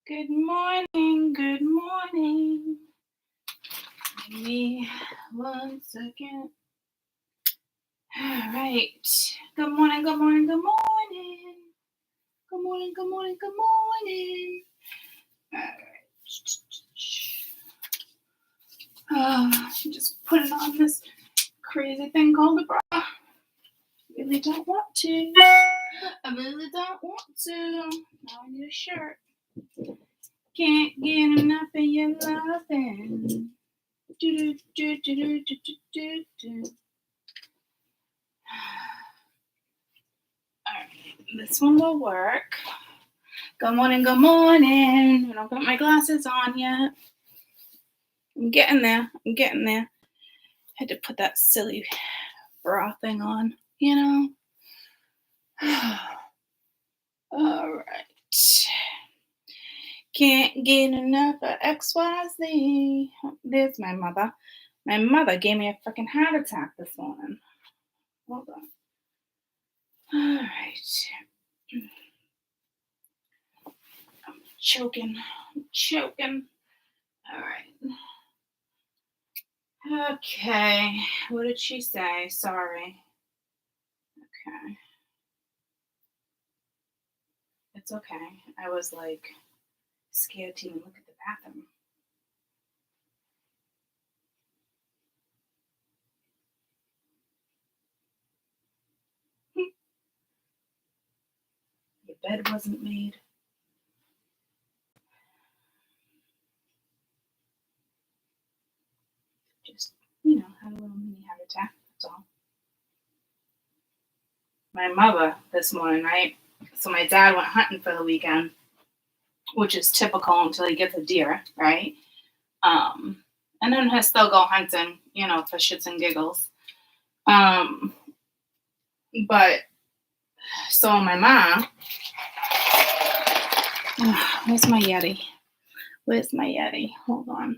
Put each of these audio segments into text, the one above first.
Good morning, good morning. Give me 1 second. All right. Good morning, good morning, good morning. Good morning, good morning, good morning. All right. I'm just putting on this crazy thing called a bra. Really don't want to. I really don't want to. Now I need a shirt. Can't get enough of your loving. Do, do, do, do, do, do, do, do. All right, this one will work. Good morning, good morning. I don't got my glasses on yet. I'm getting there. Had to put that silly bra thing on, you know. All right. Can't get enough of XYZ. There's my mother. My mother gave me a freaking heart attack this morning. Hold on. All right. I'm choking. All right. Okay. What did she say? Sorry. Okay. It's okay. I was like scared to even look at the bathroom. Your bed wasn't made. Just, had a little mini heart attack. That's all. My mother this morning, right? So my dad went hunting for the weekend, which is typical until he gets a deer, right? And then he'll still go hunting, for shits and giggles. But so my mom, where's my Yeti? Hold on.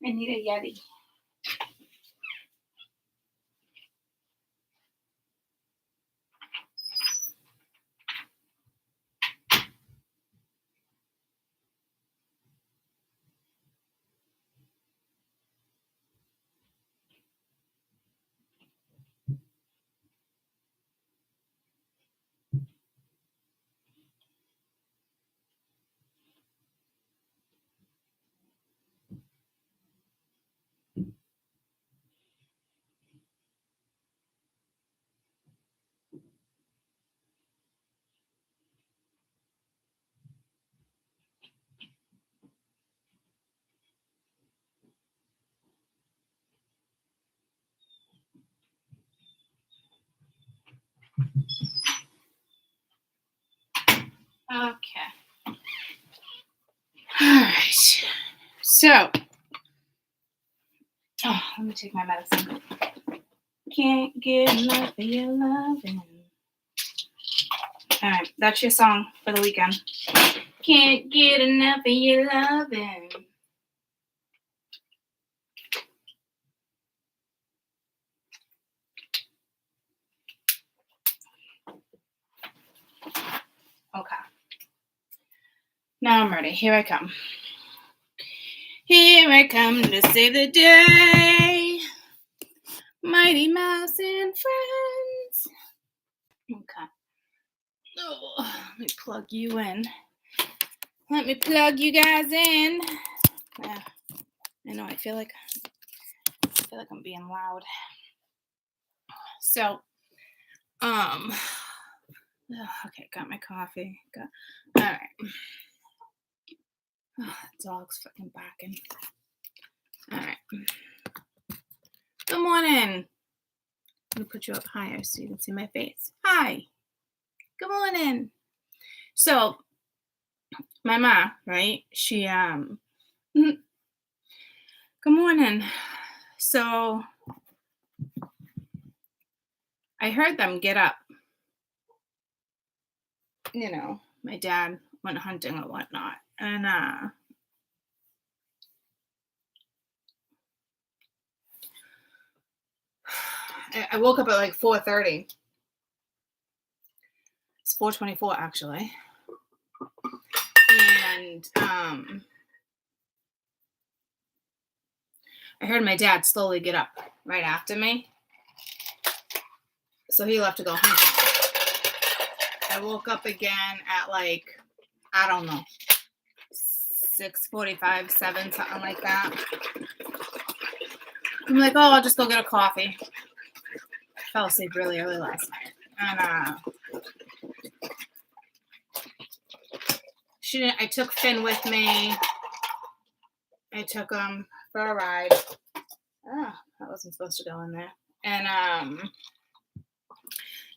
I need a Yeti. Okay. All right. So, let me take my medicine. Can't get enough of your loving. All right, that's your song for the weekend. Can't get enough of your loving. Okay. Now I'm ready. Here I come. Here I come to save the day. Mighty Mouse and friends. Okay. Oh, let me plug you in. Let me plug you guys in. I know I feel like I'm being loud. So, okay, got my coffee. All right. Oh, dog's fucking barking. All right. Good morning. I'm gonna put you up higher so you can see my face. Hi. Good morning. So, my mom, right? She good morning. So, I heard them get up. My dad went hunting or whatnot, and I woke up at like 4:30. It's 4:24 actually. And I heard my dad slowly get up right after me. So he left to go hunting. I woke up again at like, I don't know, 6:45, 7, something like that. I'm like, oh, I'll just go get a coffee. Fell asleep really early last night. And I took Finn with me. I took him for a ride. Oh, I wasn't supposed to go in there. And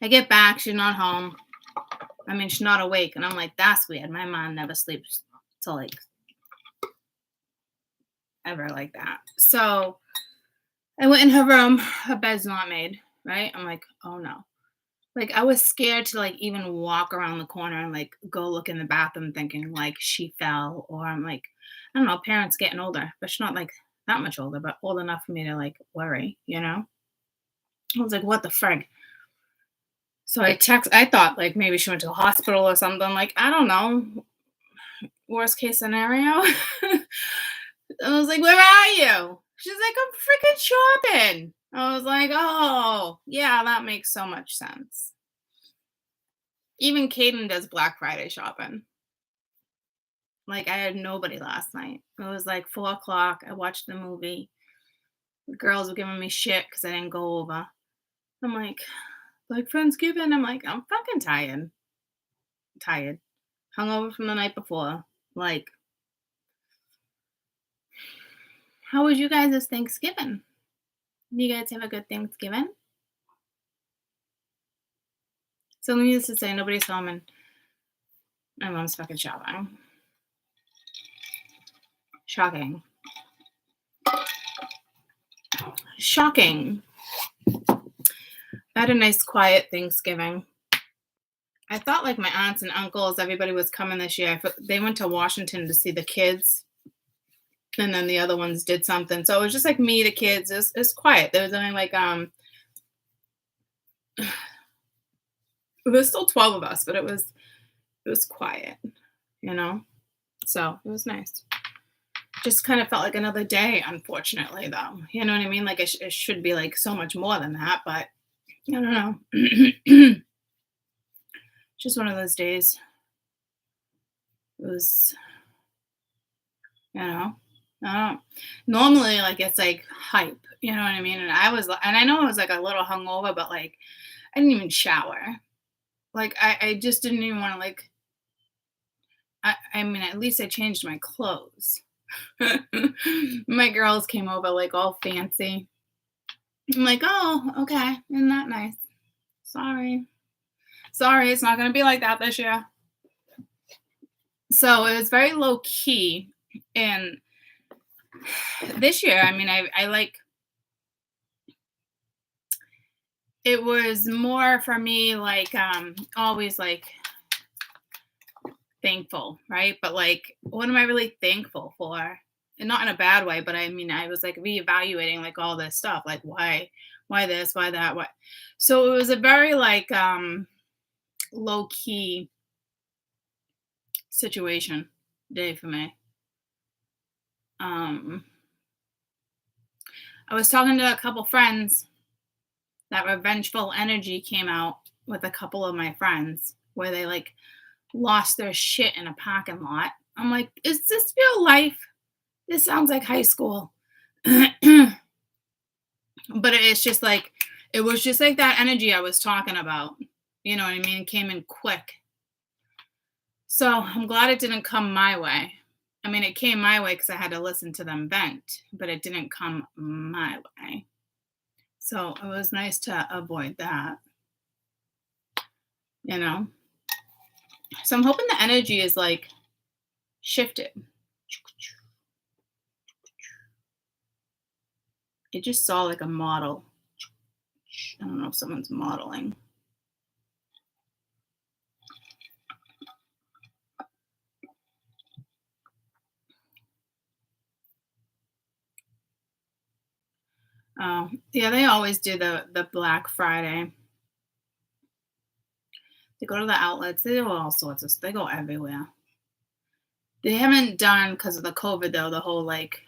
I get back, she's not home. I mean, she's not awake. And I'm like, that's weird. My mom never sleeps till like ever like that. So I went in her room. Her bed's not made, right? I'm like, oh no. Like, I was scared to like even walk around the corner and like go look in the bathroom thinking like she fell, or I'm like, I don't know, parents getting older, but she's not like that much older, but old enough for me to like worry, you know? I was like, what the frig? So I thought like maybe she went to a hospital or something. Like, I don't know. Worst case scenario. I was like, where are you? She's like, I'm freaking shopping. I was like, oh, yeah, that makes so much sense. Even Caden does Black Friday shopping. Like, I had nobody last night. It was like 4 o'clock. I watched the movie. The girls were giving me shit because I didn't go over. I'm like Friendsgiving. I'm like, I'm fucking tired. Hungover from the night before. Like, how was you guys' Thanksgiving? Did you guys have a good Thanksgiving? So needless to say, nobody's home and my mom's fucking shopping. Shocking. I had a nice quiet Thanksgiving. I thought like my aunts and uncles, everybody was coming this year. They went to Washington to see the kids. And then the other ones did something. So it was just like me, the kids. It's quiet. There was only like there's still 12 of us, but it was quiet, you know? So it was nice. Just kind of felt like another day, unfortunately, though. You know what I mean? Like it should be like so much more than that, but I don't know. Just one of those days. It was, you know, normally like it's like hype, you know what I mean? And I know I was like a little hungover, but like I didn't even shower. Like I just didn't even want to like, I mean, at least I changed my clothes. My girls came over like all fancy. I'm like, oh, okay. Isn't that nice? Sorry, it's not going to be like that this year. So it was very low key. And this year, I mean, I like, it was more for me like always like thankful, right? But like, what am I really thankful for? And not in a bad way, but I mean, I was like reevaluating like all this stuff, like why this, why that, what. So it was a very like low key situation day for me. I was talking to a couple friends. That Revengeful Energy came out with a couple of my friends where they like lost their shit in a parking lot. I'm like, is this real life? This sounds like high school. But it's just like, it was just like that energy I was talking about. You know what I mean? It came in quick. So I'm glad it didn't come my way. I mean, it came my way because I had to listen to them vent, but it didn't come my way. So it was nice to avoid that, you know? So I'm hoping the energy is like shifted. I just saw like a model. I don't know if someone's modeling. Oh, yeah, they always do the Black Friday. They go to the outlets. They do all sorts of stuff. They go everywhere. They haven't done, because of the COVID, though, the whole, like,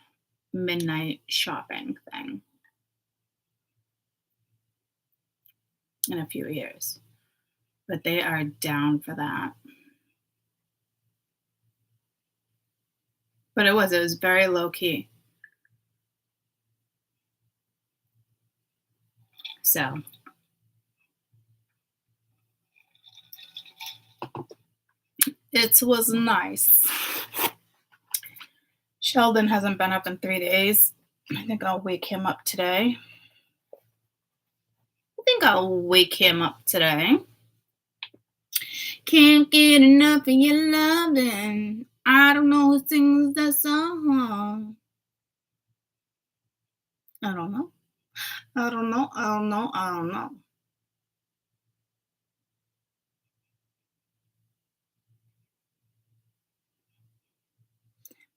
midnight shopping thing in a few years. But they are down for that. But it was very low key. So it was nice. Sheldon hasn't been up in 3 days. I think I'll wake him up today. Can't get enough of your loving. I don't know who sings that song. I don't know.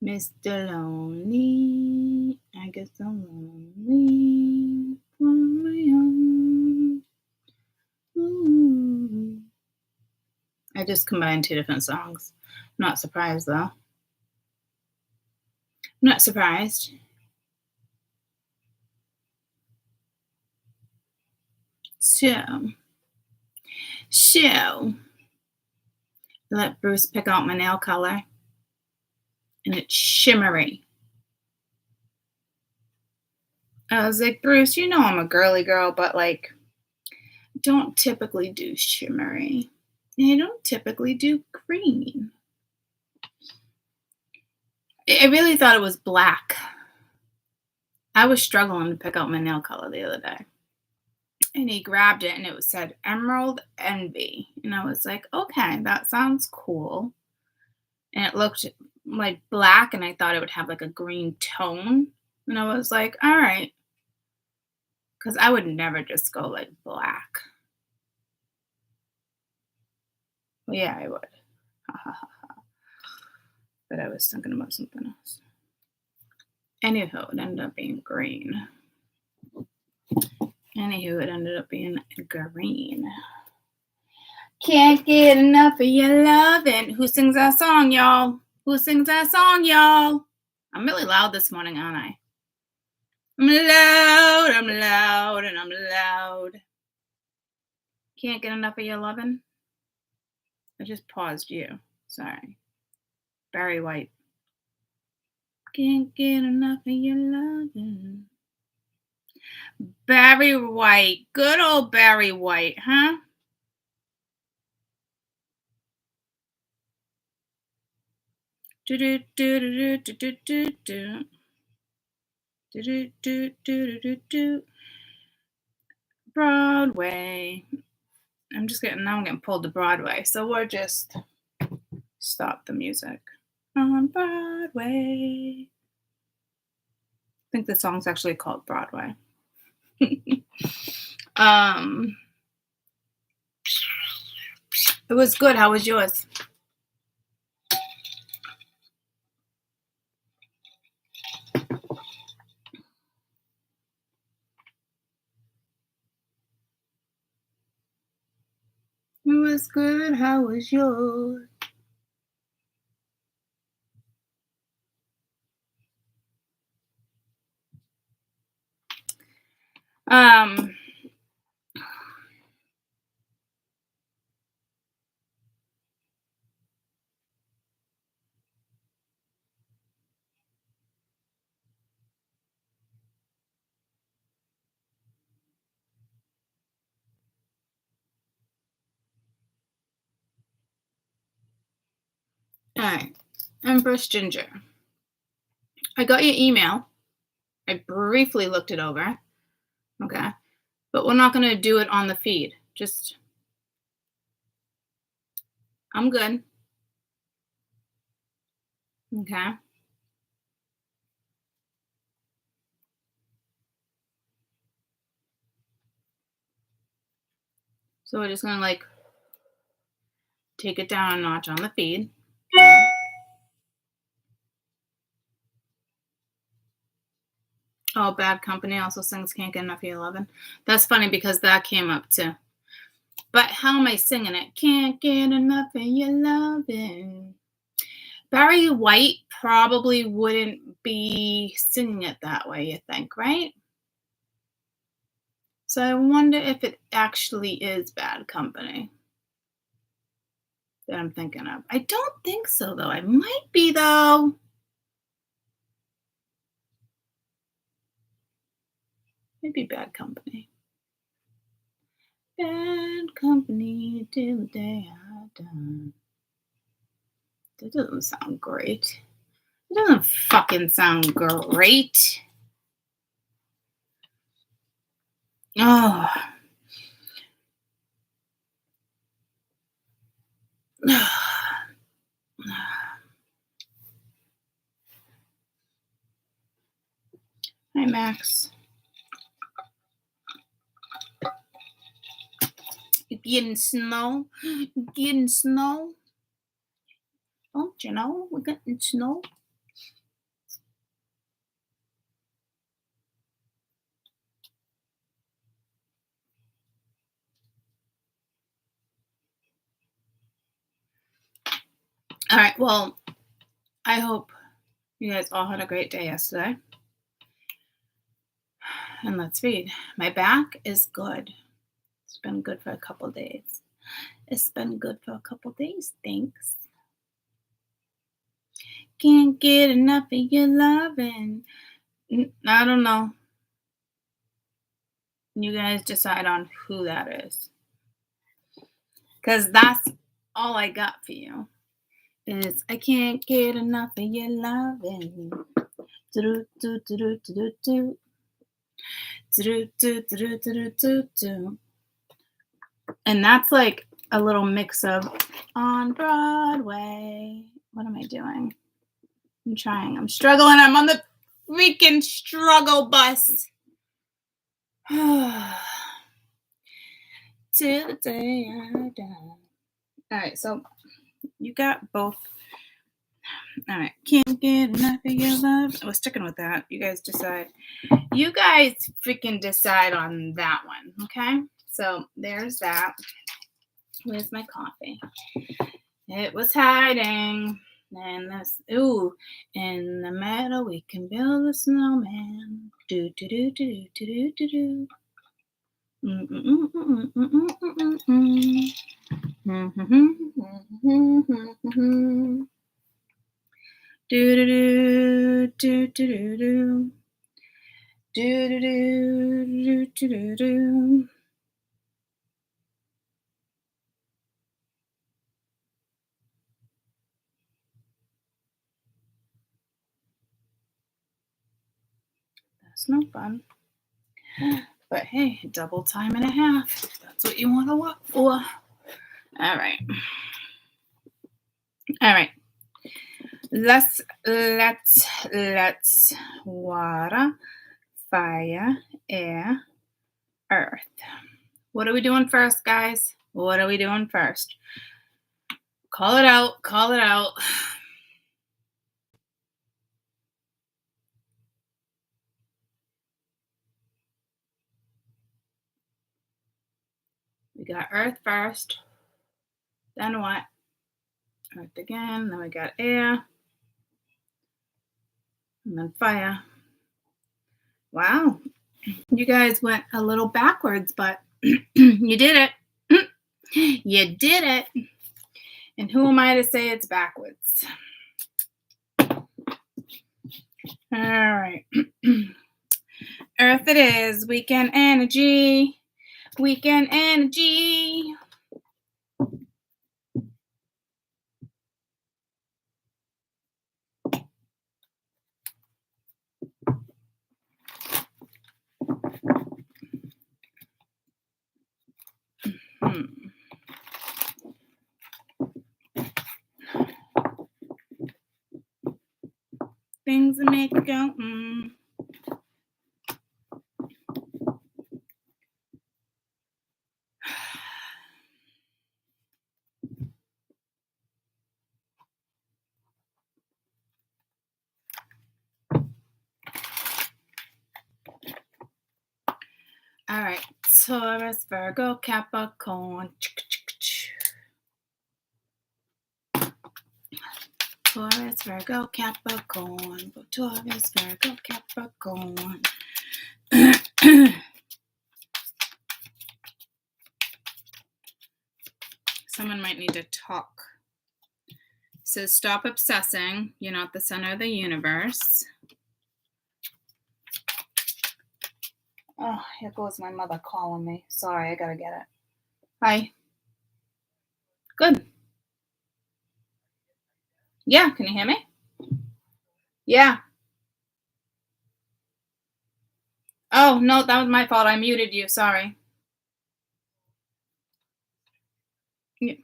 Mr. Lonely, I guess I'm lonely on my own. Ooh. I just combined 2 different songs. Not surprised, though. Not surprised. So, let Bruce pick out my nail color. And it's shimmery. I was like, Bruce, you know I'm a girly girl, but, like, don't typically do shimmery. And I don't typically do green. I really thought it was black. I was struggling to pick out my nail color the other day. And he grabbed it and it said Emerald Envy. And I was like, okay, that sounds cool. And it looked like black, and I thought it would have like a green tone. And I was like, all right. Because I would never just go like black. Well, yeah, I would. But I was thinking about something else. Anywho, it ended up being green. Can't get enough of your loving. Who sings that song, y'all? I'm really loud this morning, aren't I? I'm loud. Can't get enough of your loving. I just paused you. Sorry. Barry White. Can't get enough of your loving. Barry White. Good old Barry White, huh? Broadway. I'm getting pulled to Broadway. So we'll just stop the music. On Broadway. I think the song's actually called Broadway. It was good. How was yours? It was good. How was yours? All right. Empress Ginger. I got your email. I briefly looked it over. Okay. But we're not going to do it on the feed. I'm good. Okay. So we're just going to like take it down a notch on the feed. Oh, Bad Company also sings Can't Get Enough of Your Lovin'. That's funny because that came up too. But how am I singing it? Can't get enough of your lovin'. Barry White probably wouldn't be singing it that way, you think, right? So I wonder if it actually is Bad Company that I'm thinking of. I don't think so, though. I might be, though. Maybe Bad Company. Bad Company till the day I die. That doesn't sound great. It doesn't fucking sound great. Oh. Hi, Max. You getting snow? You getting snow? Don't you know? We're getting snow. All right. Well, I hope you guys all had a great day yesterday. And let's read. My back is good. It's been good for a couple days. It's been good for a couple days. Thanks. Can't get enough of your loving. I don't know. You guys decide on who that is. Because that's all I got for you. Is I can't get enough of your loving. Do do do do do do do do do do do do. And that's like a little mix of on Broadway. What am I doing? I'm trying. I'm struggling. I'm on the freaking struggle bus. Till the day I die. All right, so you got both. All right, can't get enough of your love. I was sticking with that. You guys decide. You guys freaking decide on that one, okay? So there's that. Where's my coffee? It was hiding. And this, ooh, in the meadow we can build a snowman. Do do do do do do do do. Do do do do do do. Do do do do do do. That's no fun. But hey, double time and a half. That's what you want to look for. All right. All right. Let's water, fire, air, earth. What are we doing first, guys? What are we doing first? Call it out. Call it out. We got earth first. Then what? Earth again. Then we got air. And then fire. Wow. You guys went a little backwards, but you did it. You did it. And who am I to say it's backwards? All right. Earth it is. WkEnd Energy. WkEnd Energy. Things that make you go, All right. Taurus, Virgo, Capricorn. Taurus, Virgo, Capricorn. Taurus, Virgo, Capricorn. Someone might need to talk. It says, stop obsessing. You're not the center of the universe. Oh, here goes my mother calling me. Sorry, I gotta get it. Hi. Good. Yeah, can you hear me? Yeah. Oh, no, that was my fault. I muted you. Sorry. Yeah.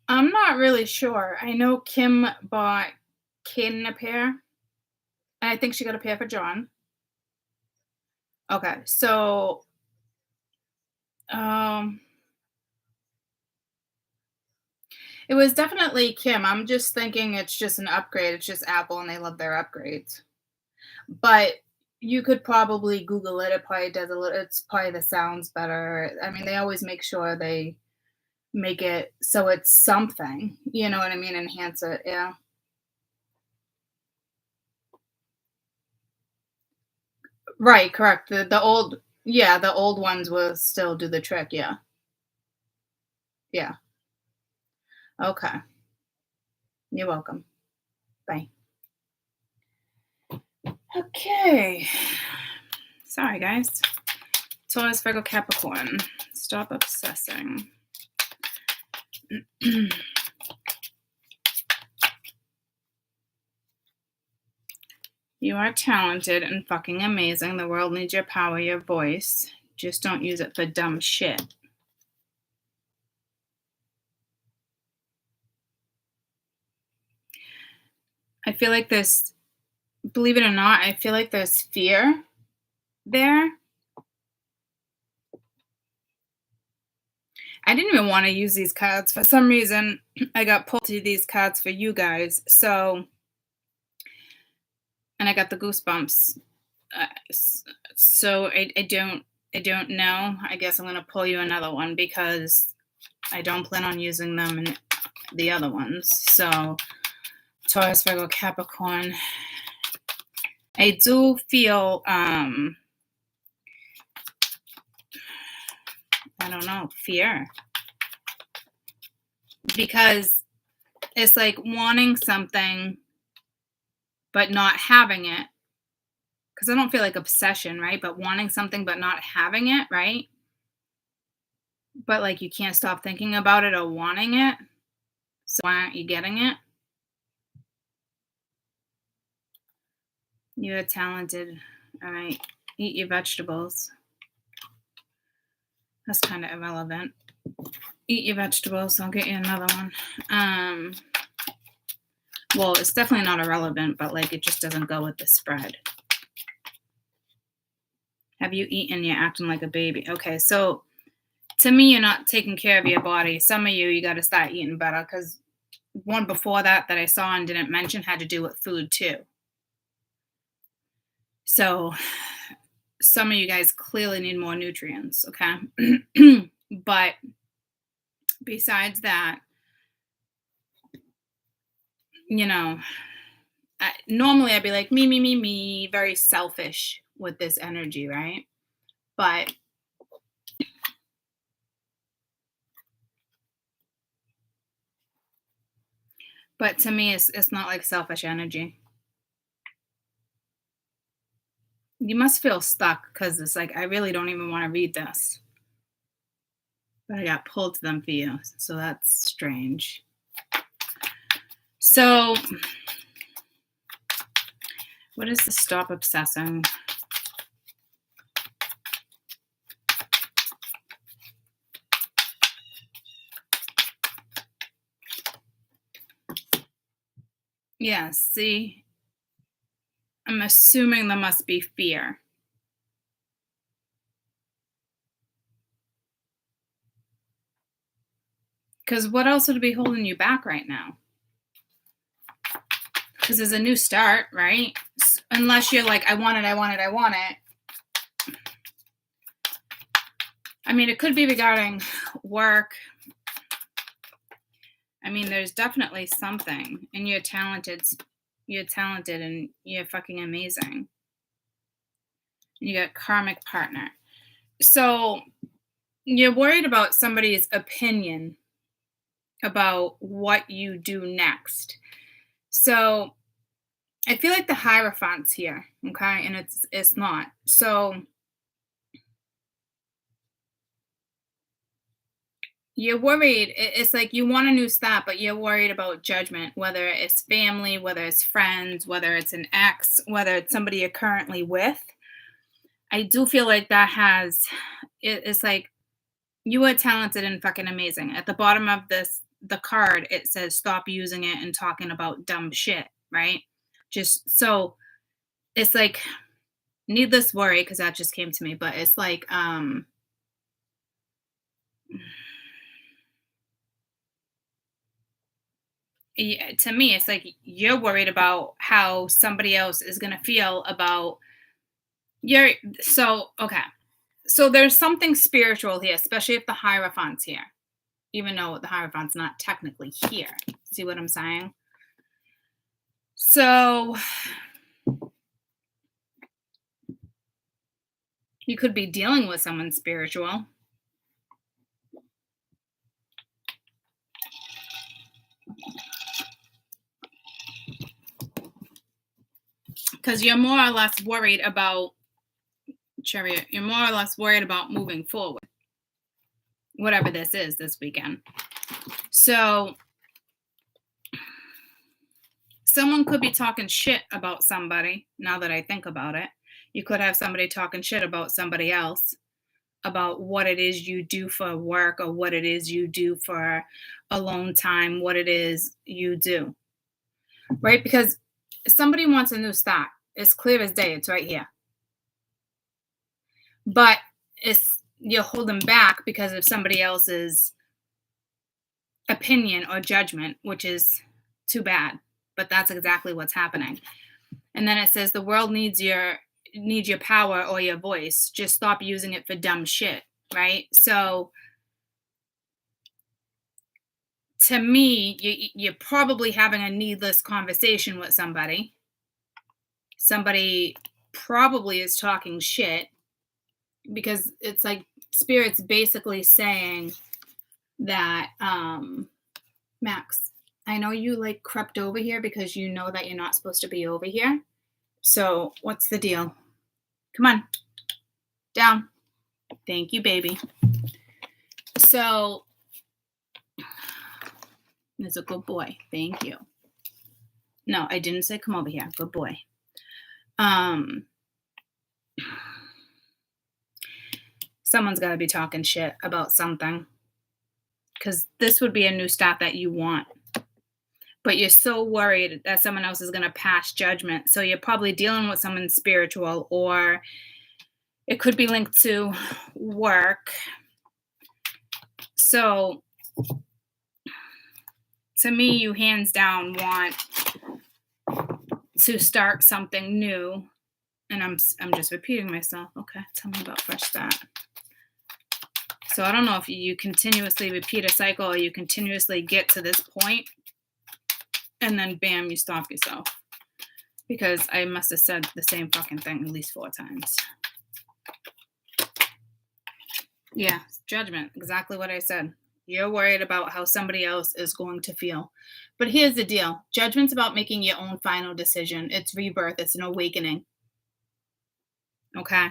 I'm not really sure. I know Kim bought Caden a pair, and I think she got a pair for John. Okay, so it was definitely Kim. I'm just thinking it's just an upgrade. It's just Apple, and they love their upgrades. But you could probably Google it. It probably does a little. It's probably the sounds better. I mean, they always make sure they make it so it's something. You know what I mean? Enhance it. Yeah. Right. Correct. The old. Yeah, the old ones will still do the trick. Yeah. Yeah. Okay. You're welcome. Bye. Okay. Sorry, guys. Taurus, Virgo, Capricorn. Stop obsessing. You are talented and fucking amazing. The world needs your power, your voice. Just don't use it for dumb shit. I feel like there's, believe it or not, I feel like there's fear there. I didn't even want to use these cards. For some reason, I got pulled to these cards for you guys. So, and I got the goosebumps. So I don't know. I guess I'm going to pull you another one because I don't plan on using them in the other ones. So Taurus, Virgo, Capricorn. I do feel, I don't know, fear. Because it's like wanting something but not having it. Because I don't feel like obsession, right? But wanting something but not having it, right? But like you can't stop thinking about it or wanting it. So why aren't you getting it? You're talented. All right. Eat your vegetables. That's kind of irrelevant. Eat your vegetables. I'll get you another one. Well, it's definitely not irrelevant, but like it just doesn't go with the spread. Have you eaten? You're acting like a baby. Okay, so to me, you're not taking care of your body. Some of you got to start eating better because one before that I saw and didn't mention had to do with food too. So some of you guys clearly need more nutrients, okay? But besides that, you know, normally I'd be like, me, very selfish with this energy, right? But to me, it's not like selfish energy. You must feel stuck because it's like, I really don't even want to read this. But I got pulled to them for you. So that's strange. So what is the stop obsessing? Yeah, see? I'm assuming there must be fear. Because what else would be holding you back right now? Because there's a new start, right? Unless you're like, I want it. I mean, it could be regarding work. I mean, there's definitely something, and you're talented. You're talented, and you're fucking amazing. You got karmic partner. So you're worried about somebody's opinion about what you do next. So I feel like the Hierophant's here, okay, and it's not. So you're worried. It's like you want a new start, but you're worried about judgment, whether it's family, whether it's friends, whether it's an ex, whether it's somebody you're currently with. I do feel like that has it's like you are talented and fucking amazing. At the bottom of the card, it says stop using it and talking about dumb shit, right? Just so it's like needless worry because that just came to me, but it's like yeah, to me it's like you're worried about how somebody else is going to feel about your so okay. So there's something spiritual here, especially if the Hierophant's here. Even though the Hierophant's not technically here. See what I'm saying? So you could be dealing with someone spiritual. Because you're more or less worried about Chariot, you're more or less worried about moving forward. Whatever this is this weekend. So someone could be talking shit about somebody, now that I think about it. You could have somebody talking shit about somebody else, about what it is you do for work or what it is you do for alone time, what it is you do. Right? Because if somebody wants a new start, it's clear as day, it's right here. But you're holding back because of somebody else's opinion or judgment, which is too bad. But that's exactly what's happening. And then it says the world needs your power or your voice. Just stop using it for dumb shit, right? So to me, you're probably having a needless conversation with somebody. Somebody probably is talking shit because it's like Spirit's basically saying that, Max, I know you like crept over here because you know that you're not supposed to be over here. So what's the deal? Come on. Down. Thank you, baby. So there's a good boy. Thank you. No, I didn't say come over here. Good boy. Someone's got to be talking shit about something because this would be a new start that you want. But you're so worried that someone else is going to pass judgment. So you're probably dealing with someone spiritual, or it could be linked to work. So to me, you hands down want to start something new. And I'm just repeating myself. Okay, tell me about fresh start. So I don't know if you continuously repeat a cycle or you continuously get to this point and then bam, you stop yourself. Because I must have said the same fucking thing at least 4 times. Yeah, judgment. Exactly what I said. You're worried about how somebody else is going to feel. But here's the deal. Judgment's about making your own final decision. It's rebirth. It's an awakening. Okay?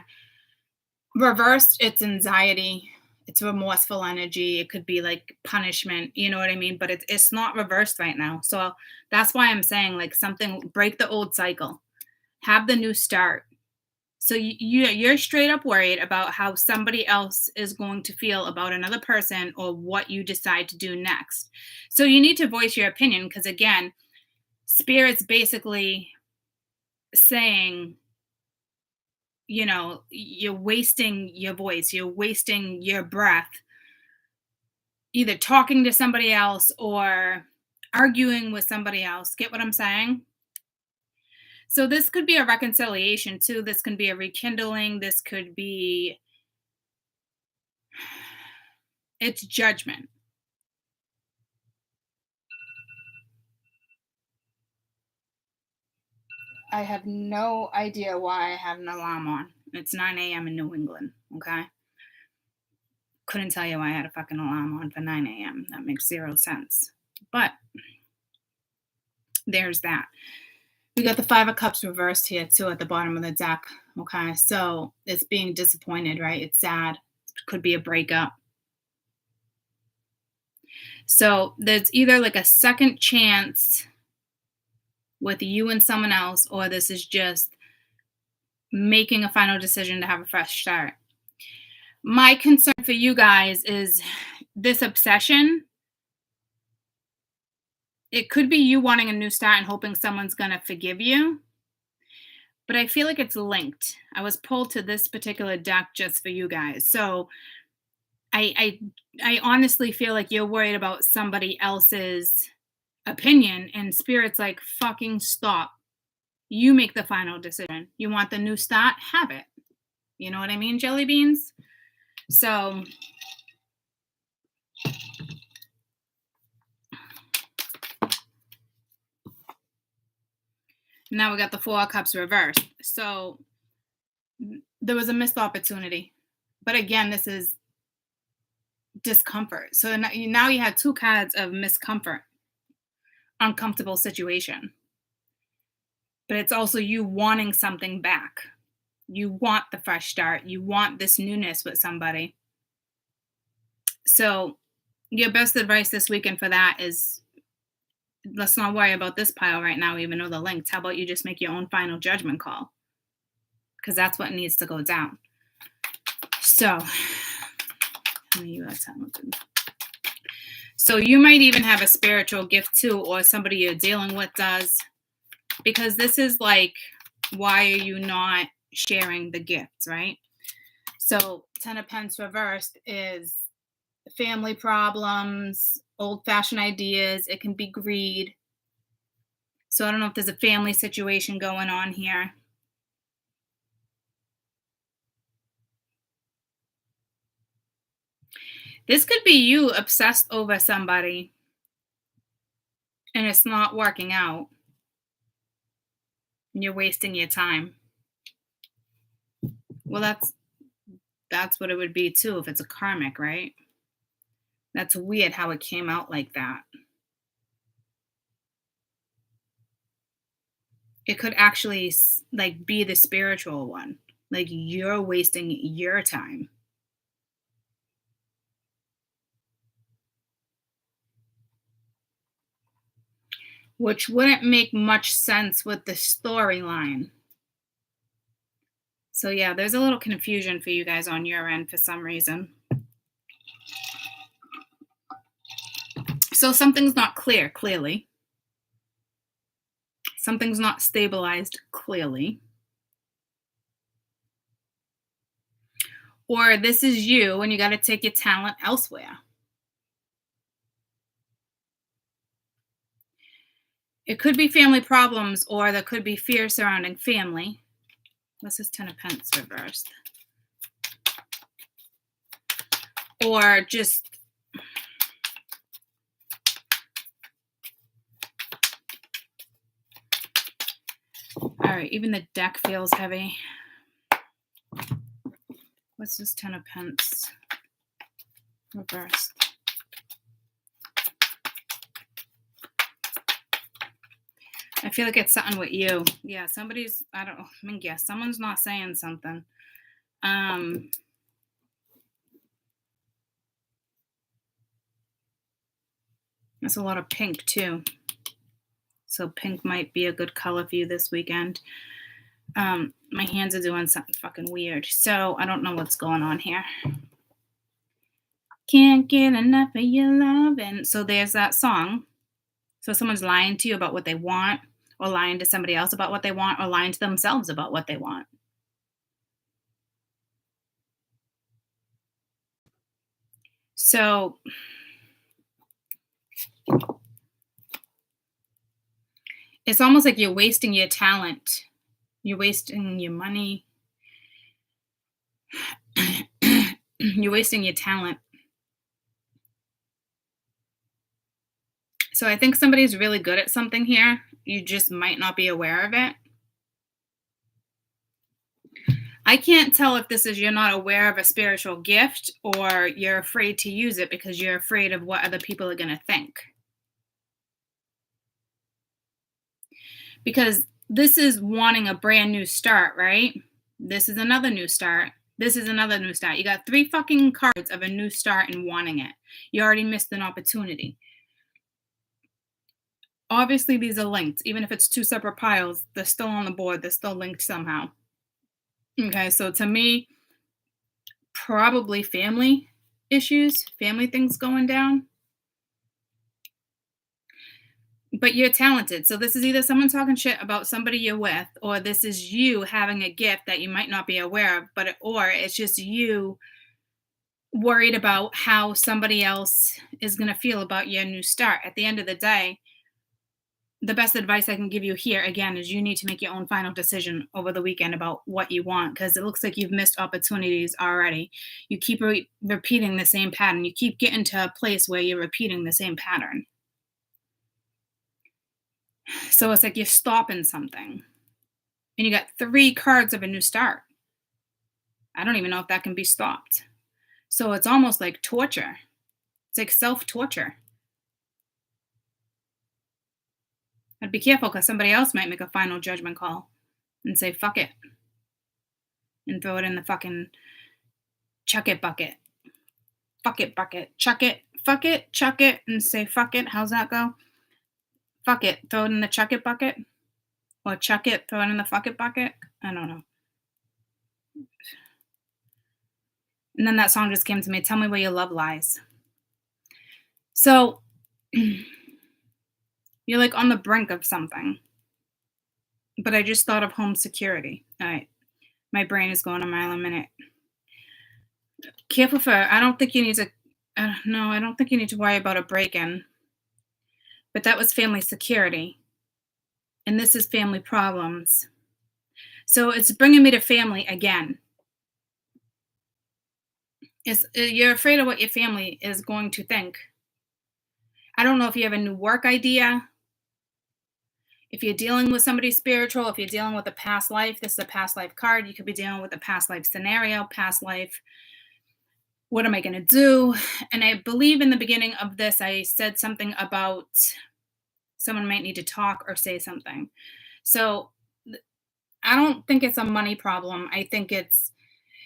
Reversed, it's anxiety. It's remorseful energy. It could be like punishment. You know what I mean? But it's not reversed right now. So that's why I'm saying like something, break the old cycle. Have the new start. So you're straight up worried about how somebody else is going to feel about another person or what you decide to do next. So you need to voice your opinion because, again, Spirit's basically saying, you know, you're wasting your voice, you're wasting your breath, either talking to somebody else or arguing with somebody else. Get what I'm saying? So this could be a reconciliation too. This can be a rekindling. This could be It's judgment. I have no idea why I have an alarm on. It's 9 a.m. in New England, okay? Couldn't tell you why I had a fucking alarm on for 9 a.m. That makes zero sense. But there's that. We got the Five of Cups reversed here, too, at the bottom of the deck, okay? So it's being disappointed, right? It's sad. It could be a breakup. So there's either like a second chance with you and someone else, or this is just making a final decision to have a fresh start. My concern for you guys is this obsession. It could be you wanting a new start and hoping someone's going to forgive you, but I feel like it's linked. I was pulled to this particular deck just for you guys. So I honestly feel like you're worried about somebody else's opinion, and Spirit's like, fucking stop. You make the final decision. You want the new start? Have it. You know what I mean, jelly beans? So now we got the Four of Cups reversed. So there was a missed opportunity. But again, this is discomfort. So now you have two cards of miscomfort, uncomfortable situation. But it's also you wanting something back. You want the fresh start. You want this newness with somebody. So your best advice this weekend for that is, let's not worry about this pile right now, even though the linked. How about you just make your own final judgment call? Because that's what needs to go down. So, so you might even have a spiritual gift too, or somebody you're dealing with does. Because this is like, why are you not sharing the gifts, right? So Ten of Pentacles reversed is family problems, old-fashioned ideas. It can be greed. So I don't know if there's a family situation going on here. This could be you obsessed over somebody and it's not working out. And you're wasting your time. Well, that's what it would be too if it's a karmic, right? That's weird how it came out like that. It could actually like be the spiritual one. Like you're wasting your time. Which wouldn't make much sense with the storyline. So yeah, there's a little confusion for you guys on your end for some reason. So something's not clear, clearly. Something's not stabilized, clearly. Or this is you and you got to take your talent elsewhere. It could be family problems, or there could be fear surrounding family. What's this Ten of Pentacles reversed? Or just all right, even the deck feels heavy. What's this Ten of Pentacles reversed? I feel like it's something with you. Yeah, somebody's, I don't know, I mean, yeah, someone's not saying something. There's a lot of pink too. So pink might be a good color for you this weekend. My hands are doing something fucking weird. So I don't know what's going on here. Can't get enough of your love. And so there's that song. So someone's lying to you about what they want, or lying to somebody else about what they want, or lying to themselves about what they want. So it's almost like you're wasting your talent. You're wasting your money. You're wasting your talent. So I think somebody's really good at something here. You just might not be aware of it. I can't tell if this is you're not aware of a spiritual gift or you're afraid to use it because you're afraid of what other people are going to think. Because this is wanting a brand new start, right? This is another new start. This is another new start. You got 3 fucking cards of a new start and wanting it. You already missed an opportunity. Obviously, these are linked. Even if it's 2 separate piles, they're still on the board. They're still linked somehow. Okay, so to me, probably family issues, family things going down. But you're talented. So this is either someone talking shit about somebody you're with, or this is you having a gift that you might not be aware of, or it's just you worried about how somebody else is going to feel about your new start. At the end of the day, the best advice I can give you here, again, is you need to make your own final decision over the weekend about what you want, because it looks like you've missed opportunities already. You keep repeating the same pattern. You keep getting to a place where you're repeating the same pattern. So it's like you're stopping something. And you got 3 cards of a new start. I don't even know if that can be stopped. So it's almost like torture. It's like self-torture. I'd be careful because somebody else might make a final judgment call and say, fuck it. And throw it in the fucking chuck it bucket. Fuck it bucket. Chuck it. Fuck it. Chuck it. And say, fuck it. How's that go? Fuck it. Throw it in the chuck it bucket. Or chuck it. Throw it in the fuck it bucket. I don't know. And then that song just came to me. Tell me where your love lies. So you're like on the brink of something. But I just thought of home security. All right. My brain is going a mile a minute. Careful for, I don't think you need to, no, I don't think you need to worry about a break-in. But that was family security. And this is family problems. So it's bringing me to family again. You're afraid of what your family is going to think. I don't know if you have a new work idea. If you're dealing with somebody spiritual, if you're dealing with a past life, this is a past life card. You could be dealing with a past life scenario, past life. What am I going to do? And I believe in the beginning of this, I said something about someone might need to talk or say something. So I don't think it's a money problem. I think it's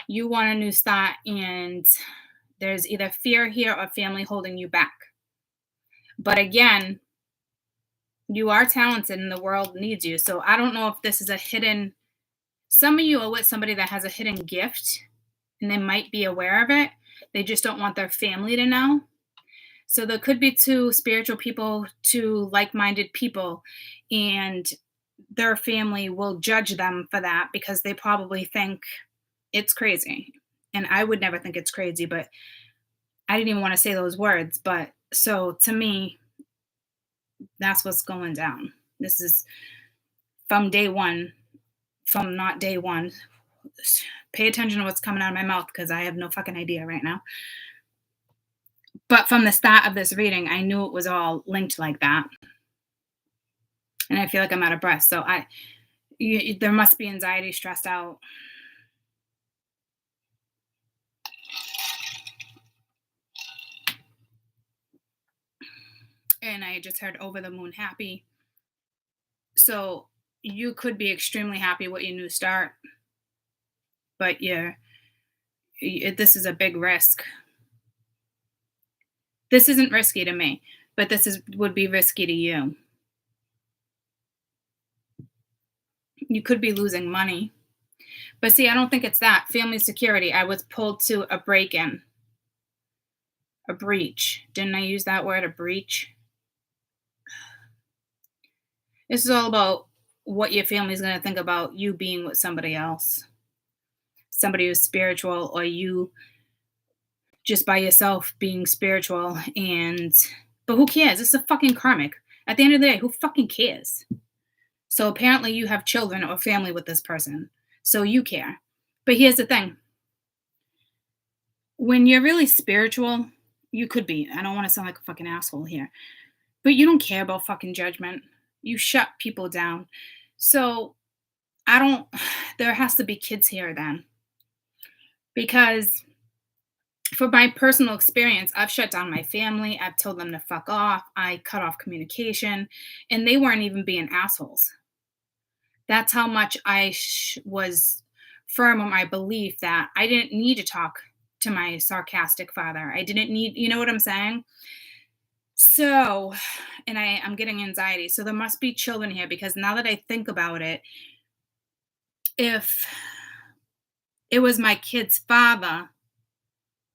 you want a new start and there's either fear here or family holding you back. But again, you are talented and the world needs you. So I don't know if this is a hidden, some of you are with somebody that has a hidden gift and they might be aware of it. They just don't want their family to know. So there could be 2 spiritual people, 2 like-minded people, and their family will judge them for that because they probably think it's crazy. And I would never think it's crazy, but I didn't even want to say those words. But so to me, that's what's going down. This is from day one, from not day one. Pay attention to what's coming out of my mouth because I have no fucking idea right now. But from the start of this reading, I knew it was all linked like that. And I feel like I'm out of breath. So there must be anxiety, stressed out. And I just heard over the moon happy. So you could be extremely happy with your new start. But this is a big risk. This isn't risky to me, but would be risky to you. You could be losing money. But see, I don't think it's that. Family security. I was pulled to a break-in. A breach. Didn't I use that word, a breach? This is all about what your family's going to think about you being with somebody else. Somebody who's spiritual, or you just by yourself being spiritual. But who cares? This is a fucking karmic. At the end of the day, who fucking cares? So apparently you have children or family with this person. So you care. But here's the thing. When you're really spiritual, you could be. I don't want to sound like a fucking asshole here. But you don't care about fucking judgment. You shut people down. So I don't, there has to be kids here then. Because for my personal experience, I've shut down my family. I've told them to fuck off. I cut off communication, and they weren't even being assholes. That's how much I was firm on my belief that I didn't need to talk to my sarcastic father. I didn't need, you know what I'm saying? So, and I'm getting anxiety. So there must be children here because now that I think about it, if it was my kid's father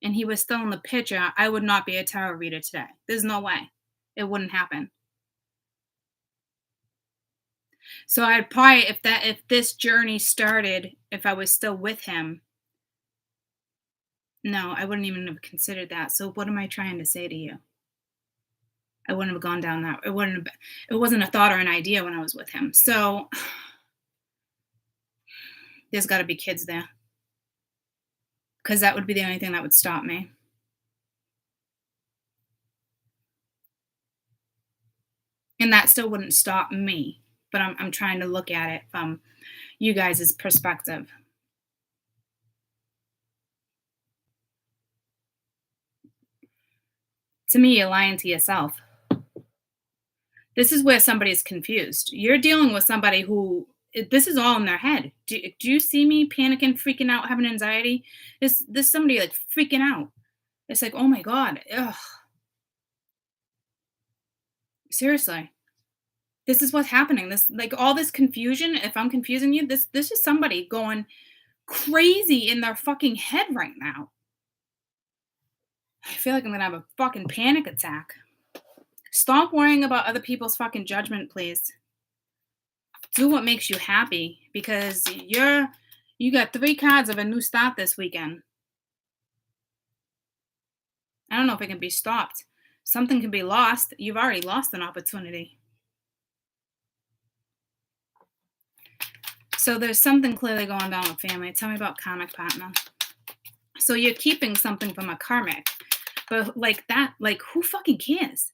and he was still in the picture, I would not be a tarot reader today. There's no way. It wouldn't happen. So I'd probably, if this journey started, if I was still with him, no, I wouldn't even have considered that. So what am I trying to say to you? I wouldn't have gone down that. It wasn't a thought or an idea when I was with him. So there's got to be kids there. Because that would be the only thing that would stop me. And that still wouldn't stop me. But I'm trying to look at it from you guys' perspective. To me, you're lying to yourself. This is where somebody's confused. You're dealing with somebody who, this is all in their head. Do you see me panicking, freaking out, having anxiety? This somebody like freaking out. It's like, oh my God. Ugh. Seriously. This is what's happening. This, like, all this confusion, if I'm confusing you, this is somebody going crazy in their fucking head right now. I feel like I'm gonna have a fucking panic attack. Stop worrying about other people's fucking judgment, please. Do what makes you happy, because you got 3 cards of a new start this weekend. I don't know if it can be stopped. Something can be lost. You've already lost an opportunity. So there's something clearly going down with family. Tell me about karmic partner. So you're keeping something from a karmic. But like that, like, who fucking cares?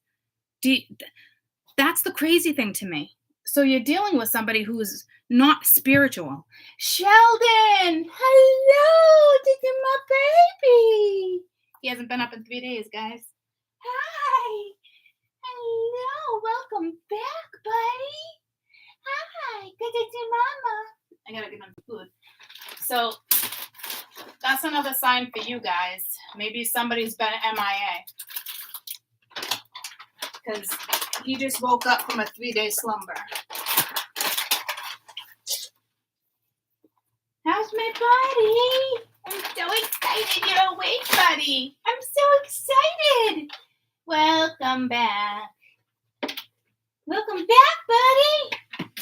That's the crazy thing to me. So you're dealing with somebody who's not spiritual. Sheldon! Hello! This is my baby! He hasn't been up in 3 days, guys. Hi! Hello! Welcome back, buddy! Hi! Good to see Mama! I gotta give him food. So that's another sign for you guys. Maybe somebody's been MIA. Because he just woke up from a 3-day slumber. How's my body? I'm so excited you're awake, buddy. I'm so excited. Welcome back. Welcome back, buddy.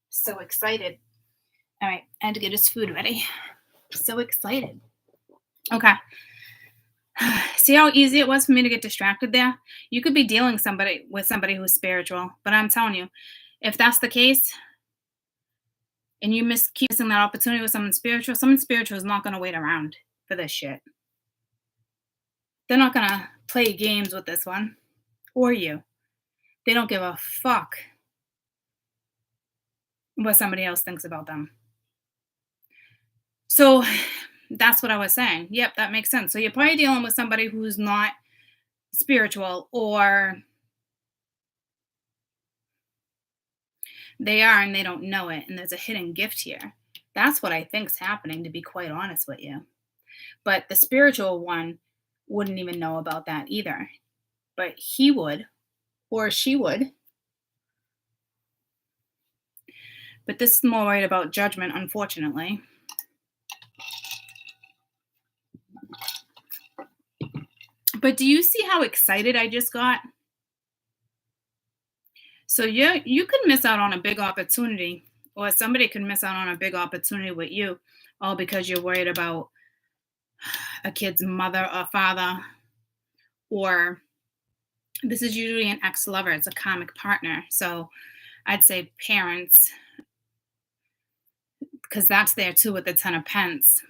So excited. All right, I had to get his food ready. So excited. Okay. See how easy it was for me to get distracted there? You could be dealing with somebody who's spiritual, but I'm telling you, if that's the case, and you keep missing that opportunity with someone spiritual is not going to wait around for this shit. They're not going to play games with this one, or you. They don't give a fuck what somebody else thinks about them. So that's what I was saying. Yep, that makes sense. So you're probably dealing with somebody who's not spiritual, or they are and they don't know it, and there's a hidden gift here. That's what I think's happening, to be quite honest with you. But the spiritual one wouldn't even know about that either. But he would, or she would. But this is more right about judgment, unfortunately. But do you see how excited I just got? So you could miss out on a big opportunity, or somebody could miss out on a big opportunity with you, all because you're worried about a kid's mother or father, or this is usually an ex-lover. It's a karmic partner. So I'd say parents, because that's there too with the 10 of Pence.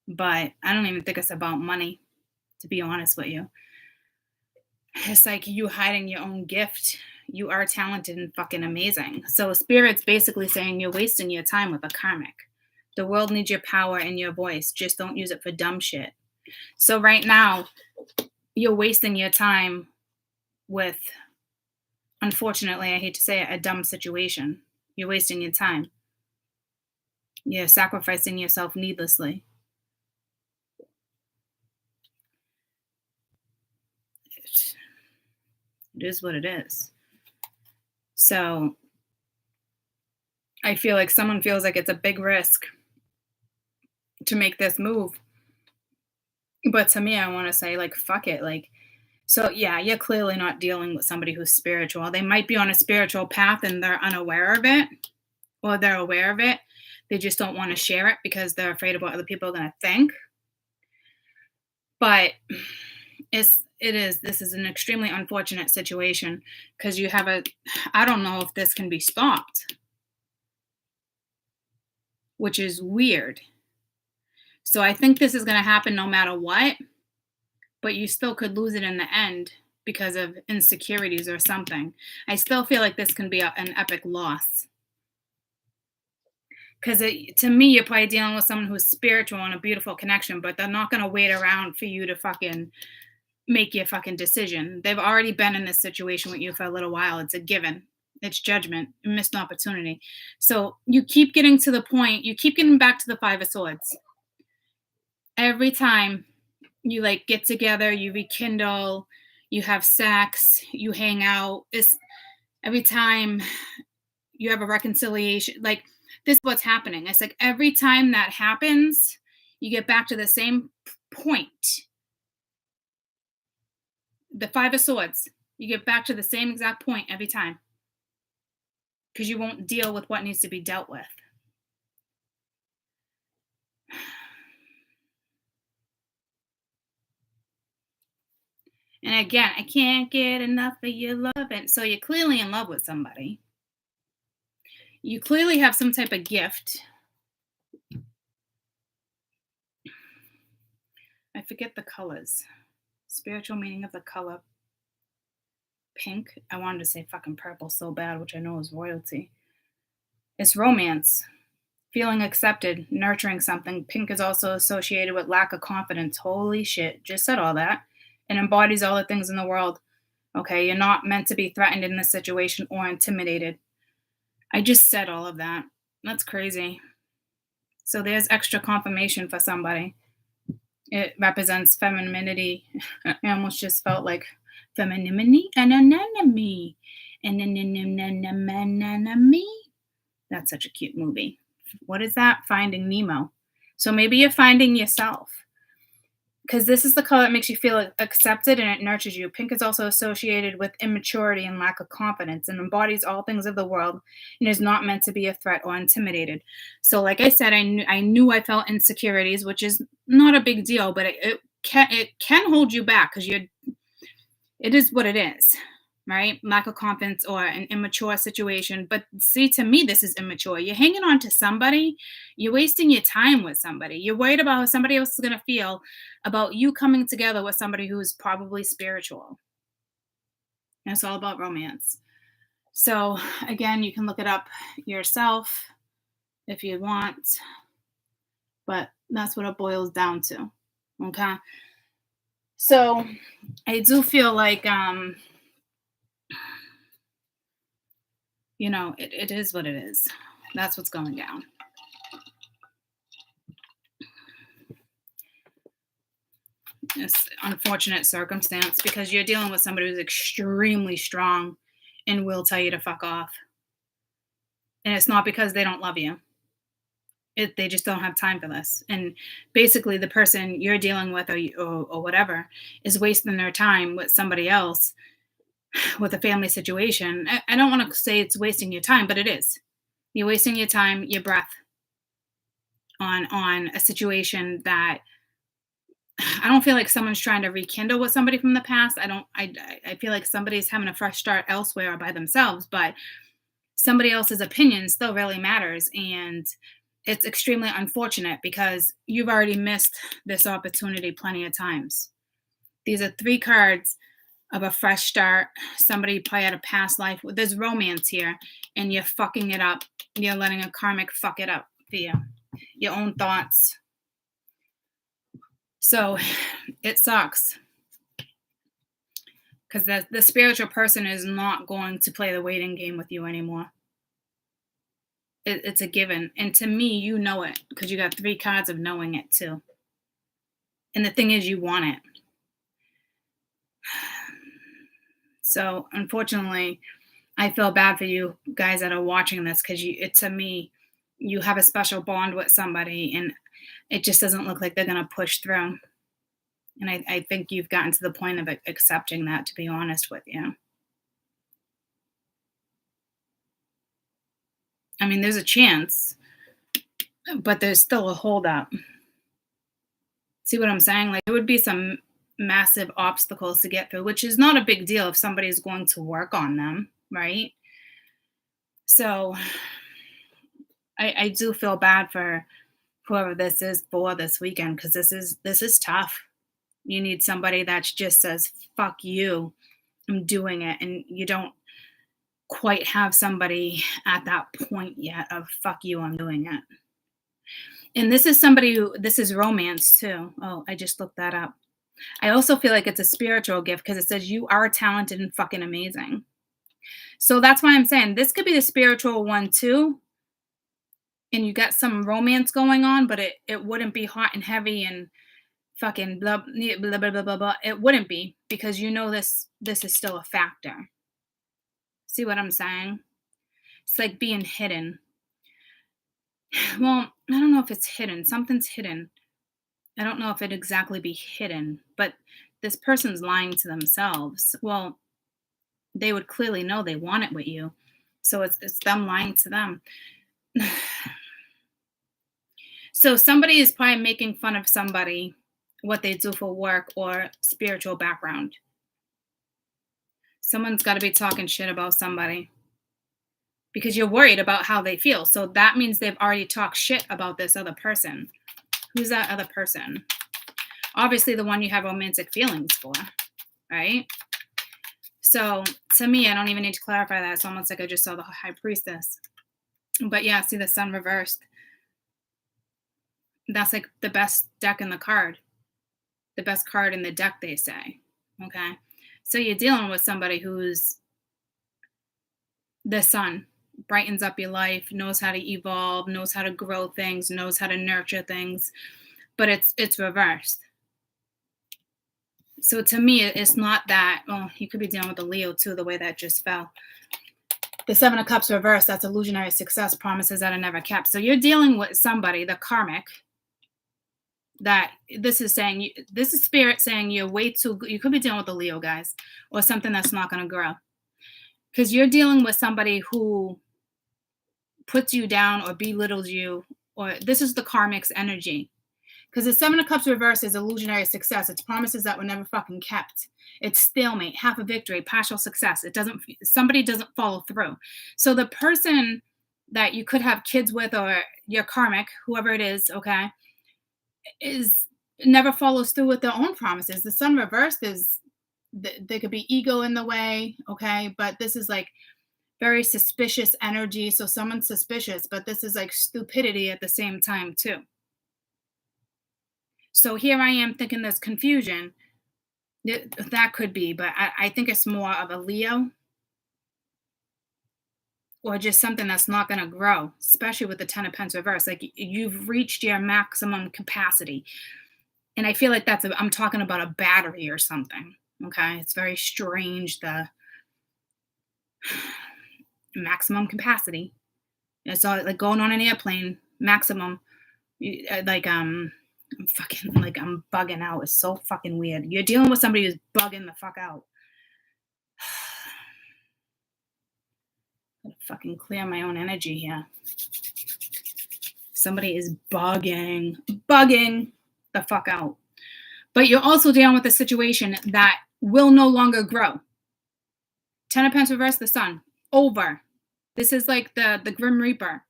But I don't even think it's about money, to be honest with you. It's like you hiding your own gift. You are talented and fucking amazing. So Spirit's basically saying you're wasting your time with a karmic. The world needs your power and your voice. Just don't use it for dumb shit. So right now, you're wasting your time with, unfortunately, I hate to say it, a dumb situation. You're wasting your time. You're sacrificing yourself needlessly. It is what it is. So I feel like someone feels like it's a big risk to make this move. But to me, I want to say, like, fuck it. Like, so yeah, you're clearly not dealing with somebody who's spiritual. They might be on a spiritual path and they're unaware of it, or they're aware of it. They just don't want to share it because they're afraid of what other people are going to think. But this is an extremely unfortunate situation because you have I don't know if this can be stopped, which is weird. So I think this is going to happen no matter what, but you still could lose it in the end because of insecurities or something. I still feel like this can be an epic loss. Because to me, you're probably dealing with someone who's spiritual and a beautiful connection, but they're not going to wait around for you to fucking make your fucking decision. They've already been in this situation with you for a little while. It's a given. It's judgment, a missed opportunity. So you keep getting to the point, you keep getting back to the Five of Swords. Every time you like get together, you rekindle, you have sex, you hang out. Every time you have a reconciliation, like this is what's happening. It's like every time that happens, you get back to the same point. The Five of Swords, you get back to the same exact point every time because you won't deal with what needs to be dealt with. And again, I can't get enough of your loving. So you're clearly in love with somebody. You clearly have some type of gift. I forget the colors. Spiritual meaning of the color pink. I wanted to say fucking purple so bad, which I know is royalty. It's romance. Feeling accepted, nurturing something. Pink is also associated with lack of confidence. Holy shit. Just said all that. It embodies all the things in the world. Okay, you're not meant to be threatened in this situation or intimidated. I just said all of that. That's crazy. So there's extra confirmation for somebody. It represents femininity. I almost just felt like femininity and anonymity. That's such a cute movie. What is that? Finding Nemo. So maybe you're finding yourself. Because this is the color that makes you feel accepted and it nurtures you. Pink is also associated with immaturity and lack of confidence and embodies all things of the world and is not meant to be a threat or intimidated. So like I said, I knew I felt insecurities, which is not a big deal, but it can hold you back because it is what it is, right? Lack of confidence or an immature situation. But see, to me, this is immature. You're hanging on to somebody. You're wasting your time with somebody. You're worried about how somebody else is going to feel about you coming together with somebody who is probably spiritual. And it's all about romance. So again, you can look it up yourself if you want, but that's what it boils down to. Okay. So I do feel like, it is what it is. That's what's going down. It's unfortunate circumstance because you're dealing with somebody who's extremely strong and will tell you to fuck off. And it's not because they don't love you. They just don't have time for this. And basically the person you're dealing with or whatever is wasting their time with somebody else with a family situation. I don't want to say it's wasting your time, but it is. You're wasting your time, your breath on a situation that I don't feel like someone's trying to rekindle with somebody from the past. I feel like somebody's having a fresh start elsewhere or by themselves, but somebody else's opinion still really matters. And it's extremely unfortunate because you've already missed this opportunity plenty of times. These are 3 cards of a fresh start. Somebody probably had a past life. There's romance here, and you're fucking it up. You're letting a karmic fuck it up for you. Your own thoughts. So it sucks. Because the spiritual person is not going to play the waiting game with you anymore. It's a given. And to me, you know it. Because you got 3 cards of knowing it too. And the thing is, you want it. So, unfortunately, I feel bad for you guys that are watching this because to me, you have a special bond with somebody and it just doesn't look like they're going to push through. And I think you've gotten to the point of accepting that, to be honest with you. I mean, there's a chance, but there's still a holdup. See what I'm saying? Like, there would be some massive obstacles to get through, which is not a big deal if somebody's going to work on them, right? So I do feel bad for whoever this is for this weekend, because this is tough. You need somebody that just says, fuck you, I'm doing it. And you don't quite have somebody at that point yet of fuck you, I'm doing it. And this is somebody this is romance too. Oh, I just looked that up. I also feel like it's a spiritual gift because it says you are talented and fucking amazing. So that's why I'm saying this could be the spiritual one too. And you got some romance going on, but it wouldn't be hot and heavy and fucking blah, blah, blah, blah, blah, blah. It wouldn't be, because you know this is still a factor. See what I'm saying? It's like being hidden. Well, I don't know if it's hidden. Something's hidden. I don't know if it'd exactly be hidden, but this person's lying to themselves. Well, they would clearly know they want it with you. So it's them lying to them. So somebody is probably making fun of somebody, what they do for work or spiritual background. Someone's got to be talking shit about somebody because you're worried about how they feel. So that means they've already talked shit about this other person. Who's that other person? Obviously the one you have romantic feelings for, right? So to me, I don't even need to clarify that. It's almost like I just saw the High Priestess. But yeah, see the Sun reversed. That's like the best deck in the card. The best card in the deck, they say. Okay? So you're dealing with somebody who's the Sun, brightens up your life, knows how to evolve, knows how to grow things, knows how to nurture things, but it's reversed. So to me, it's not that. Well, you could be dealing with a Leo too, the way that just fell. The 7 of Cups reversed, that's illusionary success, promises that are never kept. So you're dealing with somebody, the karmic, that this is spirit saying you're way too. You could be dealing with a Leo, guys, or something that's not going to grow, because you're dealing with somebody who puts you down or belittles you, or this is the karmic's energy. Because the 7 of Cups reverse is illusionary success. It's promises that were never fucking kept. It's stalemate, half a victory, partial success. Somebody doesn't follow through. So the person that you could have kids with, or your karmic, whoever it is, okay, never follows through with their own promises. The Sun reversed is, there could be ego in the way, okay, but this is like very suspicious energy. So someone's suspicious, but this is like stupidity at the same time too. So here I am thinking there's confusion. That could be, but I think it's more of a Leo, or just something that's not going to grow, especially with the 10 of Pentacles reverse. Like you've reached your maximum capacity. And I feel like I'm talking about a battery or something. Okay. It's very strange. The maximum capacity. It's all like going on an airplane, maximum. I'm bugging out. It's so fucking weird. You're dealing with somebody who's bugging the fuck out. I'm gonna fucking clear my own energy here. Somebody is bugging the fuck out. But you're also dealing with a situation that will no longer grow. 10 of Pentacles reverse, the Sun. Over. This is like the Grim Reaper.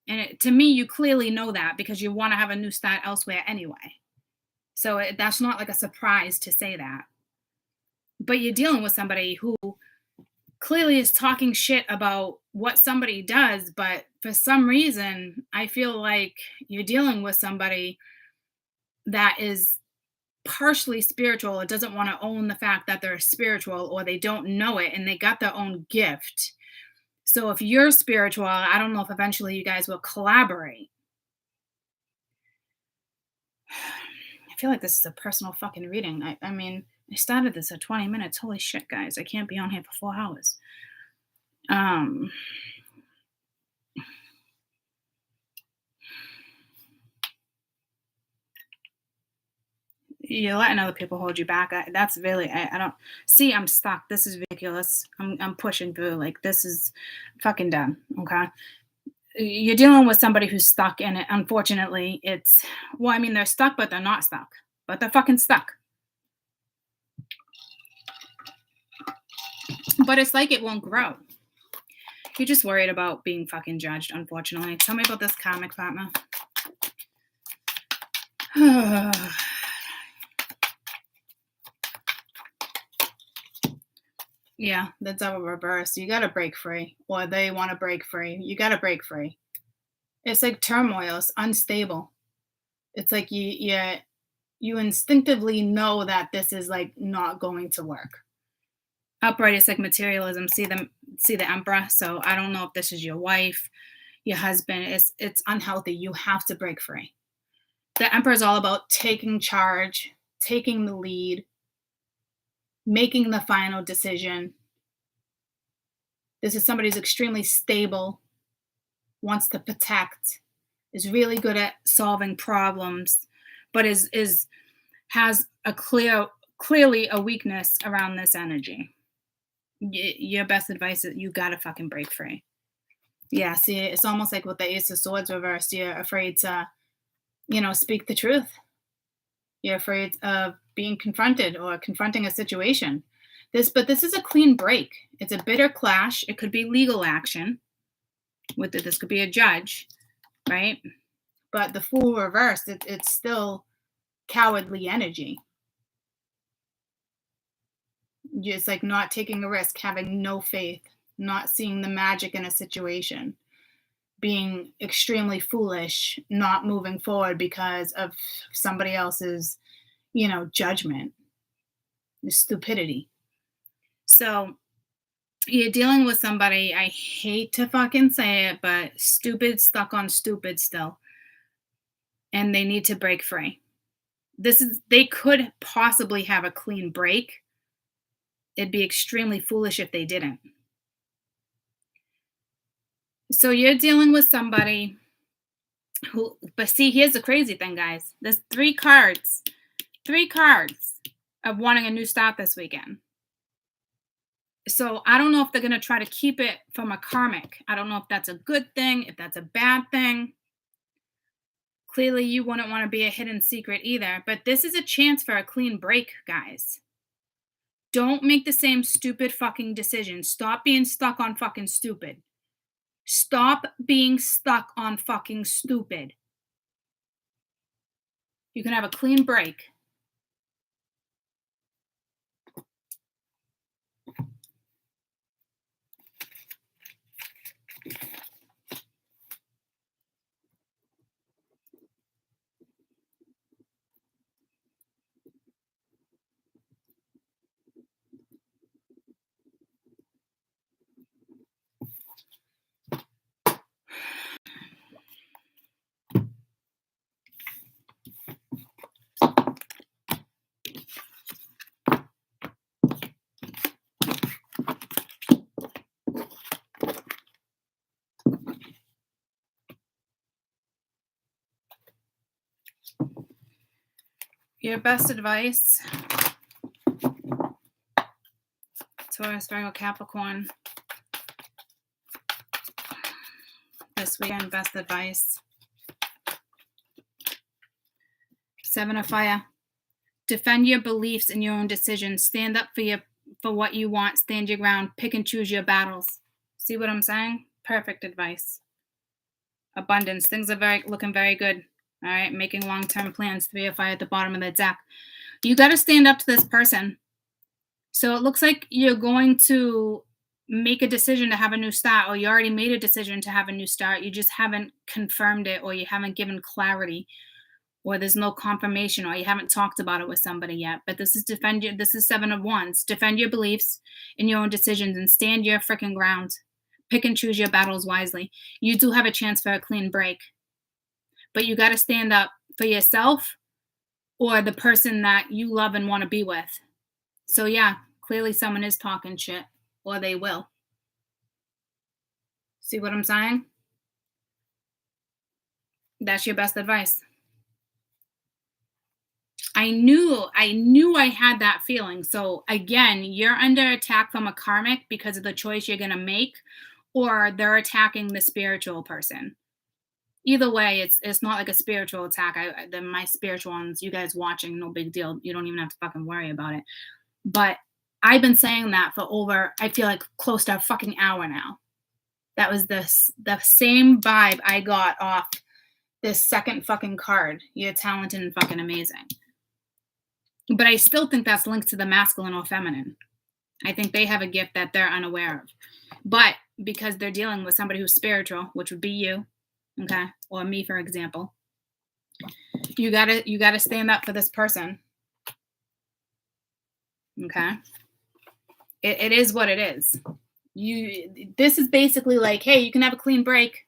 And to me, you clearly know that because you want to have a new start elsewhere anyway. So that's not like a surprise to say that. But you're dealing with somebody who clearly is talking shit about what somebody does, but for some reason, I feel like you're dealing with somebody that is partially spiritual. It doesn't want to own the fact that they're spiritual, or they don't know it and they got their own gift. So if you're spiritual, I don't know if eventually you guys will collaborate. I feel like this is a personal fucking reading. I mean, I started this at 20 minutes. Holy shit, guys. I can't be on here for 4 hours. You're letting other people hold you back. That's really, I don't see. I'm stuck. This is ridiculous. I'm pushing through. Like, this is fucking done. Okay. You're dealing with somebody who's stuck in it. Unfortunately, it's, well, I mean, they're stuck, but they're not stuck, but they're fucking stuck. But it's like it won't grow. You're just worried about being fucking judged, unfortunately. Tell me about this karmic partner. Yeah, the Devil reverse. You gotta break free, or they want to break free. You gotta break free. It's like turmoil. It's unstable. It's like you instinctively know that this is like not going to work. Upright is like materialism. See the Emperor. So I don't know if this is your wife, your husband. It's unhealthy. You have to break free. The Emperor is all about taking charge, taking the lead, making the final decision. This is somebody who's extremely stable, wants to protect, is really good at solving problems, but has a clearly a weakness around this energy. Your best advice is you gotta fucking break free. Yeah, see, it's almost like with the Ace of Swords reversed. You're afraid to, speak the truth. You're afraid of being confronted or confronting a situation. But this is a clean break. It's a bitter clash. It could be legal action. This could be a judge, right? But the Fool reversed, it's still cowardly energy. Just like not taking a risk, having no faith, not seeing the magic in a situation, being extremely foolish, not moving forward because of somebody else's, judgment, stupidity. So you're dealing with somebody, I hate to fucking say it, but stupid, stuck on stupid still. And they need to break free. They could possibly have a clean break. It'd be extremely foolish if they didn't. So you're dealing with somebody who, but see, here's the crazy thing, guys. There's 3 cards of wanting a new start this weekend. So I don't know if they're going to try to keep it from a karmic. I don't know if that's a good thing, if that's a bad thing. Clearly, you wouldn't want to be a hidden secret either. But this is a chance for a clean break, guys. Don't make the same stupid fucking decision. Stop being stuck on fucking stupid. Stop being stuck on fucking stupid. You can have a clean break. Your best advice, Taurus, Virgo, Capricorn, this weekend, best advice. 7 of Fire. Defend your beliefs and your own decisions. Stand up for what you want. Stand your ground. Pick and choose your battles. See what I'm saying? Perfect advice. Abundance. Things are looking very good. All right, making long-term plans. 3 of Fire at the bottom of the deck. You got to stand up to this person. So it looks like you're going to make a decision to have a new start, or you already made a decision to have a new start. You just haven't confirmed it, or you haven't given clarity, or there's no confirmation, or you haven't talked about it with somebody yet. But this is this is 7 of Wands. Defend your beliefs in your own decisions and stand your freaking ground. Pick and choose your battles wisely. You do have a chance for a clean break, but you got to stand up for yourself or the person that you love and want to be with. So yeah, clearly someone is talking shit, or they will. See what I'm saying? That's your best advice. I knew I had that feeling. So again, you're under attack from a karmic because of the choice you're going to make, or they're attacking the spiritual person. Either way, it's not like a spiritual attack. My spiritual ones, you guys watching, no big deal. You don't even have to fucking worry about it. But I've been saying that for over, I feel like close to a fucking hour now. That was the same vibe I got off this second fucking card. You're talented and fucking amazing. But I still think that's linked to the masculine or feminine. I think they have a gift that they're unaware of. But because they're dealing with somebody who's spiritual, which would be you, okay, or me, for example, you gotta stand up for this person. Okay? It is what it is. This is basically like, hey, you can have a clean break.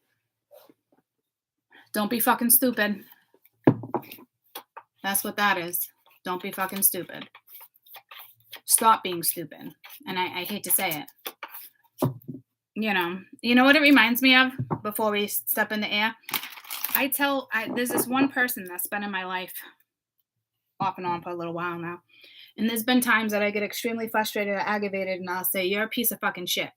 Don't be fucking stupid. That's what that is. Don't be fucking stupid. Stop being stupid. And I hate to say it. You know what it reminds me of before we step in the air? There's this one person that's been in my life off and on for a little while now. And there's been times that I get extremely frustrated or aggravated, and I'll say, you're a piece of fucking shit.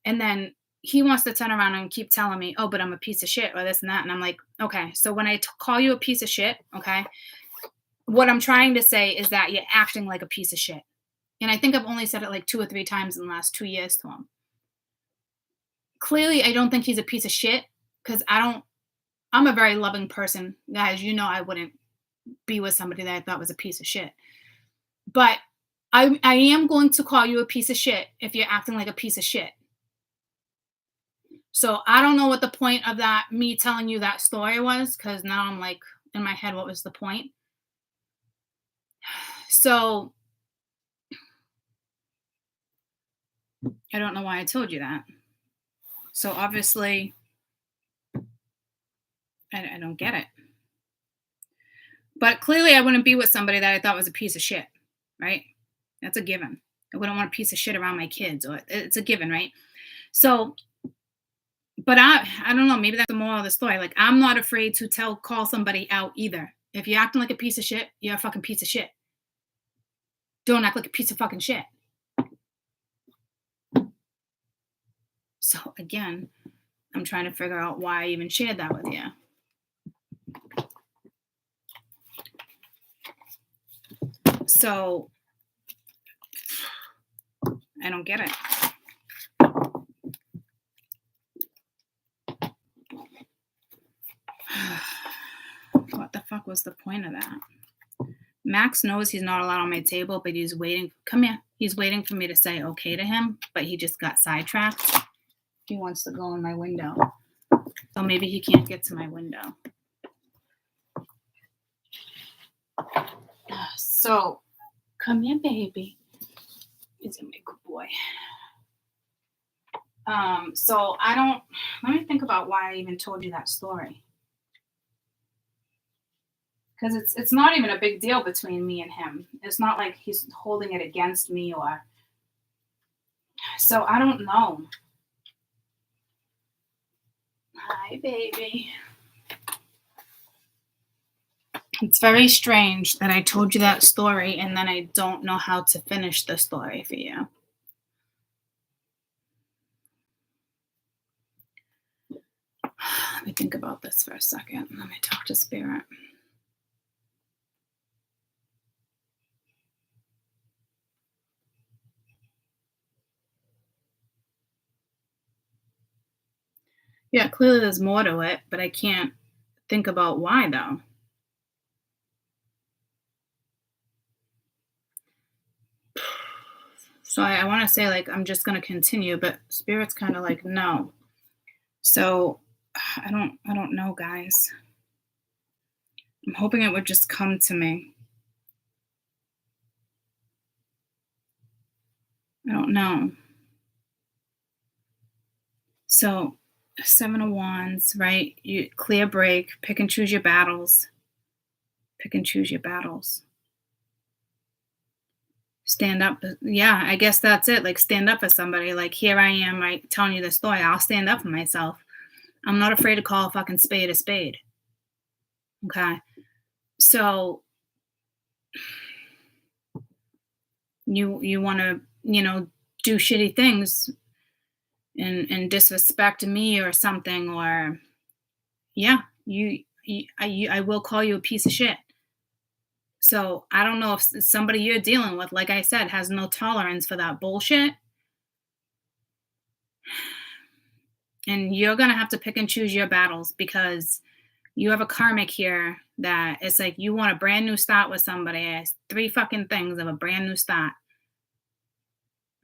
And then he wants to turn around and keep telling me, oh, but I'm a piece of shit, or this and that. And I'm like, okay, so when I call you a piece of shit, okay, what I'm trying to say is that you're acting like a piece of shit. And I think I've only said it like 2 or 3 times in the last 2 years to him. Clearly, I don't think he's a piece of shit, because I'm a very loving person. Guys, you know I wouldn't be with somebody that I thought was a piece of shit. But I am going to call you a piece of shit if you're acting like a piece of shit. So I don't know what the point of that, me telling you that story was, because now I'm like, in my head, what was the point? So I don't know why I told you that. So obviously, I don't get it. But clearly I wouldn't be with somebody that I thought was a piece of shit, right? That's a given. I wouldn't want a piece of shit around my kids, or it's a given, right? So, but I don't know, maybe that's the moral of the story. Like, I'm not afraid to call somebody out either. If you're acting like a piece of shit, you're a fucking piece of shit. Don't act like a piece of fucking shit. So again, I'm trying to figure out why I even shared that with you. So I don't get it. What the fuck was the point of that? Max knows he's not allowed on my table, but he's waiting. Come here. He's waiting for me to say okay to him, but he just got sidetracked. He wants to go in my window. So maybe he can't get to my window. So, come here, baby. He's gonna be a good boy. So let me think about why I even told you that story. Because it's not even a big deal between me and him. It's not like he's holding it against me or... So I don't know. Hi, baby. It's very strange that I told you that story and then I don't know how to finish the story for you. Let me think about this for a second. Let me talk to Spirit. Yeah, clearly there's more to it, but I can't think about why, though. So I want to say, like, I'm just going to continue, but Spirit's kind of like, no. So I don't know, guys. I'm hoping it would just come to me. I don't know. So 7 of Wands, right? You clear break, pick and choose your battles. Pick and choose your battles. Stand up. Yeah, I guess that's it. Like, stand up for somebody. Like, here I am, right, telling you the story. I'll stand up for myself. I'm not afraid to call a fucking spade a spade. Okay? So you want to, do shitty things and disrespect me or something, or yeah, I will call you a piece of shit. So I don't know if somebody you're dealing with, like I said, has no tolerance for that bullshit. And you're going to have to pick and choose your battles, because you have a karmic here that it's like you want a brand new start with somebody. It's 3 fucking things of a brand new start.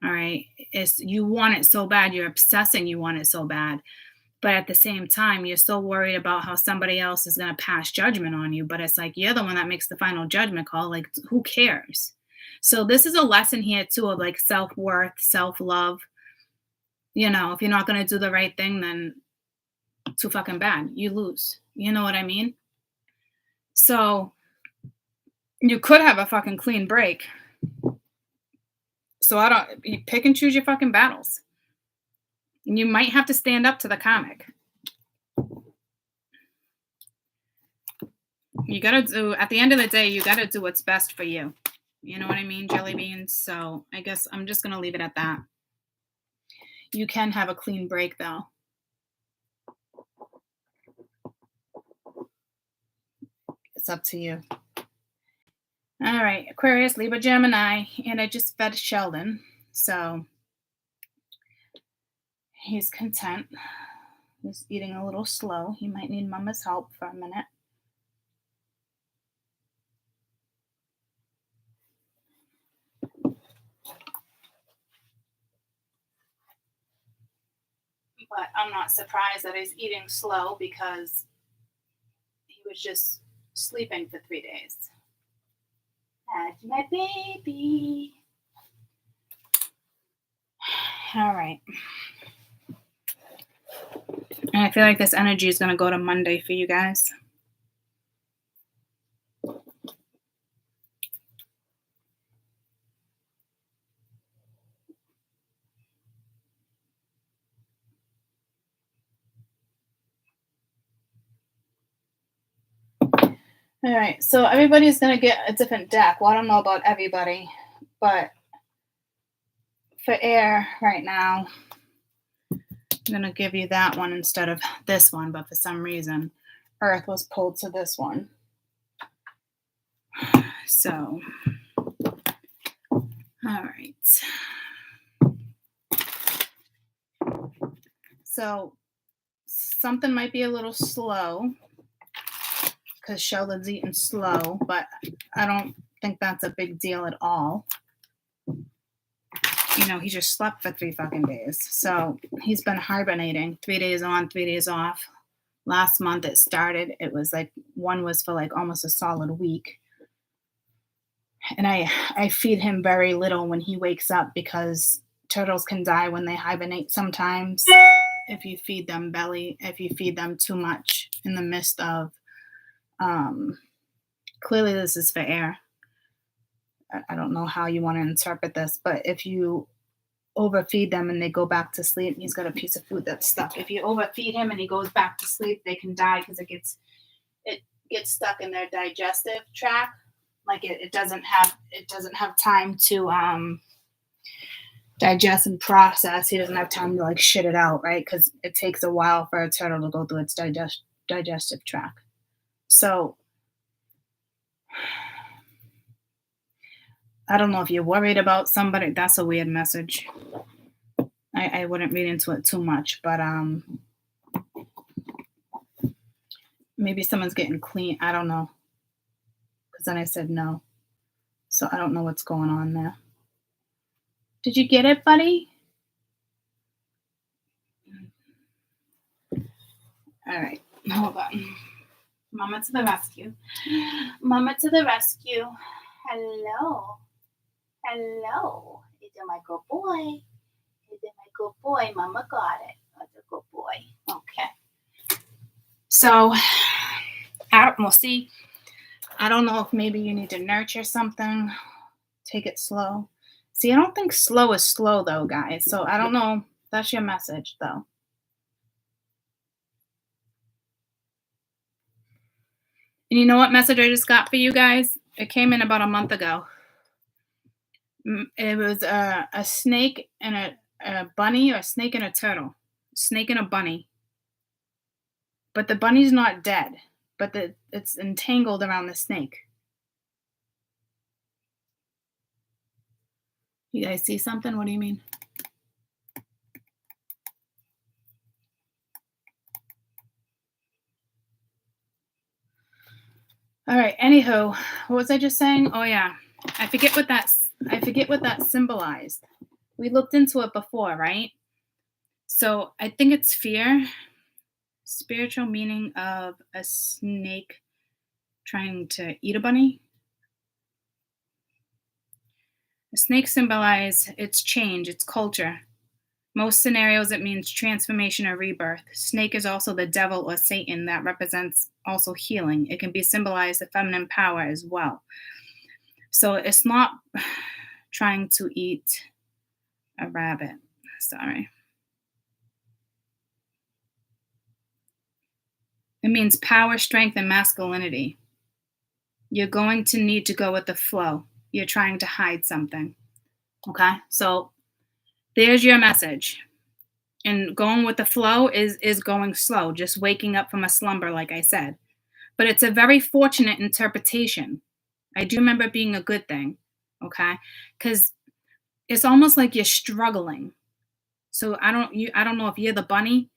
All right. You want it so bad. You're obsessing. You want it so bad. But at the same time, you're so worried about how somebody else is going to pass judgment on you. But it's like, you're the one that makes the final judgment call. Like, who cares? So this is a lesson here too of like self-worth, self-love. If you're not going to do the right thing, then too fucking bad. You lose. You know what I mean? So you could have a fucking clean break. So you pick and choose your fucking battles. And you might have to stand up to the comic. You gotta do, at the end of the day, you gotta do what's best for you. You know what I mean, jelly beans? So I guess I'm just gonna leave it at that. You can have a clean break though. It's up to you. All right, Aquarius, Libra, Gemini, and I just fed Sheldon, so he's content. He's eating a little slow. He might need Mama's help for a minute. But I'm not surprised that he's eating slow, because he was just sleeping for 3 days. That's my baby. All right. And I feel like this energy is going to go to Monday for you guys. All right, so everybody's going to get a different deck. Well, I don't know about everybody, but for air right now, I'm going to give you that one instead of this one, but for some reason, Earth was pulled to this one. So, all right. So, something might be a little slow, because Sheldon's eating slow, but I don't think that's a big deal at all. He just slept for 3 fucking days. So he's been hibernating, 3 days on, 3 days off. Last month it started. It was like, one was for like almost a solid week. And I feed him very little when he wakes up, because turtles can die when they hibernate sometimes. If you feed them if you feed them too much in the midst of, clearly this is for air. I don't know how you want to interpret this, but if you overfeed them and they go back to sleep, he's got a piece of food that's stuck. If you overfeed him and he goes back to sleep, they can die, because it gets stuck in their digestive tract. Like it doesn't have time to digest and process. He doesn't have time to like shit it out, right? Because it takes a while for a turtle to go through its digestive tract. So I don't know if you're worried about somebody. That's a weird message. I wouldn't read into it too much, but maybe someone's getting clean. I don't know. Because then I said no. So I don't know what's going on there. Did you get it, buddy? All right, hold on. Mama to the rescue. Mama to the rescue. Hello. Hello. It's my good boy. It's my good boy. Mama got it. That's a good boy. Okay. So, we'll see. I don't know if maybe you need to nurture something. Take it slow. See, I don't think slow is slow, though, guys. So, I don't know. That's your message, though. And you know what message I just got for you guys? It came in about a month ago. It was a snake and a bunny, or a snake and a turtle. Snake and a bunny. But the bunny's not dead, but it's entangled around the snake. You guys see something? What do you mean? All right. Anywho, what was I just saying? Oh yeah, I forget what that symbolized. We looked into it before, right? So I think it's fear. Spiritual meaning of a snake trying to eat a bunny. A snake symbolizes its change, its culture. Most scenarios, it means transformation or rebirth. Snake is also the devil or Satan that represents also healing. It can be symbolized as feminine power as well. So it's not trying to eat a rabbit. Sorry. It means power, strength, and masculinity. You're going to need to go with the flow. You're trying to hide something. Okay? So there's your message. And going with the flow is going slow, just waking up from a slumber, like I said. But it's a very fortunate interpretation. I do remember it being a good thing, okay? Because it's almost like you're struggling. So I don't know if you're the bunny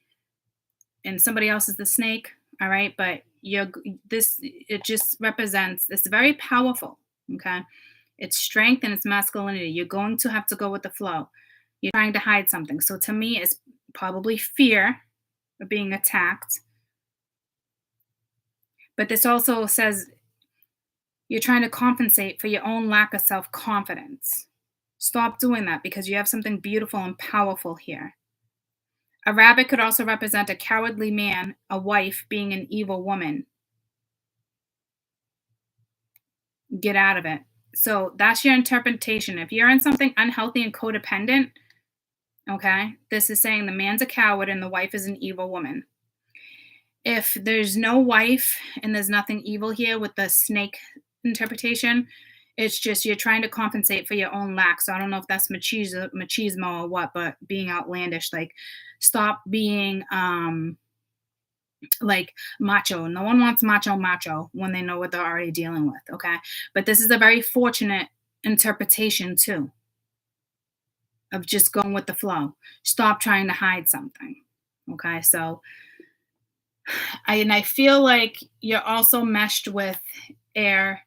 and somebody else is the snake, all right? But it just represents, it's very powerful, okay? It's strength and it's masculinity. You're going to have to go with the flow. You're trying to hide something. So to me, it's probably fear of being attacked. But this also says you're trying to compensate for your own lack of self-confidence. Stop doing that because you have something beautiful and powerful here. A rabbit could also represent a cowardly man, a wife being an evil woman. Get out of it. So that's your interpretation. If you're in something unhealthy and codependent, okay, this is saying the man's a coward and the wife is an evil woman. If there's no wife and there's nothing evil here with the snake interpretation, it's just you're trying to compensate for your own lack. So I don't know if that's machismo or what, but being outlandish, like stop being like macho. No one wants macho when they know what they're already dealing with, okay? But this is a very fortunate interpretation too, of just going with the flow. Stop trying to hide something, okay? So I feel like you're also meshed with air.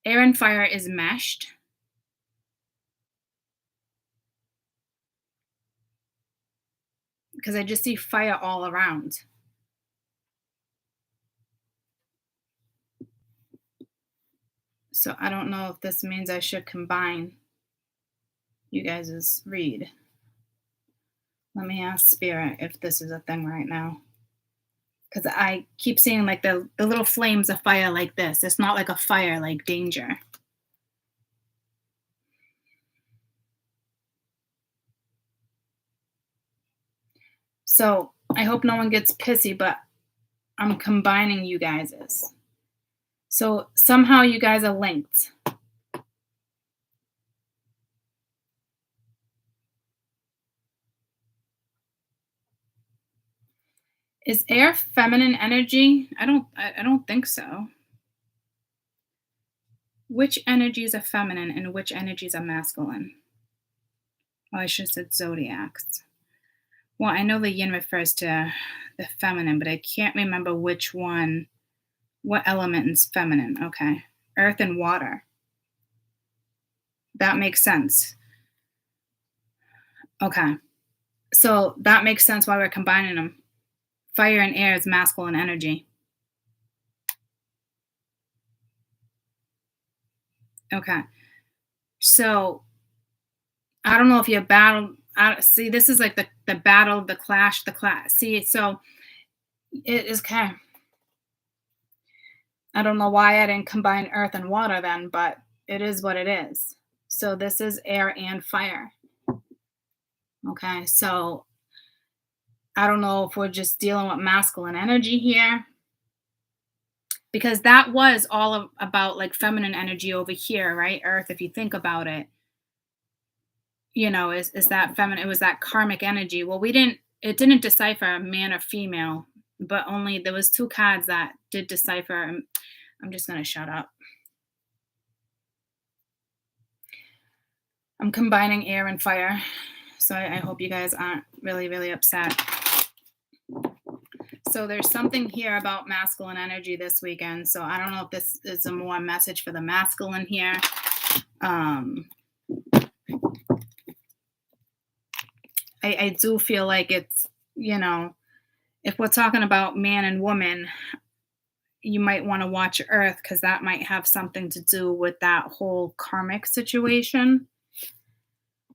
Air and fire is meshed. Because I just see fire all around. So I don't know if this means I should combine you guys' read. Let me ask Spirit if this is a thing right now. Because I keep seeing like the little flames of fire like this. It's not like a fire like danger. So I hope no one gets pissy, but I'm combining you guys's. So somehow you guys are linked. Is air feminine energy? I don't think so. Which energies are feminine and which energies are masculine? Oh, I should have said zodiacs. Well, I know the yin refers to the feminine, but I can't remember which one, what element is feminine. Okay. Earth and water. That makes sense. Okay. So that makes sense why we're combining them. Fire and air is masculine energy. Okay. So I don't know if you battle. See, this is like the battle, the clash, the clash. See, so it is okay. I don't know why I didn't combine earth and water then, but it is what it is. So this is air and fire. Okay. So I don't know if we're just dealing with masculine energy here, because that was all about like feminine energy over here, right? Earth, if you think about it, is that feminine? It was that karmic energy. Well, it didn't decipher man or female, but only there was two cards that did decipher. I'm just gonna shut up. I'm combining air and fire, so I hope you guys aren't really, really upset. So there's something here about masculine energy this weekend. So I don't know if this is a more message for the masculine here. I do feel like it's, if we're talking about man and woman, you might want to watch Earth, because that might have something to do with that whole karmic situation.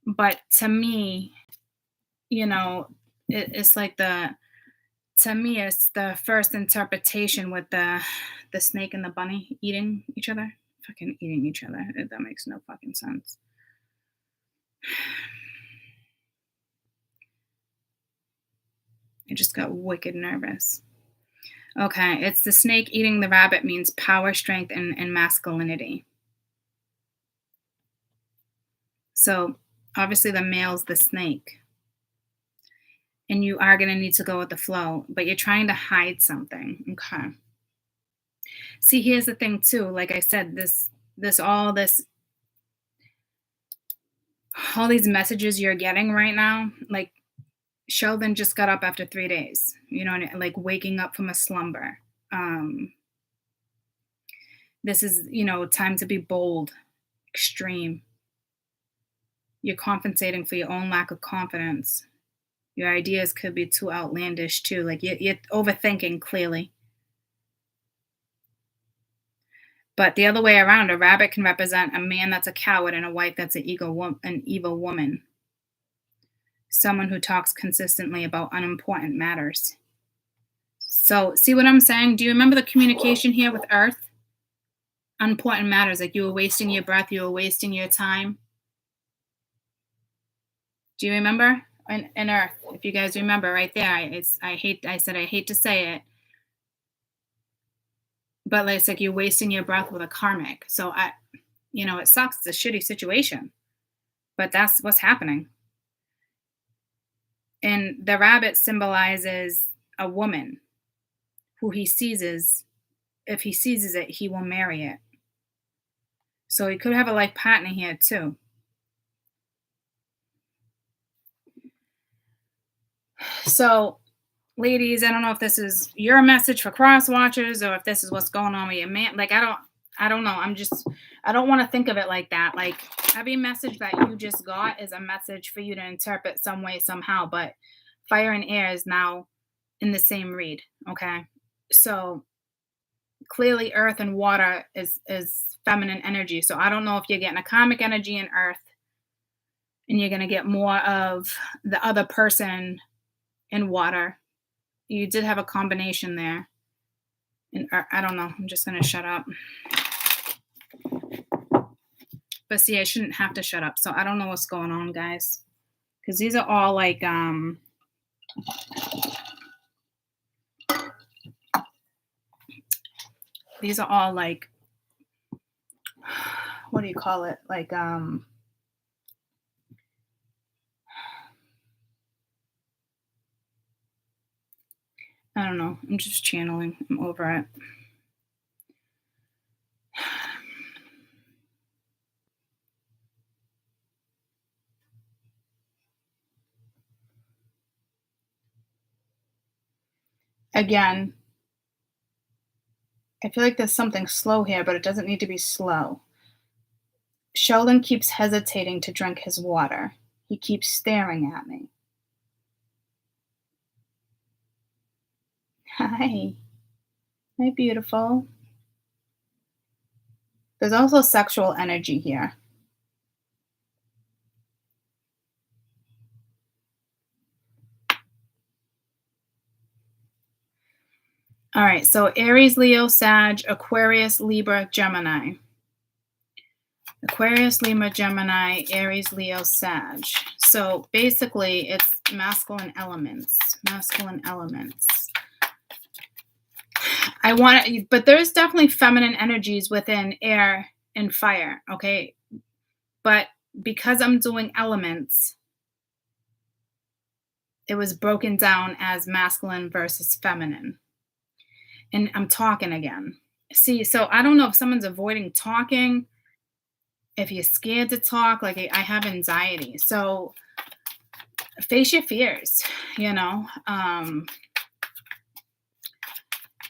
But to me, it's like to me, it's the first interpretation with the snake and the bunny eating each other. Fucking eating each other. That makes no fucking sense. I just got wicked nervous. Okay, it's the snake eating the rabbit means power, strength, and masculinity. So obviously the male's the snake. And you are going to need to go with the flow, but you're trying to hide something. Okay. See, here's the thing too. Like I said, all these messages you're getting right now, like Sheldon just got up after 3 days, like waking up from a slumber. This is, time to be bold, extreme. You're compensating for your own lack of confidence. Your ideas could be too outlandish too. Like you're overthinking clearly. But the other way around, a rabbit can represent a man that's a coward and a wife that's an evil woman. Someone who talks consistently about unimportant matters. So see what I'm saying? Do you remember the communication here with Earth? Unimportant matters, like you were wasting your breath, you were wasting your time. Do you remember? In Earth, if you guys remember right there, I said I hate to say it, but it's like you're wasting your breath with a karmic. So it sucks. It's a shitty situation, but that's what's happening. And the rabbit symbolizes a woman who he seizes. If he seizes it, he will marry it. So he could have a life partner here too. So, ladies, I don't know if this is your message for cross watchers or if this is what's going on with your man. Like, I don't know. I don't want to think of it like that. Like, every message that you just got is a message for you to interpret some way, somehow. But fire and air is now in the same read. Okay. So clearly earth and water is feminine energy. So I don't know if you're getting a karmic energy in earth and you're going to get more of the other person in water. You did have a combination there. And I don't know. I'm just going to shut up. But see, I shouldn't have to shut up. So I don't know what's going on, guys. Because these are all like, what do you call it? Like, I don't know. I'm just channeling. I'm over it. Again, I feel like there's something slow here, but it doesn't need to be slow. Sheldon keeps hesitating to drink his water. He keeps staring at me. Hi. Hi, beautiful. There's also sexual energy here. All right, so Aries, Leo, Sag, Aquarius, Libra, Gemini. Aquarius, Libra, Gemini, Aries, Leo, Sag. So basically, it's masculine elements. Masculine elements. But there's definitely feminine energies within air and fire, okay? But because I'm doing elements, it was broken down as masculine versus feminine. And I'm talking again. See, so I don't know if someone's avoiding talking, if you're scared to talk, like I have anxiety. So face your fears, you know.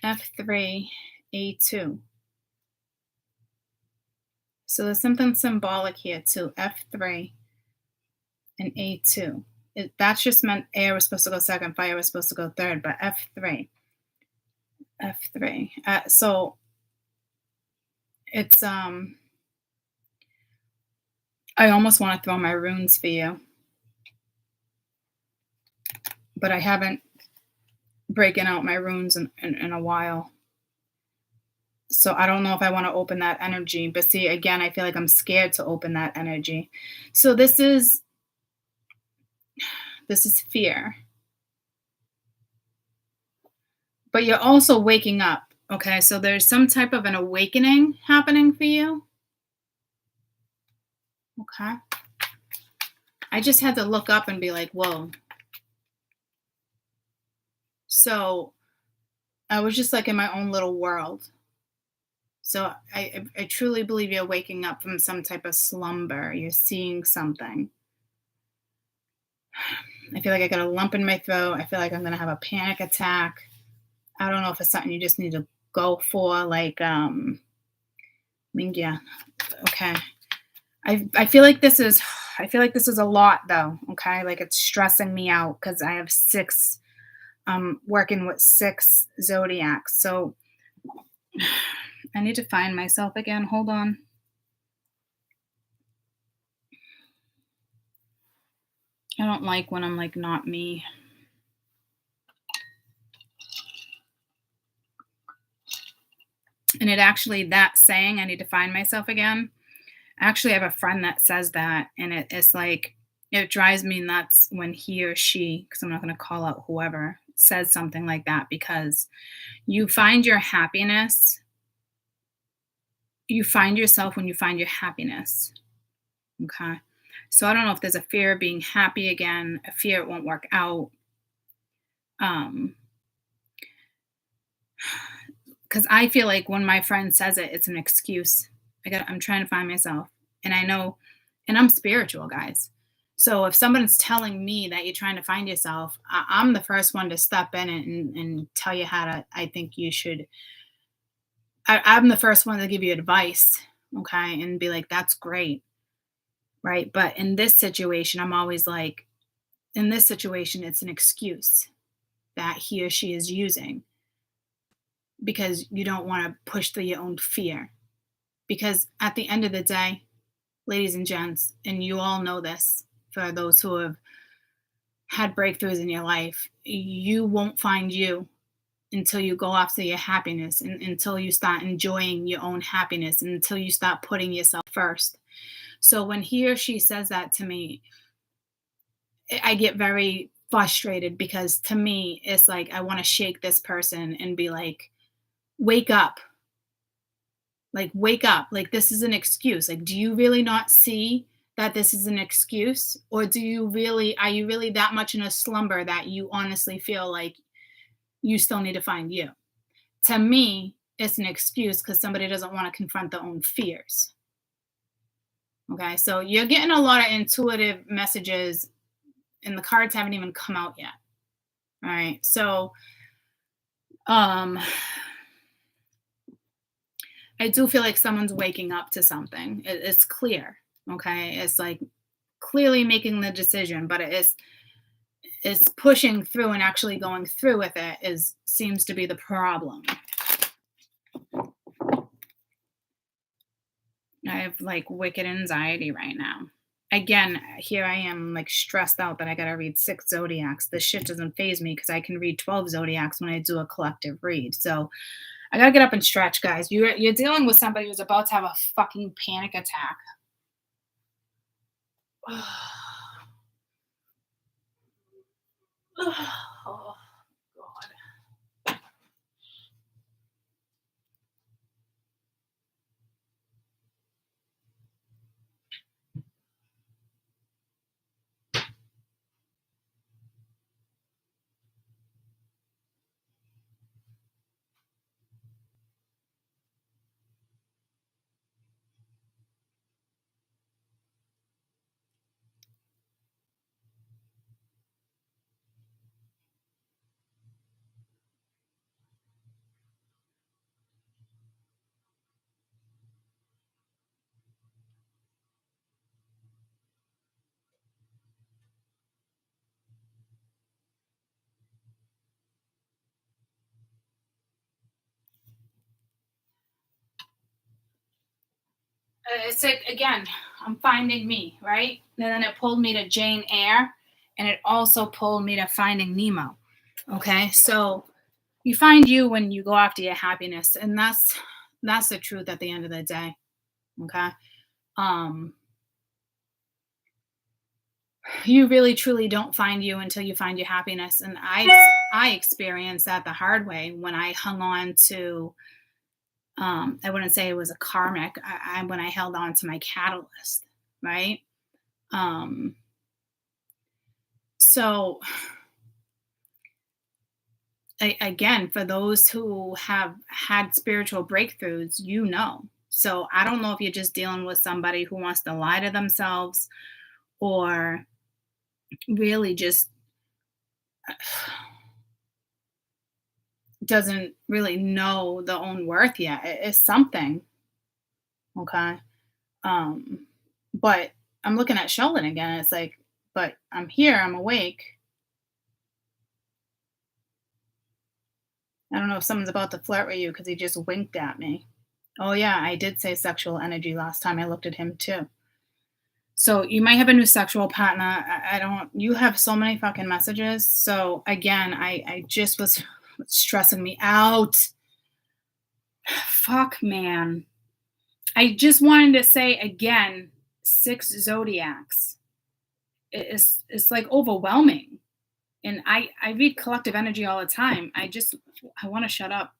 F3, A2. So there's something symbolic here too. F3 and A2. That's just meant air was supposed to go second, fire was supposed to go third, but F3. F3. So it's I almost want to throw my runes for you, but I haven't breaking out my runes in a while. So I don't know if I want to open that energy, but see, again, I feel like I'm scared to open that energy. So this is fear. But you're also waking up, okay? So there's some type of an awakening happening for you. Okay. I just had to look up and be like, whoa. So I was just like in my own little world. So I truly believe you're waking up from some type of slumber. You're seeing something. I feel like I got a lump in my throat. I feel like I'm going to have a panic attack. I don't know if it's something you just need to go for. Like, yeah. Okay. I feel like this is a lot though. Okay. Like it's stressing me out because I have 6, working with 6 Zodiacs. So I need to find myself again. Hold on. I don't like when I'm like not me. And it actually, that saying, I need to find myself again. I actually have a friend that says that, and it's like, it drives me nuts when he or she, because I'm not going to call out whoever, says something like that, because you find your happiness. You find yourself when you find your happiness. Okay. So I don't know if there's a fear of being happy again, a fear it won't work out. Because I feel like when my friend says it, it's an excuse. I'm trying to find myself. And I know, and I'm spiritual, guys. So if someone's telling me that you're trying to find yourself, I'm the first one to step in and tell you how to, I think you should. I'm the first one to give you advice, okay, and be like, that's great, right? But in this situation, I'm always like, in this situation, it's an excuse that he or she is using because you don't want to push through your own fear. Because at the end of the day, ladies and gents, and you all know this for those who have had breakthroughs in your life, you won't find you until you go after your happiness and until you start enjoying your own happiness and until you start putting yourself first. So when he or she says that to me, I get very frustrated because to me, it's like I want to shake this person and be like, wake up. Like, wake up. Like, this is an excuse. Like, do you really not see that this is an excuse? Or are you really that much in a slumber that you honestly feel like you still need to find you? To me, it's an excuse because somebody doesn't want to confront their own fears. Okay, so you're getting a lot of intuitive messages and the cards haven't even come out yet. All right, so I do feel like someone's waking up to something. It's clear, okay? It's like clearly making the decision, but it's pushing through and actually going through with it seems to be the problem. I have like wicked anxiety right now. Again, here I am like stressed out that I gotta read 6 zodiacs. This shit doesn't faze me because I can read 12 zodiacs when I do a collective read. So I gotta get up and stretch, guys. You're dealing with somebody who's about to have a fucking panic attack. Oh, God. It's like, again, I'm finding me, right? And then it pulled me to Jane Eyre, and it also pulled me to Finding Nemo. Okay, so you find you when you go after your happiness, and that's the truth at the end of the day. Okay, you really truly don't find you until you find your happiness, and I experienced that the hard way when I hung on to. I wouldn't say it was a karmic. When I held on to my catalyst, right? So again, for those who have had spiritual breakthroughs, you know. So I don't know if you're just dealing with somebody who wants to lie to themselves or really just doesn't really know the own worth yet. It's something. Okay. But I'm looking at Sheldon again. It's like, but I'm here, I'm awake. I don't know if someone's about to flirt with you because he just winked at me. Oh, yeah, I did say sexual energy last time I looked at him too. So you might have a new sexual partner. I don't, you have so many fucking messages. So again, I just was stressing me out. Fuck, man. I just wanted to say again, 6 zodiacs. It's like overwhelming. And I read collective energy all the time. I want to shut up.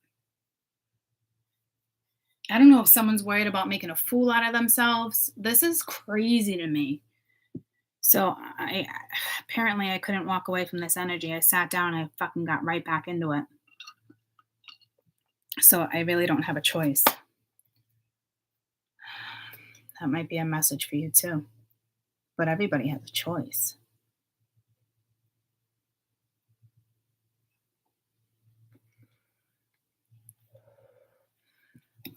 I don't know if someone's worried about making a fool out of themselves. This is crazy to me. So apparently I couldn't walk away from this energy. I sat down and I fucking got right back into it. So I really don't have a choice. That might be a message for you too. But everybody has a choice.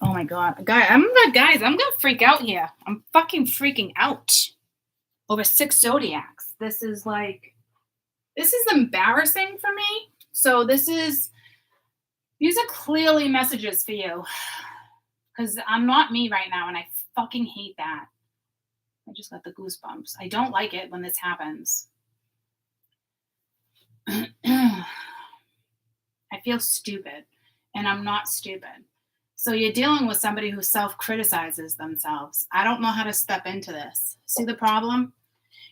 Oh my God. Guys, I'm going to freak out here. I'm fucking freaking out over 6 zodiacs. This is embarrassing for me. So these are clearly messages for you. Because I'm not me right now, and I fucking hate that. I just got the goosebumps. I don't like it when this happens. I feel stupid, and I'm not stupid. So you're dealing with somebody who self-criticizes themselves. I don't know how to step into this. See the problem?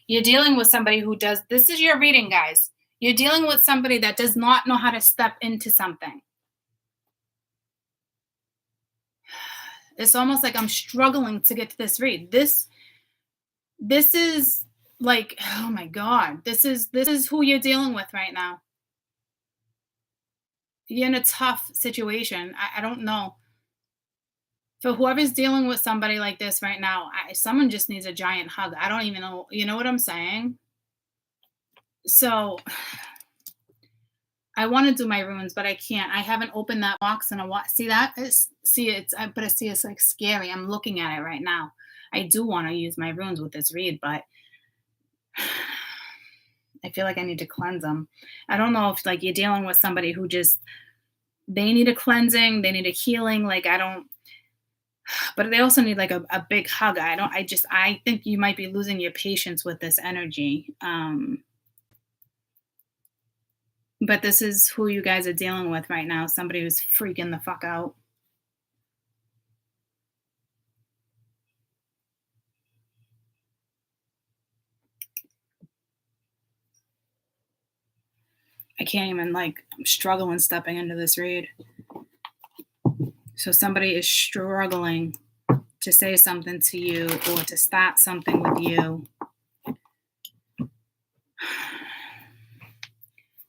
You're dealing with somebody who does, this is your reading, guys. You're dealing with somebody that does not know how to step into something. It's almost like I'm struggling to get to this read. This is like, oh my God, this is who you're dealing with right now. You're in a tough situation. I don't know. For whoever's dealing with somebody like this right now, someone just needs a giant hug. I don't even know. You know what I'm saying? So I want to do my runes, but I can't. I haven't opened that box in a while. See that? It's like scary. I'm looking at it right now. I do want to use my runes with this read, but I feel like I need to cleanse them. I don't know if like you're dealing with somebody who just they need a cleansing, they need a healing. Like I don't, but they also need like a big hug. I think you might be losing your patience with this energy. But this is who you guys are dealing with right now. Somebody who's freaking the fuck out. I can't even I'm struggling stepping into this read. So somebody is struggling to say something to you or to start something with you.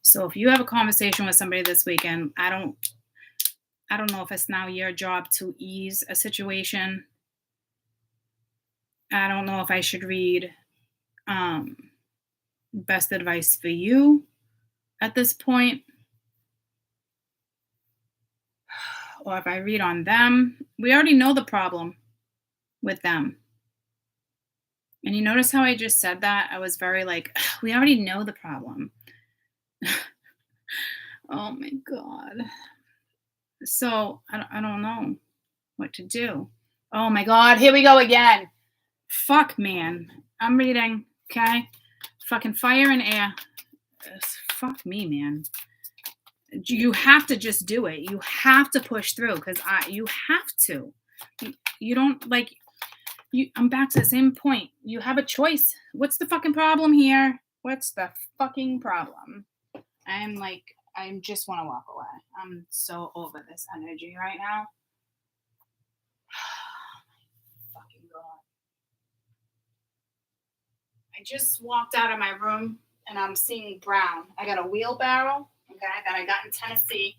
So if you have a conversation with somebody this weekend, I don't know if it's now your job to ease a situation. I don't know if I should read best advice for you at this point. Or if I read on them. We already know the problem with them. And you notice how I just said that? I was very we already know the problem. Oh my God. So I don't know what to do. Oh my God, here we go again. Fuck, man. I'm reading, okay? Fucking fire and air. Fuck me, man. You have to just do it. You have to push through because you have to. You don't I'm back to the same point. You have a choice. What's the fucking problem here? What's the fucking problem? I just want to walk away. I'm so over this energy right now. Fucking God. I just walked out of my room and I'm seeing brown. I got a wheelbarrow, okay, that I got in Tennessee,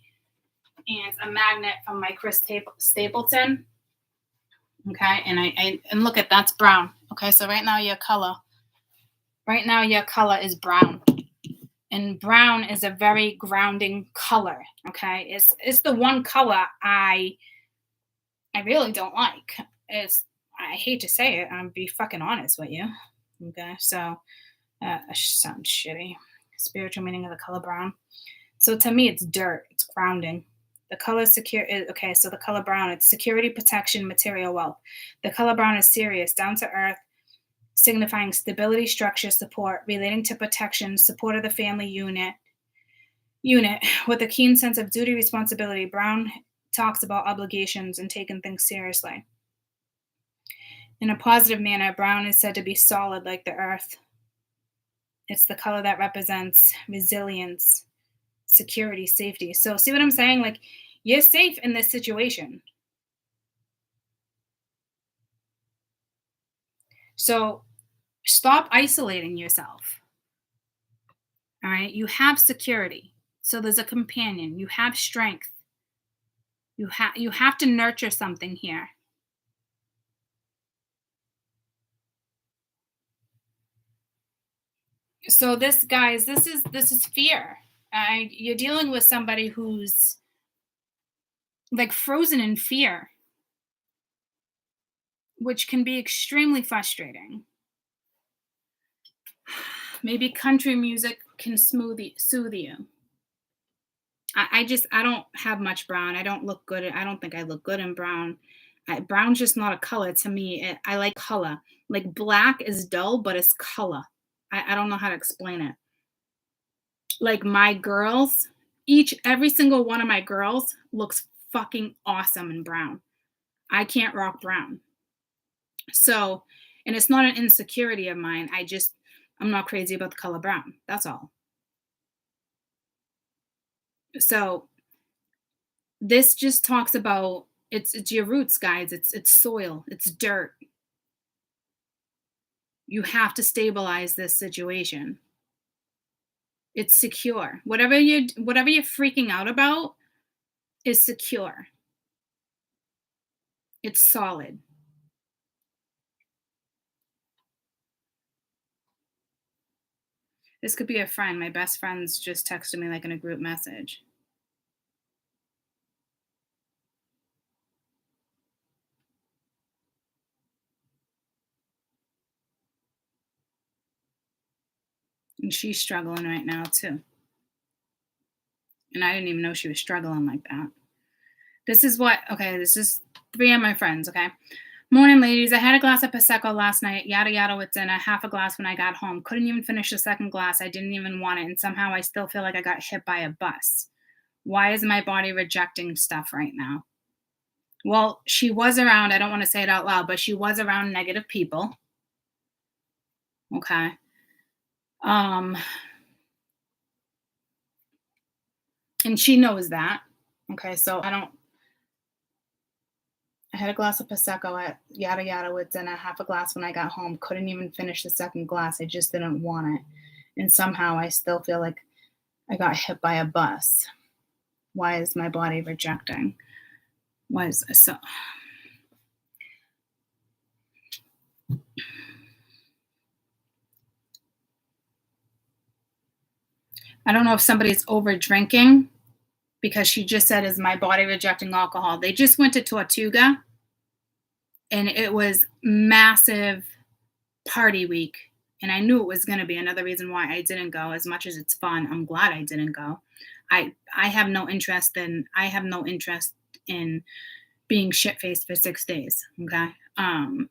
and a magnet from my Chris Stapleton. Okay, and look at that's brown. Okay, so right now your color is brown. And brown is a very grounding color. Okay, it's the one color I really don't like. I hate to say it. I'll be fucking honest with you. Okay, so sounds shitty. Spiritual meaning of the color brown. So to me, it's dirt. It's grounding. The color okay, so the color brown, it's security, protection, material wealth. The color brown is serious, down to earth, signifying stability, structure, support, relating to protection, support of the family unit with a keen sense of duty, responsibility. Brown talks about obligations and taking things seriously. In a positive manner, brown is said to be solid like the earth. It's the color that represents resilience, security, safety. So see what I'm saying? You're safe in this situation. So stop isolating yourself. All right. You have security. So there's a companion. You have strength. You have to nurture something here. So this is fear. You're dealing with somebody who's frozen in fear, which can be extremely frustrating. Maybe country music can soothe you. I don't have much brown. I don't look good. I don't think I look good in brown. Brown's just not a color to me. I like color. Black is dull, but it's color. I don't know how to explain it. My girls, every single one of my girls looks fucking awesome in brown. I can't rock brown. So, and it's not an insecurity of mine. I'm not crazy about the color brown. That's all. So this just talks about it's your roots, guys. It's soil. It's dirt. You have to stabilize this situation. It's secure. Whatever you're freaking out about is secure. It's solid. This could be a friend. My best friend's just texted me in a group message. And she's struggling right now too. And I didn't even know she was struggling like that. This is 3 of my friends, okay? Morning, ladies. I had a glass of Prosecco last night, yada yada with dinner, half a glass when I got home. Couldn't even finish the second glass. I didn't even want it, and somehow I still feel like I got hit by a bus. Why is my body rejecting stuff right now? Well, she was around, I don't want to say it out loud, but she was around negative people. Okay. And she knows that. Okay, so I had a glass of Prosecco at yada yada with dinner, half a glass when I got home. Couldn't even finish the second glass. I just didn't want it. And somehow I still feel like I got hit by a bus. Why is my body rejecting? Why is so? I don't know if somebody's over drinking, because she just said, is my body rejecting alcohol? They just went to Tortuga, and it was massive party week. And I knew it was going to be another reason why I didn't go. As much as it's fun, I'm glad I didn't go. I have no interest in being shit-faced for 6 days. Okay. And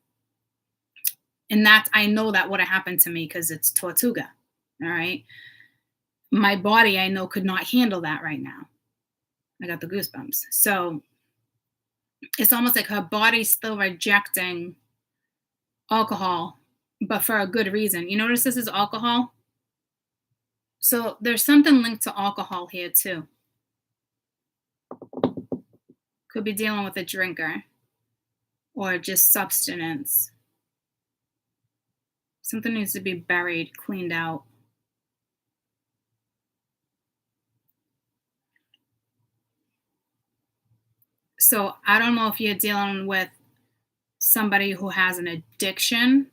I know that would have happened to me because it's Tortuga. All right. My body, I know, could not handle that right now. I got the goosebumps. So it's almost like her body's still rejecting alcohol, but for a good reason. You notice this is alcohol? So there's something linked to alcohol here too. Could be dealing with a drinker or just substance. Something needs to be buried, cleaned out. So I don't know if you're dealing with somebody who has an addiction.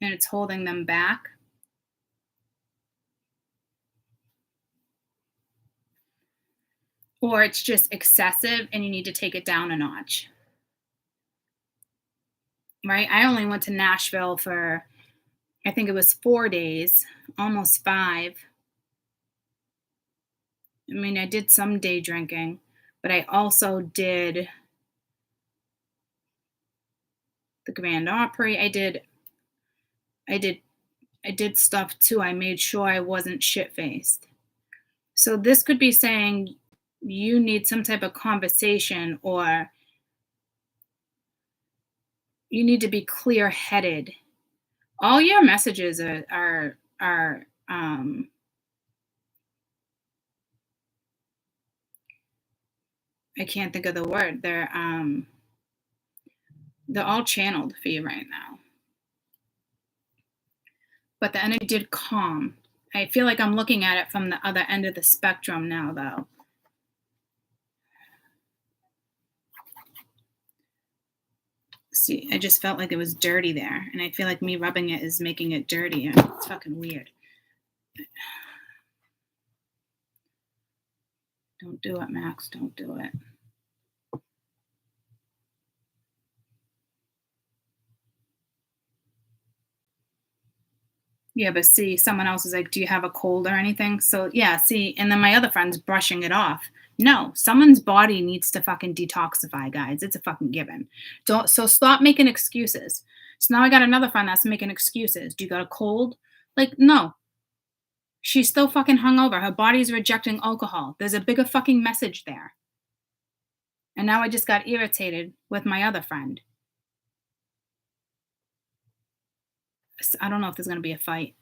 And it's holding them back. Or it's just excessive and you need to take it down a notch. Right? I only went to Nashville for, I think it was 4 days, almost 5. I mean, I did some day drinking, but I also did the Grand Opry. I did stuff too. I made sure I wasn't shit-faced. So this could be saying you need some type of conversation, or you need to be clear-headed. All your messages are I can't think of the word. They're all channeled for you right now. But the energy did calm. I feel like I'm looking at it from the other end of the spectrum now, though. See, I just felt like it was dirty there. And I feel like me rubbing it is making it dirtier. It's fucking weird. Don't do it, Max. Don't do it. Yeah, but see, someone else is like, do you have a cold or anything? So, yeah, see, and then my other friend's brushing it off. No, someone's body needs to fucking detoxify, guys. It's a fucking given. So stop making excuses. So now I got another friend that's making excuses. Do you got a cold? Like, no. She's still fucking hungover. Her body's rejecting alcohol. There's a bigger fucking message there. And now I just got irritated with my other friend. I don't know if there's going to be a fight.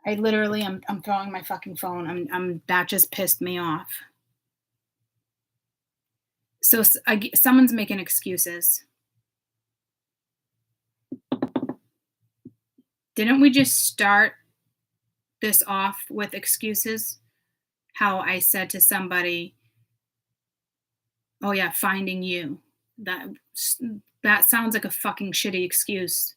I literally, I'm throwing my fucking phone. That just pissed me off. So someone's making excuses. Didn't we just start this off with excuses? How I said to somebody, oh yeah, finding you. That sounds like a fucking shitty excuse.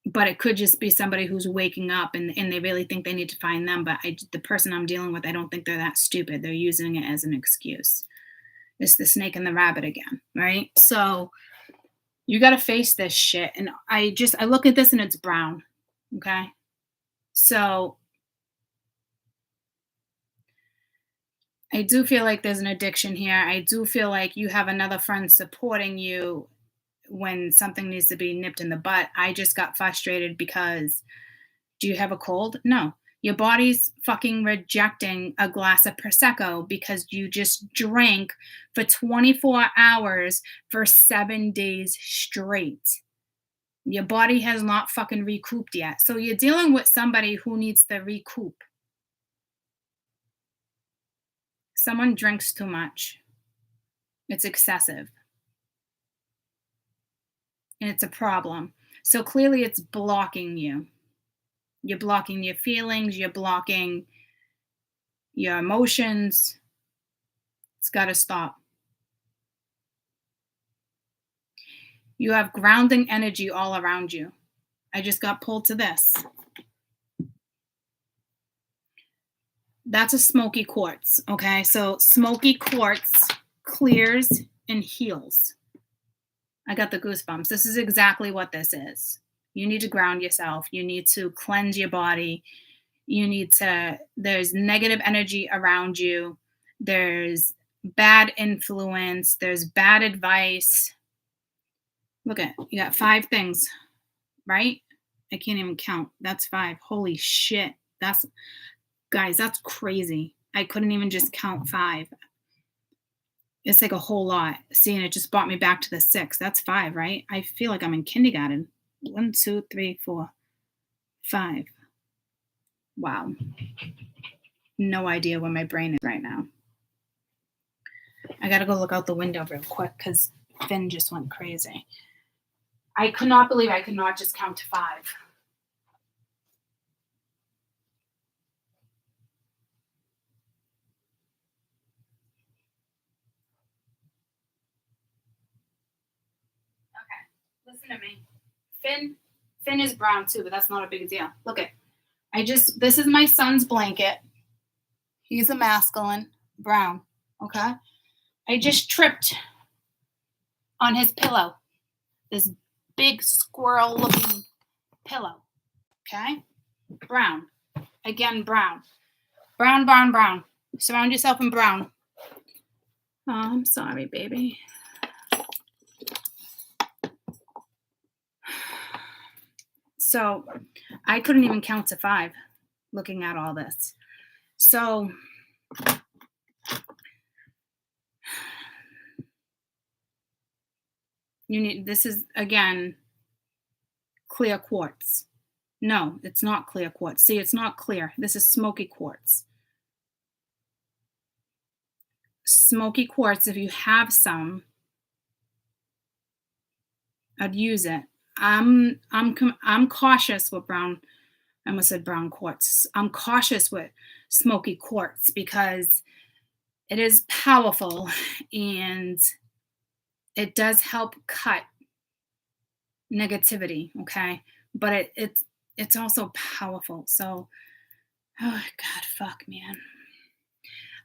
But it could just be somebody who's waking up and they really think they need to find them. But the person I'm dealing with, I don't think they're that stupid. They're using it as an excuse. It's the snake and the rabbit again, right? So you got to face this shit. And I look at this and it's brown. Okay. So I do feel like there's an addiction here. I do feel like you have another friend supporting you when something needs to be nipped in the butt. I just got frustrated because do you have a cold? No. Your body's fucking rejecting a glass of Prosecco because you just drank for 24 hours for 7 days straight. Your body has not fucking recouped yet. So you're dealing with somebody who needs to recoup. Someone drinks too much. It's excessive. And it's a problem. So clearly it's blocking you. You're blocking your feelings. You're blocking your emotions. It's got to stop. You have grounding energy all around you. I just got pulled to this. That's a smoky quartz, okay? So smoky quartz clears and heals. I got the goosebumps. This is exactly what this is. You need to ground yourself. You need to cleanse your body. There's negative energy around you. There's bad influence. There's bad advice. Look at, you got 5 things, right? I can't even count. That's 5. Holy shit. Guys, that's crazy. I couldn't even just count 5. It's like a whole lot. See, and it just brought me back to the 6. That's 5, right? I feel like I'm in kindergarten. 1, 2, 3, 4, 5. Wow. No idea where my brain is right now. I got to go look out the window real quick because Finn just went crazy. I could not believe I could not just count to 5. Listen to me. Finn is brown too, but that's not a big deal. Look at, this is my son's blanket. He's a masculine, brown, okay? I just tripped on his pillow. This big squirrel looking pillow, okay? Brown. Again, brown. Brown, brown, brown. Surround yourself in brown. Oh, I'm sorry, baby. So I couldn't even count to 5 looking at all this. So this is, again, clear quartz. No, it's not clear quartz. See, it's not clear. This is smoky quartz. Smoky quartz, if you have some, I'd use it. I'm cautious with brown. I almost said brown quartz. I'm cautious with smoky quartz because it is powerful and it does help cut negativity, okay? But it's also powerful. So, oh God, fuck, man.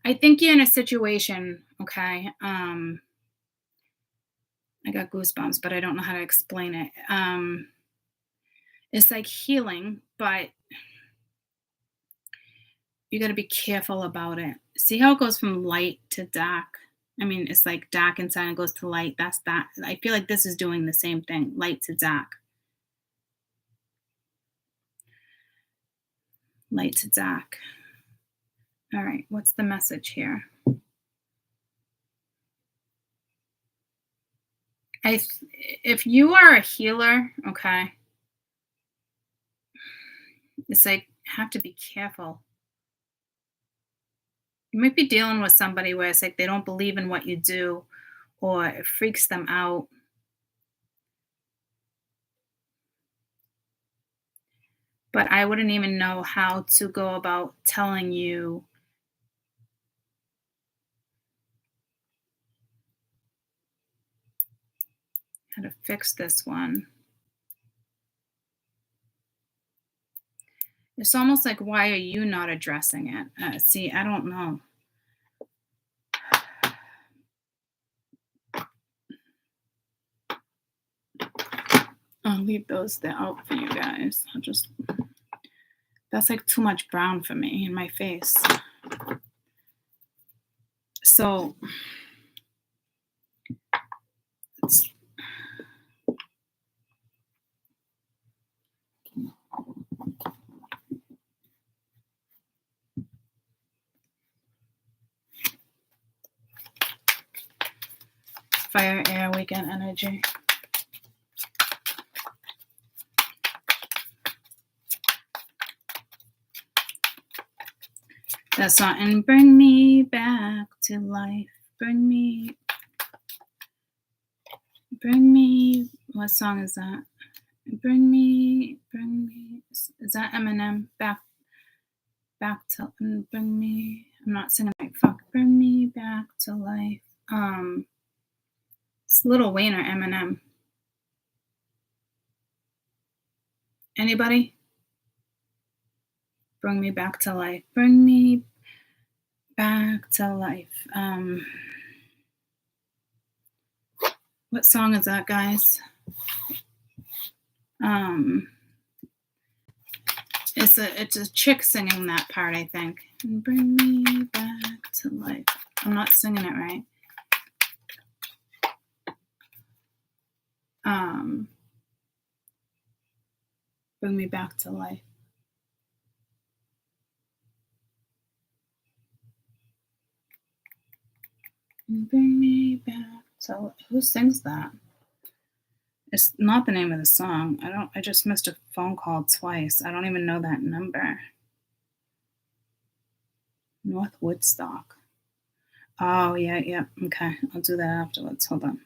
I think you're in a situation, okay? I got goosebumps, but I don't know how to explain it. It's like healing, but you got to be careful about it. See how it goes from light to dark? I mean, it's like dark inside and goes to light. That's that. I feel like this is doing the same thing, light to dark. Light to dark. All right, what's the message here? If you are a healer, okay, it's like, have to be careful. You might be dealing with somebody where it's like they don't believe in what you do or it freaks them out. But I wouldn't even know how to go about telling you how to fix this one. It's almost like, why are you not addressing it? See, I don't know. I'll leave those there out for you guys. That's like too much brown for me in my face. So fire, air, weekend energy. That's not, and bring me back to life. Bring me, what song is that? Bring me, is that Eminem? Back to, bring me, I'm not singing right, fuck. Bring me back to life. It's Lil Wayne or Eminem. Anybody? Bring me back to life. Bring me back to life. What song is that, guys? It's a chick singing that part, I think. Bring me back to life. I'm not singing it right. Bring me back to life. Bring me back to life. Who sings that? It's not the name of the song. I just missed a phone call twice. I don't even know that number. North Woodstock. Oh, yeah. Okay, I'll do that afterwards. Hold on.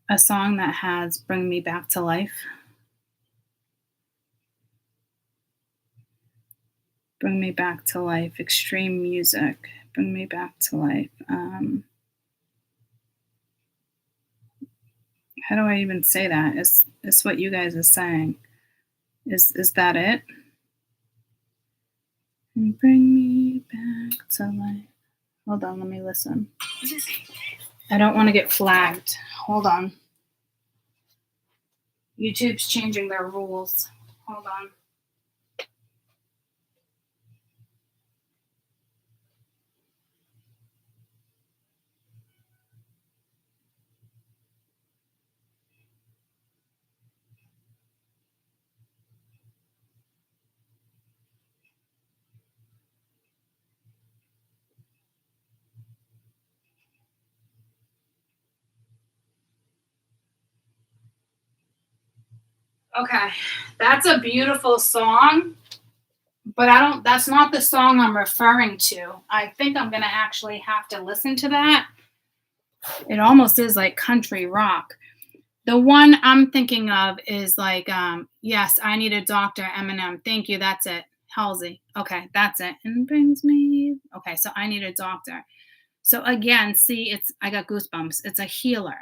A song that has Bring Me Back to Life. Bring Me Back to Life. Extreme music. Bring Me Back to Life. How do I even say that? It's what you guys are saying. Is that it? And bring me back to life. Hold on, let me listen. I don't want to get flagged. Hold on. YouTube's changing their rules. Hold on. Okay, that's a beautiful song, but that's not the song I'm referring to. I think I'm going to actually have to listen to that. It almost is like country rock. The one I'm thinking of is like, yes, I Need a Doctor, Eminem. Thank you, that's it. Halsey. Okay, that's it. And brings me. Okay, so I Need a Doctor. So again, see, I got goosebumps. It's a healer.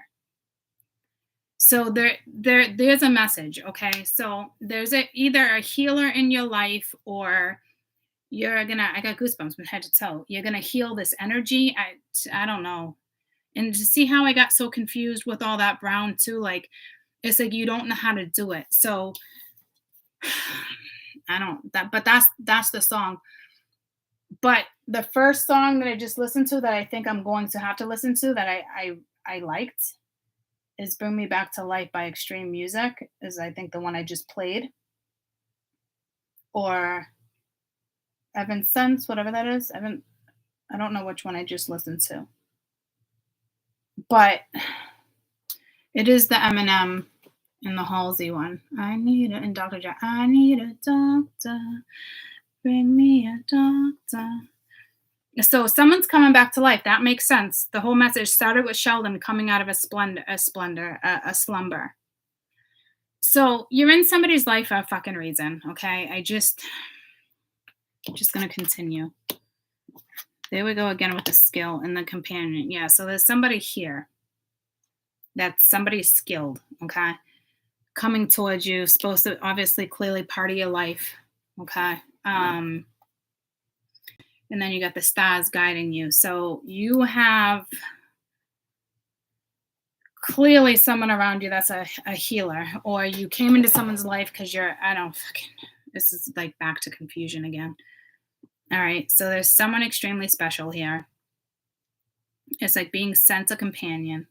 So there's a message, okay? So there's either a healer in your life, or I got goosebumps from head to toe. You're gonna heal this energy. I don't know. And to see how I got so confused with all that brown too, like it's like you don't know how to do it. So but that's the song. But the first song that I just listened to that I think I'm going to have to listen to that I liked is Bring Me Back to Life by Extreme Music, is I think the one I just played. Or Evan Sense, whatever that is. I don't know which one I just listened to. But it is the Eminem and the Halsey one. And Dr. Jack, I need a doctor. Bring me a doctor. So someone's coming back to life. That makes sense. The whole message started with Sheldon coming out of a slumber. So you're in somebody's life for a fucking reason, okay? I'm just going to continue. There we go again with the skill and the companion. Yeah, so there's somebody here. That's somebody skilled, okay? Coming towards you, supposed to obviously clearly part of your life, okay? And then you got the stars guiding you. So you have clearly someone around you that's a healer, or you came into someone's life because you're, this is like back to confusion again. All right, so there's someone extremely special here. It's like being sent a companion.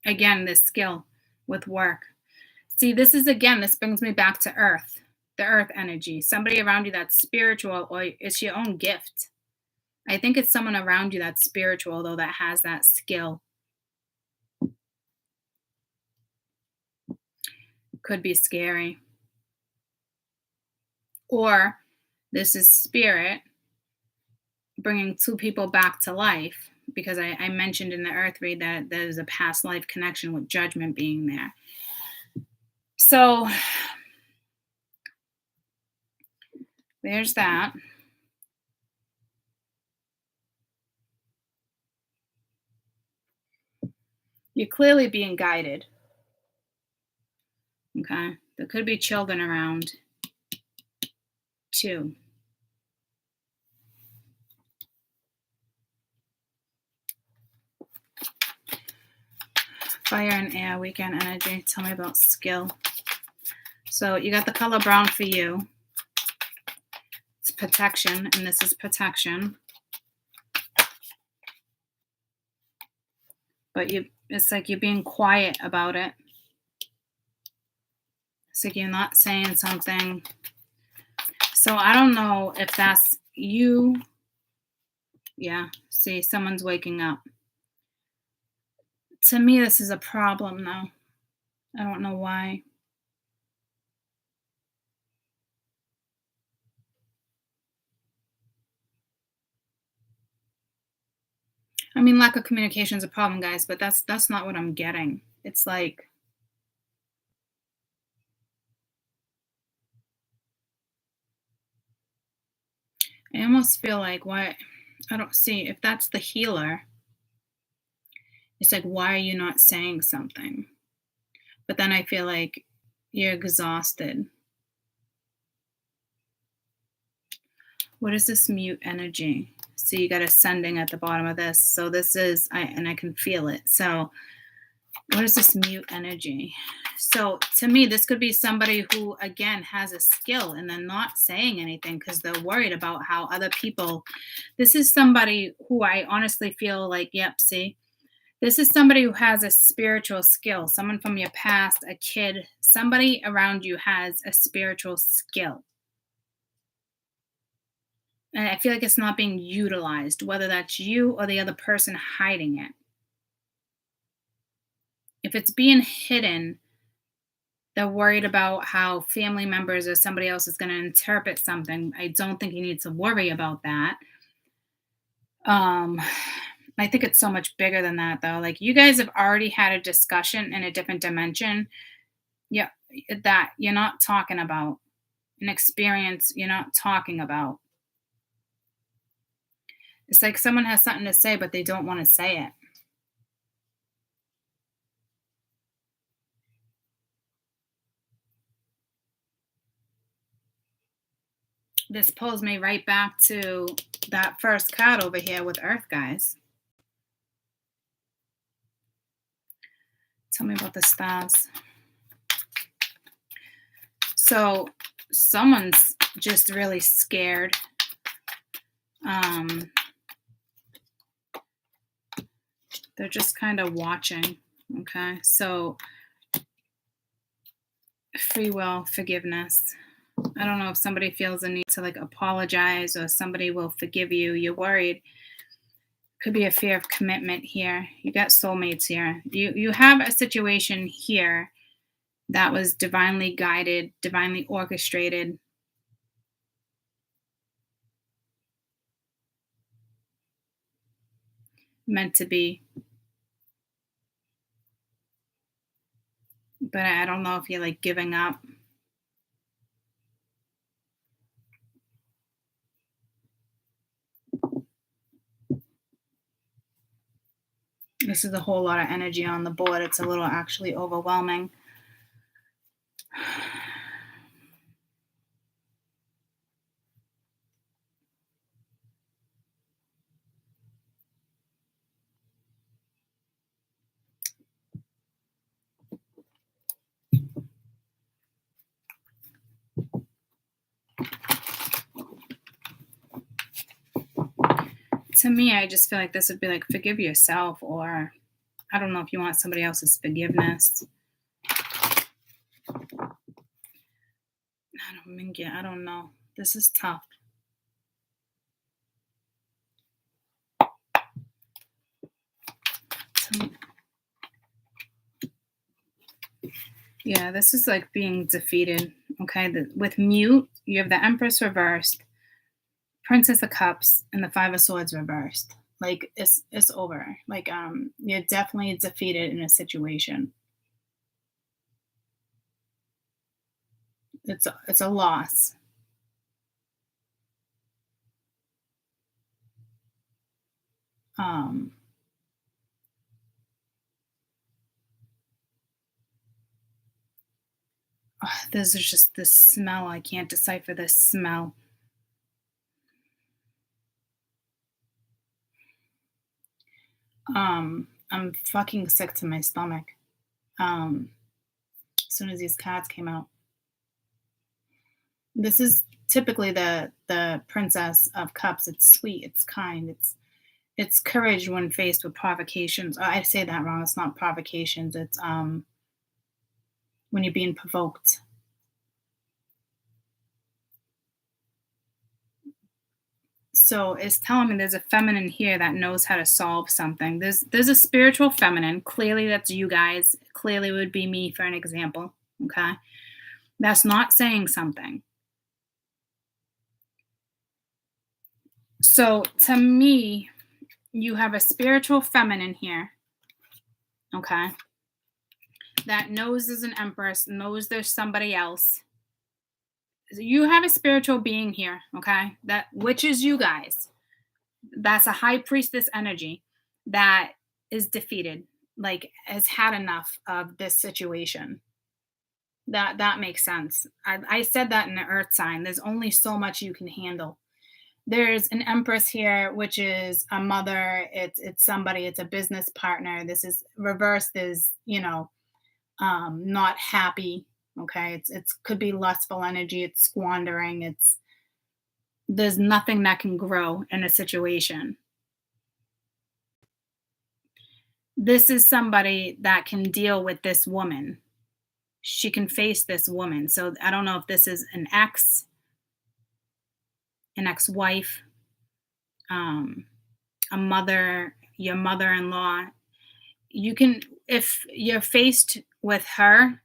Again, this skill with work. See, this brings me back to earth, the earth energy. Somebody around you that's spiritual, or it's your own gift. I think it's someone around you that's spiritual, though, that has that skill. Could be scary. Or this is spirit bringing two people back to life, because I mentioned in the earth read that there's a past life connection with judgment being there. So there's that. You're clearly being guided. Okay. There could be children around too. Fire and air, weekend energy. Tell me about skill. So you got the color brown for you. It's protection, and this is protection. But it's like you're being quiet about it. It's like you're not saying something. So I don't know if that's you. Yeah, see, someone's waking up. To me, this is a problem, though. I don't know why. I mean, lack of communication is a problem, guys, but that's not what I'm getting. It's like, I almost feel like, why? I don't see if that's the healer. It's like, why are you not saying something? But then I feel like you're exhausted. What is this mute energy? So you got ascending at the bottom of this. So this is, I can feel it. So what is this mute energy? So to me, this could be somebody who, again, has a skill and they're not saying anything because they're worried about how other people, this is somebody who I honestly feel like, yep, see, this is somebody who has a spiritual skill, someone from your past, a kid, somebody around you has a spiritual skill. And I feel like it's not being utilized, whether that's you or the other person hiding it. If it's being hidden, they're worried about how family members or somebody else is going to interpret something. I don't think you need to worry about that. I think it's so much bigger than that, though. Like, you guys have already had a discussion in a different dimension. Yeah, that you're not talking about. An experience you're not talking about. It's like someone has something to say, but they don't want to say it. This pulls me right back to that first card over here with Earth, guys. Tell me about the stars. So someone's just really scared. They're just kind of watching. Okay, so free will, forgiveness. I don't know if somebody feels a need to like apologize or somebody will forgive you. You're worried. Could be a fear of commitment here. You got soulmates here. You have a situation here that was divinely guided, divinely orchestrated. Meant to be. But I don't know if you're like giving up. This is a whole lot of energy on the board. It's a little actually overwhelming. To me, I just feel like this would be like, forgive yourself, or I don't know if you want somebody else's forgiveness. I don't know. This is tough. Yeah, this is like being defeated. Okay, with Mute, you have the Empress reversed, Princess of Cups, and the Five of Swords reversed. Like it's over. Like you're definitely defeated in a situation. It's a loss. There's just this smell. I can't decipher this smell. I'm fucking sick to my stomach. As soon as these cards came out. This is typically the Princess of Cups. It's sweet, it's kind, it's courage when faced with provocations. Oh, I say that wrong. It's not provocations. It's when you're being provoked. So it's telling me there's a feminine here that knows how to solve something. There's a spiritual feminine. Clearly that's you guys. Clearly would be me for an example. Okay. That's not saying something. So to me, you have a spiritual feminine here. Okay. That knows there's an Empress, knows there's somebody else. You have a spiritual being here, okay? Which is you guys. That's a high priestess energy that is defeated, like has had enough of this situation. That makes sense. I said that in the earth sign. There's only so much you can handle. There's an Empress here, which is a mother. It's somebody. It's a business partner. This is reversed. Is not happy. Okay, it's could be lustful energy. It's squandering. There's nothing that can grow in a situation. This is somebody that can deal with this woman. She can face this woman. So I don't know if this is an ex-wife, a mother, your mother-in-law. You can, if you're faced with her,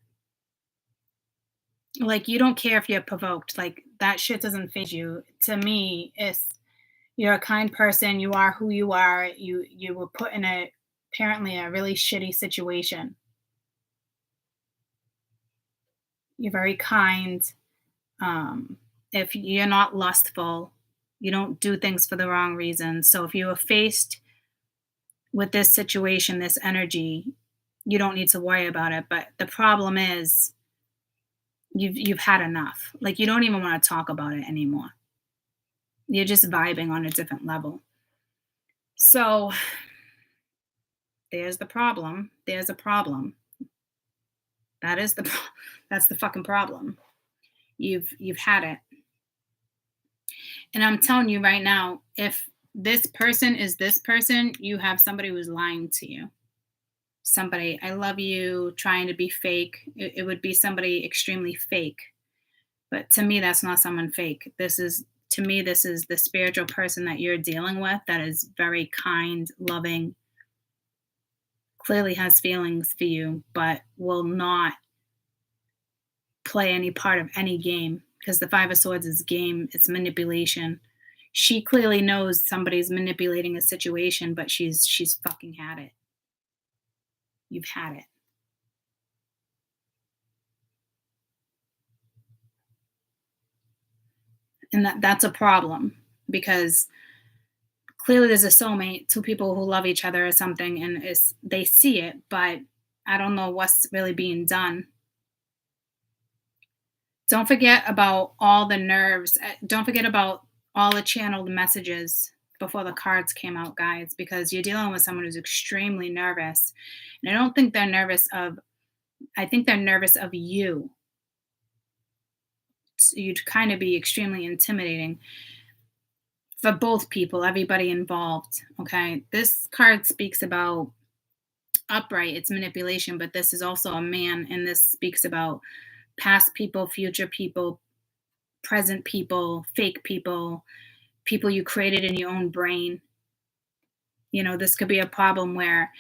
like you don't care if you're provoked, like that shit doesn't faze you. To me, you're a kind person. You are who you are. You were put in apparently a really shitty situation. You're very kind. If you're not lustful, you don't do things for the wrong reasons. So if you were faced with this situation, this energy, you don't need to worry about it. But the problem is you've had enough. Like you don't even want to talk about it anymore. You're just vibing on a different level. So there's the problem. There's a problem. That's the fucking problem. You've had it. And I'm telling you right now, if this person is this person, you have somebody who's lying to you. Somebody, I love you, trying to be fake. It would be somebody extremely fake. But to me, that's not someone fake. This is the spiritual person that you're dealing with that is very kind, loving, clearly has feelings for you, but will not play any part of any game, because the Five of Swords is game, it's manipulation. She clearly knows somebody's manipulating a situation, but she's fucking had it. You've had it. And that's a problem, because clearly there's a soulmate, two people who love each other or something, and they see it, but I don't know what's really being done. Don't forget about all the nerves. Don't forget about all the channeled messages before the cards came out, guys, because you're dealing with someone who's extremely nervous. And I don't think they're nervous of, I think they're nervous of you. So you'd kind of be extremely intimidating for both people, everybody involved. Okay. This card speaks about upright, it's manipulation, but this is also a man, and this speaks about past people, future people, present people, fake people, people you created in your own brain. You know, this could be a problem where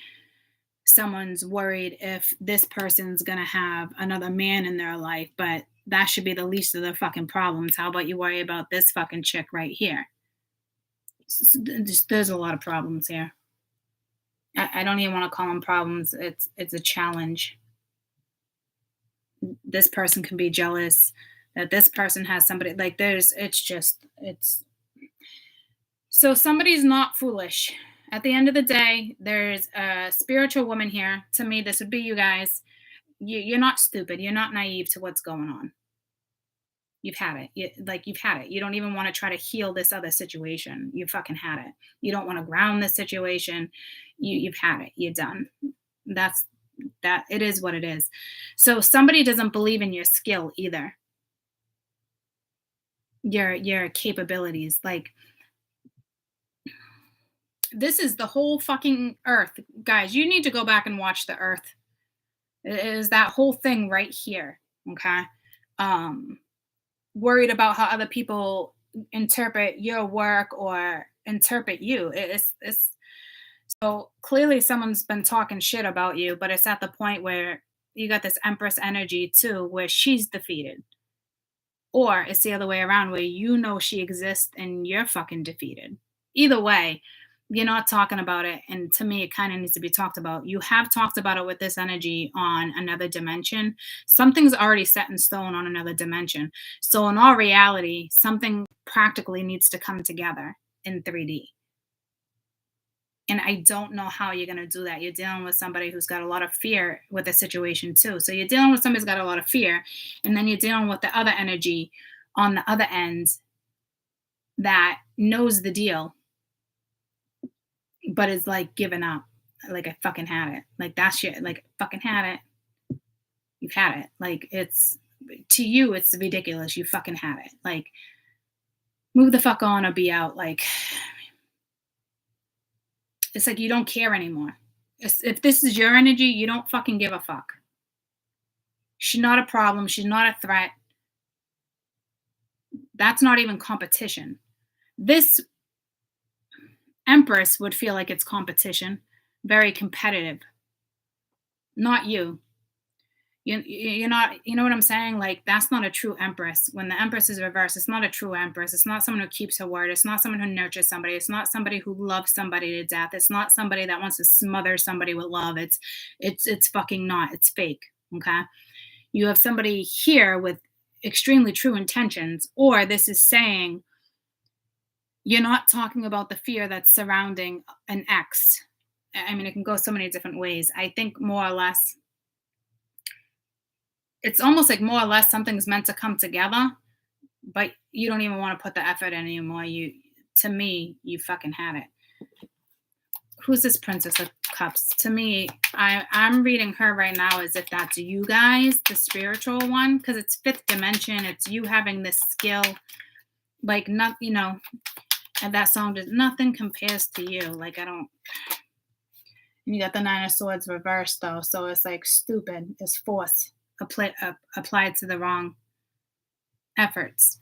someone's worried if this person's going to have another man in their life, but that should be the least of their fucking problems. How about you worry about this fucking chick right here? There's a lot of problems here. I don't even want to call them problems. It's a challenge. This person can be jealous that this person has somebody, like it's so somebody's not foolish. At the end of the day, there's a spiritual woman here. To me, this would be you guys. You're not stupid. You're not naive to what's going on. You've had it. You've had it. You don't even want to try to heal this other situation. You fucking had it. You don't want to ground this situation. You've had it. You're done. That. It is what it is. So somebody doesn't believe in your skill either. Your capabilities. Like, this is the whole fucking earth. Guys, you need to go back and watch the earth. It is that whole thing right here. Okay. Worried about how other people interpret your work or interpret you. It's so clearly someone's been talking shit about you, but it's at the point where you got this Empress energy too, where she's defeated. Or it's the other way around, where you know she exists and you're fucking defeated. Either way, you're not talking about it. And to me, it kind of needs to be talked about. You have talked about it with this energy on another dimension. Something's already set in stone on another dimension. So in all reality, something practically needs to come together in 3D. And I don't know how you're going to do that. You're dealing with somebody who's got a lot of fear with the situation too. So you're dealing with somebody who's got a lot of fear. And then you're dealing with the other energy on the other end that knows the deal, but is like giving up. Like, I fucking had it. Like, that shit. Like, fucking had it. You've had it. Like, it's, to you, it's ridiculous. You fucking had it. Like, move the fuck on or be out. Like, it's like you don't care anymore. If this is your energy, you don't fucking give a fuck. She's not a problem. She's not a threat. That's not even competition. This Empress would feel like it's competition. Very competitive. Not you. You're not, you know what I'm saying? Like, that's not a true Empress. When the Empress is reversed, it's not a true Empress. It's not someone who keeps her word. It's not someone who nurtures somebody. It's not somebody who loves somebody to death. It's not somebody that wants to smother somebody with love. It's fucking not. It's fake. Okay. You have somebody here with extremely true intentions, or this is saying you're not talking about the fear that's surrounding an ex. I mean, it can go so many different ways. I think more or less, it's almost like more or less something's meant to come together, but you don't even want to put the effort in anymore. To me, you fucking had it. Who's this Princess of Cups? To me, I'm reading her right now as if that's you guys, the spiritual one, because it's fifth dimension. It's you having this skill, like, not, you know, and that song does nothing compares to you. Like, I don't. And you got the Nine of Swords reversed though, so it's like stupid. It's force applied to the wrong efforts.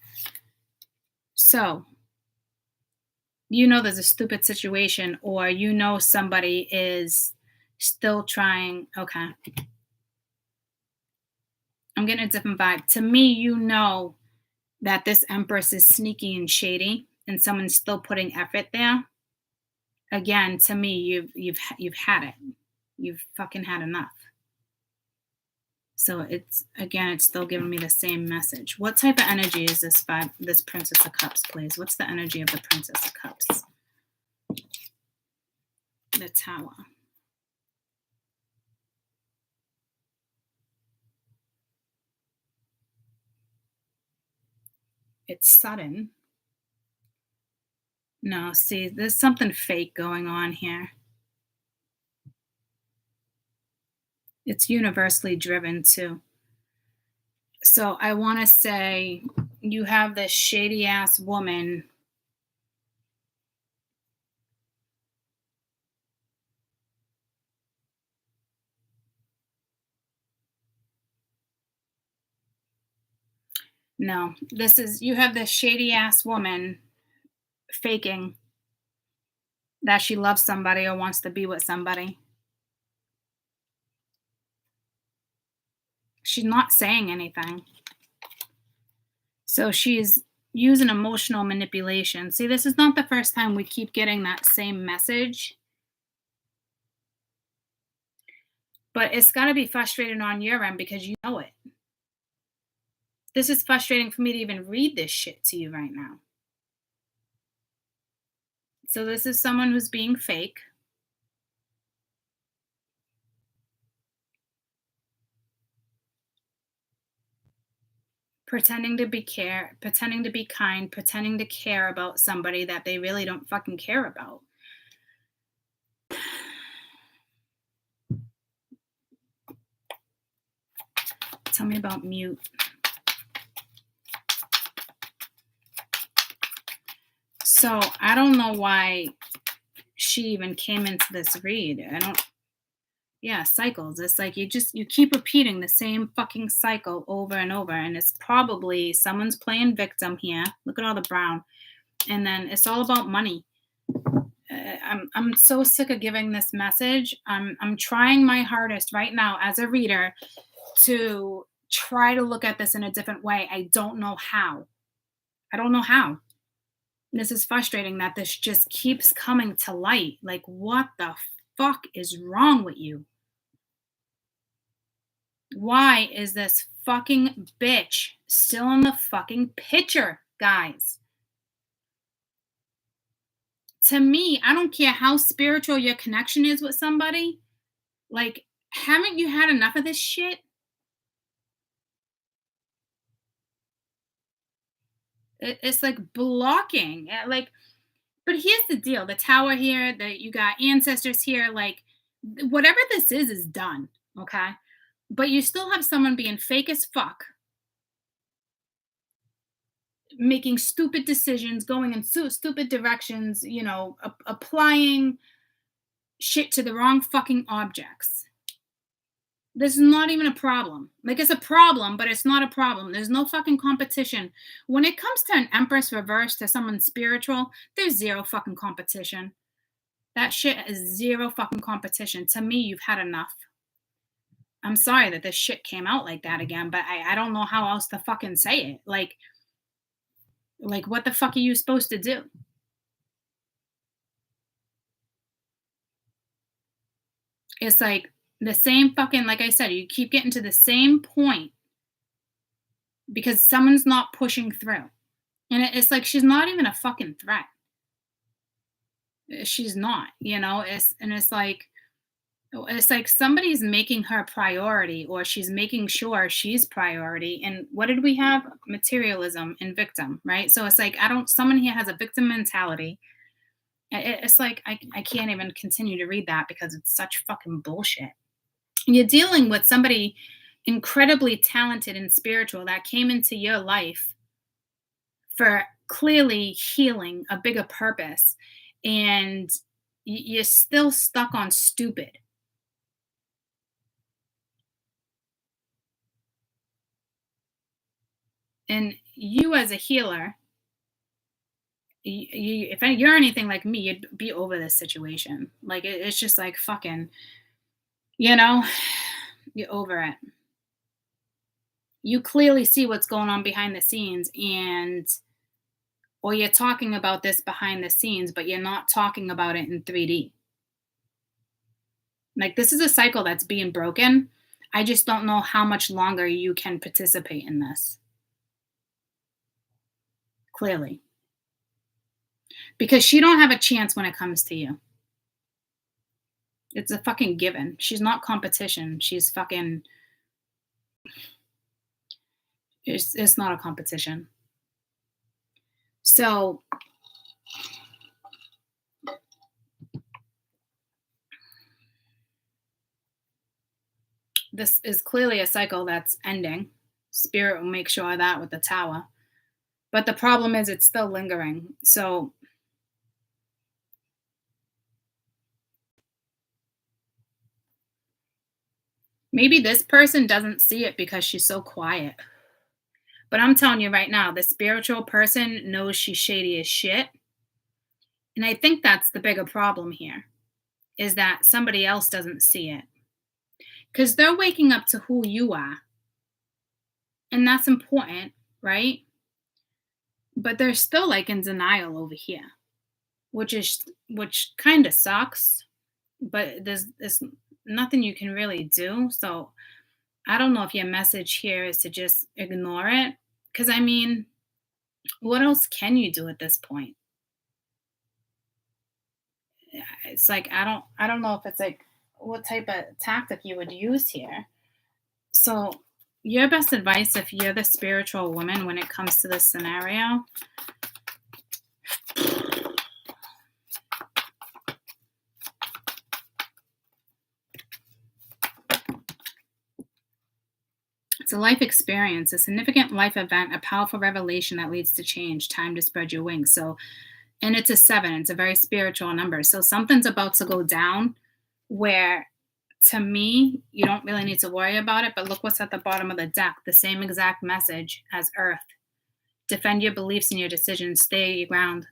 So, you know there's a stupid situation, or you know somebody is still trying. Okay. I'm getting a different vibe. To me, you know that this Empress is sneaky and shady, and someone's still putting effort there. Again, to me, you've had it. You've fucking had enough. So it's still giving me the same message. What type of energy is this Princess of Cups, please? What's the energy of the Princess of Cups? The Tower. It's sudden. No, see, there's something fake going on here. It's universally driven too. So I want to say you have this shady ass woman. No, you have this shady ass woman faking that she loves somebody or wants to be with somebody. She's not saying anything. So she's using emotional manipulation. See, this is not the first time we keep getting that same message. But it's got to be frustrating on your end because you know it. This is frustrating for me to even read this shit to you right now. So this is someone who's being fake. Pretending to be kind, pretending to care about somebody that they really don't fucking care about. Tell me about mute. So I don't know why she even came into this read. Cycles. It's like you keep repeating the same fucking cycle over and over. And it's probably someone's playing victim here. Look at all the brown. And then it's all about money. I'm so sick of giving this message. I'm trying my hardest right now as a reader to try to look at this in a different way. I don't know how. This is frustrating that this just keeps coming to light. Like, what the fuck is wrong with you? Why is this fucking bitch still in the fucking picture, guys? To me, I don't care how spiritual your connection is with somebody. Like, haven't you had enough of this shit? It's like blocking. Like, but here's the deal. The tower here, you got ancestors here. Like, whatever this is done. Okay? But you still have someone being fake as fuck, making stupid decisions, going in stupid directions, applying shit to the wrong fucking objects. This is not even a problem. Like, it's a problem, but it's not a problem. There's no fucking competition. When it comes to an Empress reverse to someone spiritual, there's zero fucking competition. That shit is zero fucking competition. To me, you've had enough. I'm sorry that this shit came out like that again, but I don't know how else to fucking say it. Like, what the fuck are you supposed to do? It's like the same fucking, like I said, you keep getting to the same point because someone's not pushing through. And it's like she's not even a fucking threat. She's not, it's like somebody's making her priority, or she's making sure she's priority. And what did we have? Materialism and victim, right? So it's like, someone here has a victim mentality. It's like, I can't even continue to read that because it's such fucking bullshit. You're dealing with somebody incredibly talented and spiritual that came into your life for clearly healing, a bigger purpose. And you're still stuck on stupid. And you as a healer, if you're anything like me, you'd be over this situation. Like, it's just like fucking, you're over it. You clearly see what's going on behind the scenes, or you're talking about this behind the scenes, but you're not talking about it in 3D. Like, this is a cycle that's being broken. I just don't know how much longer you can participate in this. Clearly. Because she don't have a chance when it comes to you. It's a fucking given. She's not competition. She's fucking... It's not a competition. So this is clearly a cycle that's ending. Spirit will make sure of that with the Tower. But the problem is it's still lingering. So maybe this person doesn't see it because she's so quiet. But I'm telling you right now, the spiritual person knows she's shady as shit. And I think that's the bigger problem here, is that somebody else doesn't see it. Because they're waking up to who you are. And that's important, right? But they're still like in denial over here, which kind of sucks. But there's nothing you can really do. So I don't know if your message here is to just ignore it. Because I mean, what else can you do at this point? It's like I don't know if it's like what type of tactic you would use here. So your best advice if you're the spiritual woman when it comes to this scenario, it's a life experience, a significant life event, a powerful revelation that leads to change, time to spread your wings. So, and it's a 7, it's a very spiritual number. So something's about to go down where to me, you don't really need to worry about it. But look what's at the bottom of the deck, the same exact message as Earth. Defend your beliefs and your decisions, stay your ground,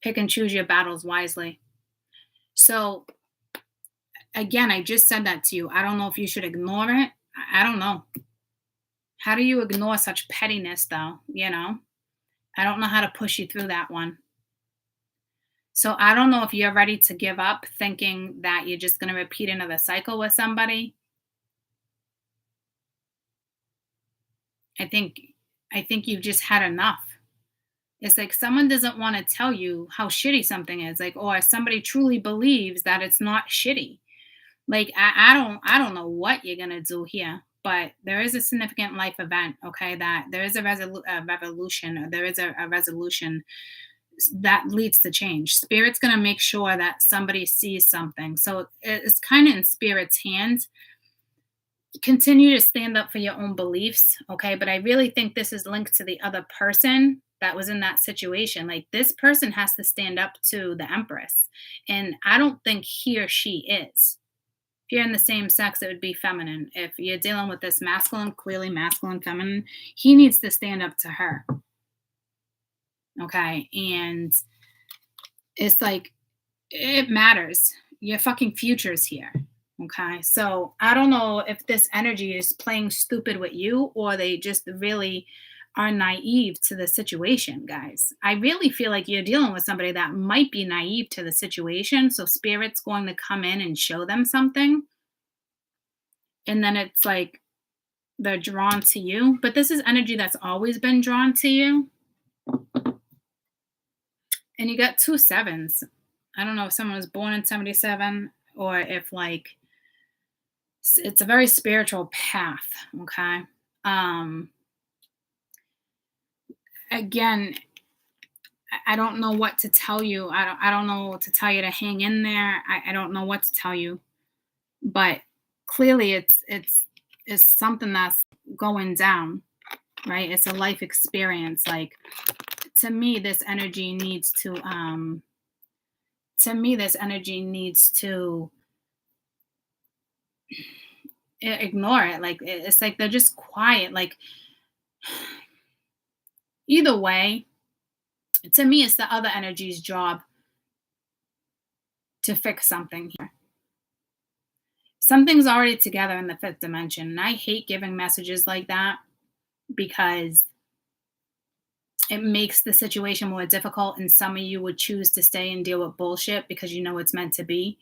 pick and choose your battles wisely. So again, I just said that to you. I don't know if you should ignore it. I don't know. How do you ignore such pettiness, though? You know, I don't know how to push you through that one. So I don't know if you're ready to give up thinking that you're just going to repeat another cycle with somebody. I think you've just had enough. It's like someone doesn't want to tell you how shitty something is, like, or somebody truly believes that it's not shitty. Like I don't know what you're gonna do here, but there is a significant life event, okay? That there is a revolution, or there is a resolution that leads to change. Spirit's gonna make sure that somebody sees something. So it's kind of in Spirit's hands. Continue to stand up for your own beliefs, okay? But I really think this is linked to the other person that was in that situation. Like this person has to stand up to the Empress, and I don't think he or she is. If you're in the same sex, it would be feminine. If you're dealing with this masculine, clearly masculine, feminine, he needs to stand up to her. Okay? And it's like, it matters. Your fucking future's here. Okay? So I don't know if this energy is playing stupid with you or they just really are naive to the situation, guys. I really feel like you're dealing with somebody that might be naive to the situation. So Spirit's going to come in and show them something. And then it's like they're drawn to you. But this is energy that's always been drawn to you. And you got 2 7s. I don't know if someone was born in 77 or if like it's a very spiritual path. Okay. Again, I don't know what to tell you. I don't know what to tell you to hang in there. I don't know what to tell you, but clearly it's something that's going down, right? It's a life experience. Like to me, this energy needs to ignore it. Like it's like they're just quiet. Like either way, to me, it's the other energy's job to fix something here. Something's already together in the 5th dimension. And I hate giving messages like that because it makes the situation more difficult. And some of you would choose to stay and deal with bullshit because you know it's meant to be.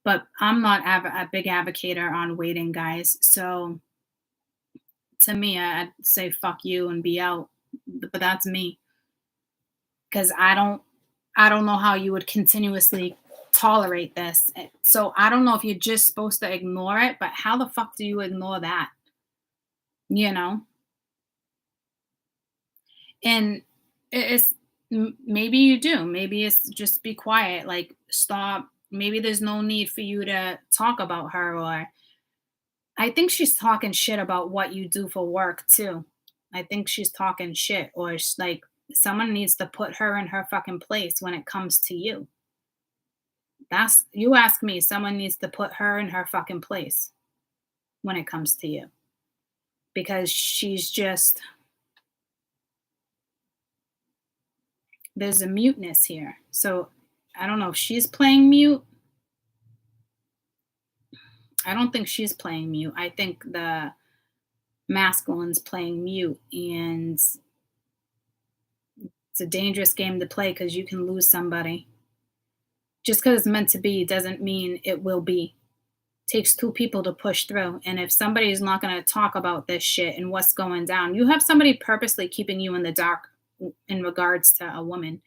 But I'm not a big advocator on waiting, guys. So to me, I'd say fuck you and be out. But that's me. Because I don't know how you would continuously tolerate this. So I don't know if you're just supposed to ignore it, but how the fuck do you ignore that? You know? And it's Maybe you do. Maybe it's just be quiet. Like, stop. Maybe there's no need for you to talk about her. Or I think she's talking shit about what you do for work too. I think she's talking shit, or like someone needs to put her in her fucking place when it comes to you. That's, you ask me, someone needs to put her in her fucking place when it comes to you. Because she's just, there's a muteness here. So I don't know if she's playing mute. I don't think she's playing mute. I think the masculine's playing mute, and it's a dangerous game to play because you can lose somebody. Just because it's meant to be doesn't mean it will be. It takes two people to push through. And if somebody's not going to talk about this shit and what's going down, you have somebody purposely keeping you in the dark in regards to a woman.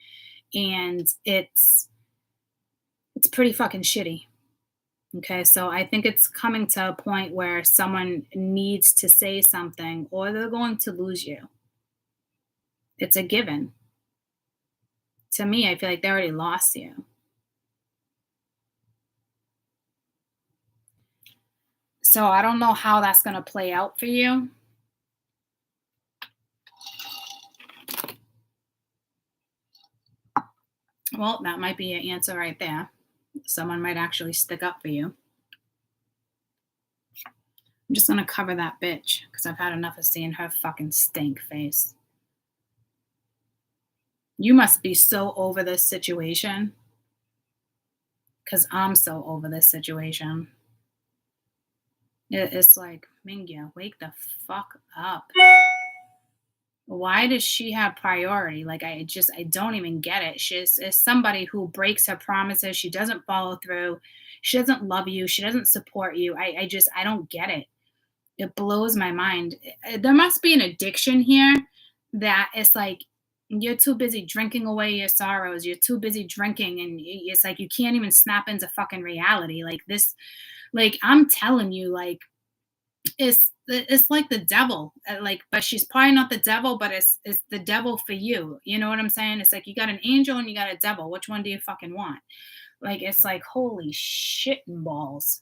And it's pretty fucking shitty. Okay, so I think it's coming to a point where someone needs to say something or they're going to lose you. It's a given. To me, I feel like they already lost you. So I don't know how that's going to play out for you. Well, that might be an answer right there. Someone might actually stick up for you. I'm just going to cover that bitch because I've had enough of seeing her fucking stink face. You must be so over this situation, because I'm so over this situation. It's like, Mingya, wake the fuck up. Why does she have priority? Like, I don't even get it. She's somebody who breaks her promises. She doesn't follow through. She doesn't love you. She doesn't support you. I don't get it. It blows my mind. There must be an addiction here that it's like, you're too busy drinking away your sorrows. You're too busy drinking, and it's like you can't even snap into fucking reality. Like this, like I'm telling you, like it's like the devil. Like, but she's probably not the devil, but it's the devil for you. You know what I'm saying? It's like you got an angel and you got a devil. Which one do you fucking want? Like, it's like, holy shit and balls.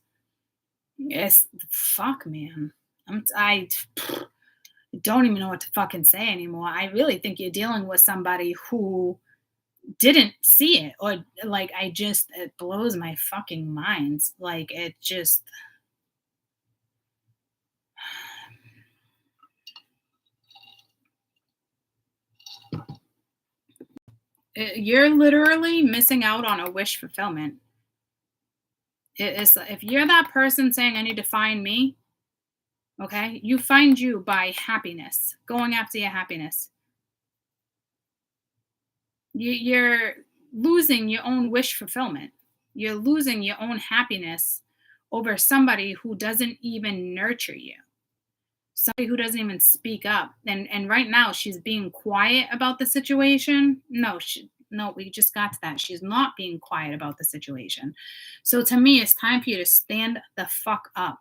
It's fuck, man. I don't even know what to fucking say anymore. I really think you're dealing with somebody who didn't see it, or like, it blows my fucking mind. Like, it just, you're literally missing out on a wish fulfillment. It's, if you're that person saying, I need to find me, okay, you find you by happiness, going after your happiness. You're losing your own wish fulfillment. You're losing your own happiness over somebody who doesn't even nurture you, somebody who doesn't even speak up. And right now she's being quiet about the situation. No, we just got to that. She's not being quiet about the situation. So to me, it's time for you to stand the fuck up.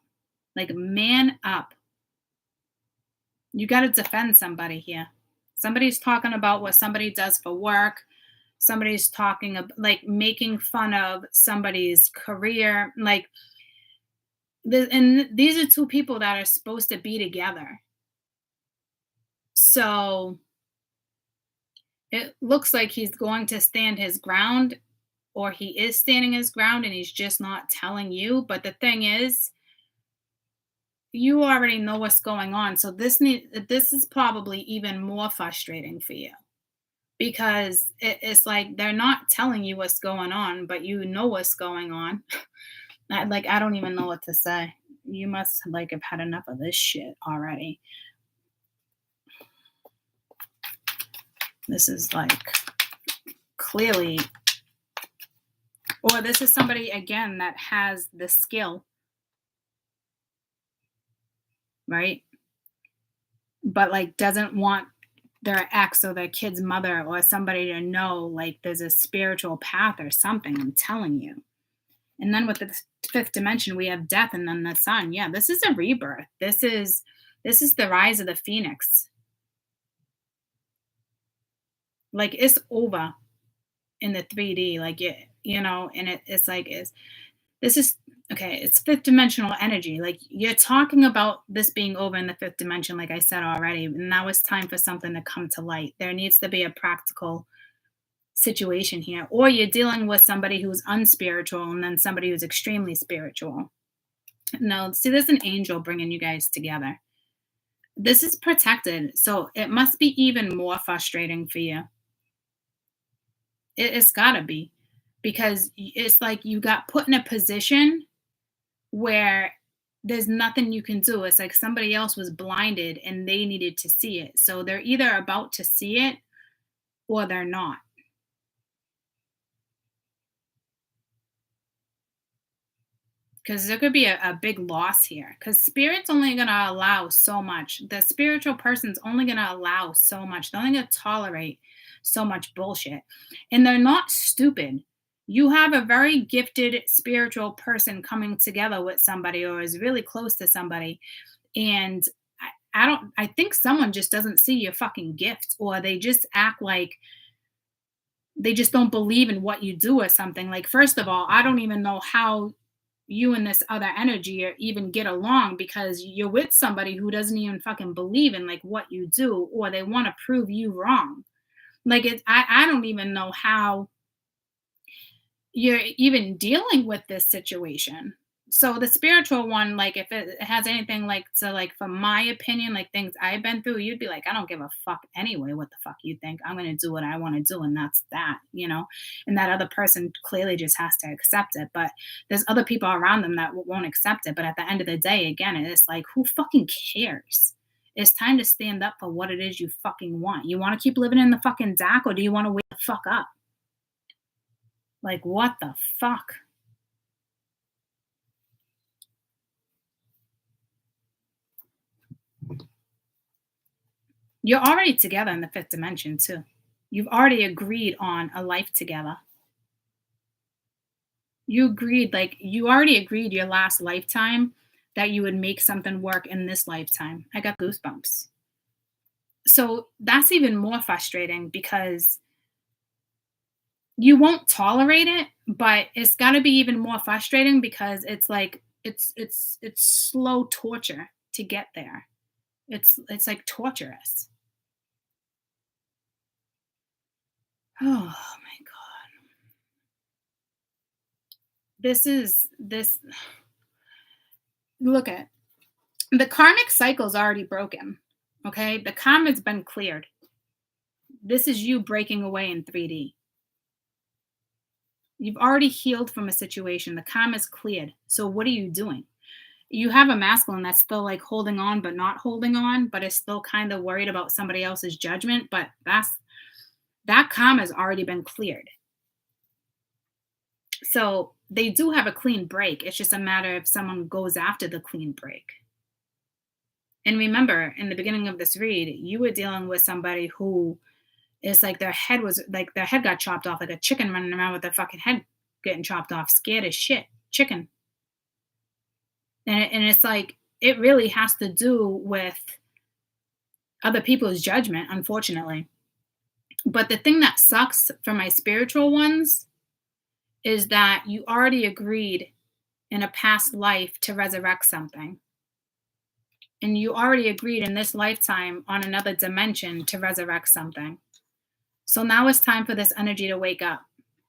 Like, man up. You got to defend somebody here. Somebody's talking about what somebody does for work. Somebody's talking about, like, making fun of somebody's career. Like, and these are two people that are supposed to be together. So it looks like he's going to stand his ground, or he is standing his ground, and he's just not telling you. But the thing is, you already know what's going on. So this is probably even more frustrating for you, because it's like they're not telling you what's going on, but you know what's going on. I don't even know what to say. You must like have had enough of this shit already. This is like clearly, or this is somebody again that has the skill, right? But like doesn't want their ex or their kid's mother or somebody to know like there's a spiritual path or something. I'm telling you. And then with the fifth dimension, we have death and then the sun. Yeah, this is a rebirth. This is the rise of the phoenix. Like, it's over in the 3D. Like, you know, and it's like, this is okay. It's fifth dimensional energy. Like, you're talking about this being over in the fifth dimension, like I said already. Now it's time for something to come to light. There needs to be a practical situation here, or you're dealing with somebody who's unspiritual and then somebody who's extremely spiritual. No, see, there's an angel bringing you guys together. This is protected, so it must be even more frustrating for you. It's gotta be, because it's like you got put in a position where there's nothing you can do. It's like somebody else was blinded and they needed to see it. So they're either about to see it or they're not. Because there could be a big loss here. Because spirit's only going to allow so much. The spiritual person's only going to allow so much. They're only going to tolerate so much bullshit. And they're not stupid. You have a very gifted spiritual person coming together with somebody or is really close to somebody. And I think someone just doesn't see your fucking gift, or they just act like they just don't believe in what you do or something. Like, first of all, I don't even know how you and this other energy even get along, because you're with somebody who doesn't even fucking believe in like what you do, or they want to prove you wrong. Like, I don't even know how you're even dealing with this situation. So the spiritual one, like, if it has anything like to, like, from my opinion, like things I've been through, you'd be like, I don't give a fuck anyway what the fuck you think. I'm going to do what I want to do, and that's that, you know. And that other person clearly just has to accept it. But there's other people around them that won't accept it. But at the end of the day, again, it's like, who fucking cares? It's time to stand up for what it is you fucking want. You want to keep living in the fucking dark, or do you want to wake the fuck up? Like, what the fuck? You're already together in the fifth dimension, too. You've already agreed on a life together. You already agreed your last lifetime that you would make something work in this lifetime. I got goosebumps. So that's even more frustrating, because you won't tolerate it, but it's got to be even more frustrating because it's like it's slow torture to get there. It's like torturous. Oh my god. This look at the karmic cycle's already broken. Okay? The karma's been cleared. This is you breaking away in 3D. You've already healed from a situation. The karma's cleared. So what are you doing? You have a masculine that's still like holding on but not holding on, but is still kind of worried about somebody else's judgment, but that karma's already been cleared. So they do have a clean break. It's just a matter if someone goes after the clean break. And remember, in the beginning of this read, you were dealing with somebody who is like their head got chopped off, like a chicken running around with their fucking head getting chopped off, scared as shit. Chicken. And it's like, it really has to do with other people's judgment, unfortunately. But the thing that sucks for my spiritual ones is that you already agreed in a past life to resurrect something. And you already agreed in this lifetime on another dimension to resurrect something. So now it's time for this energy to wake up.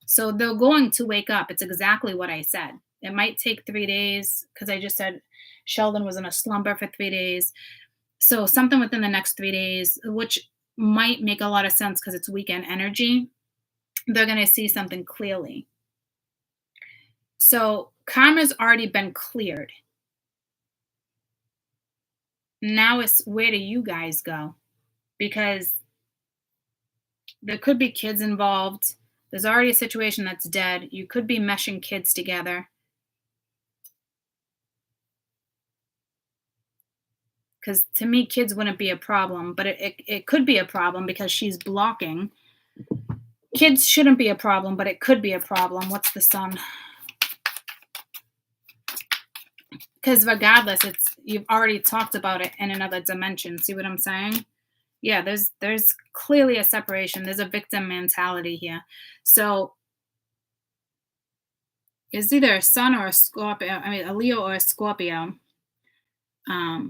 So they're going to wake up. It's exactly what I said. It might take 3 days, because I just said Sheldon was in a slumber for 3 days. So something within the next 3 days, which might make a lot of sense because it's WkEnd energy. They're going to see something clearly. So karma's already been cleared. Now it's, where do you guys go? Because there could be kids involved. There's already a situation that's dead. You could be meshing kids together. Because to me, kids wouldn't be a problem, but it could be a problem because she's blocking. Kids shouldn't be a problem, but it could be a problem. What's the sun? Because regardless, you've already talked about it in another dimension. See what I'm saying? Yeah, there's clearly a separation. There's a victim mentality here. So it's either a Sun or a Scorpio. I mean, a Leo or a Scorpio.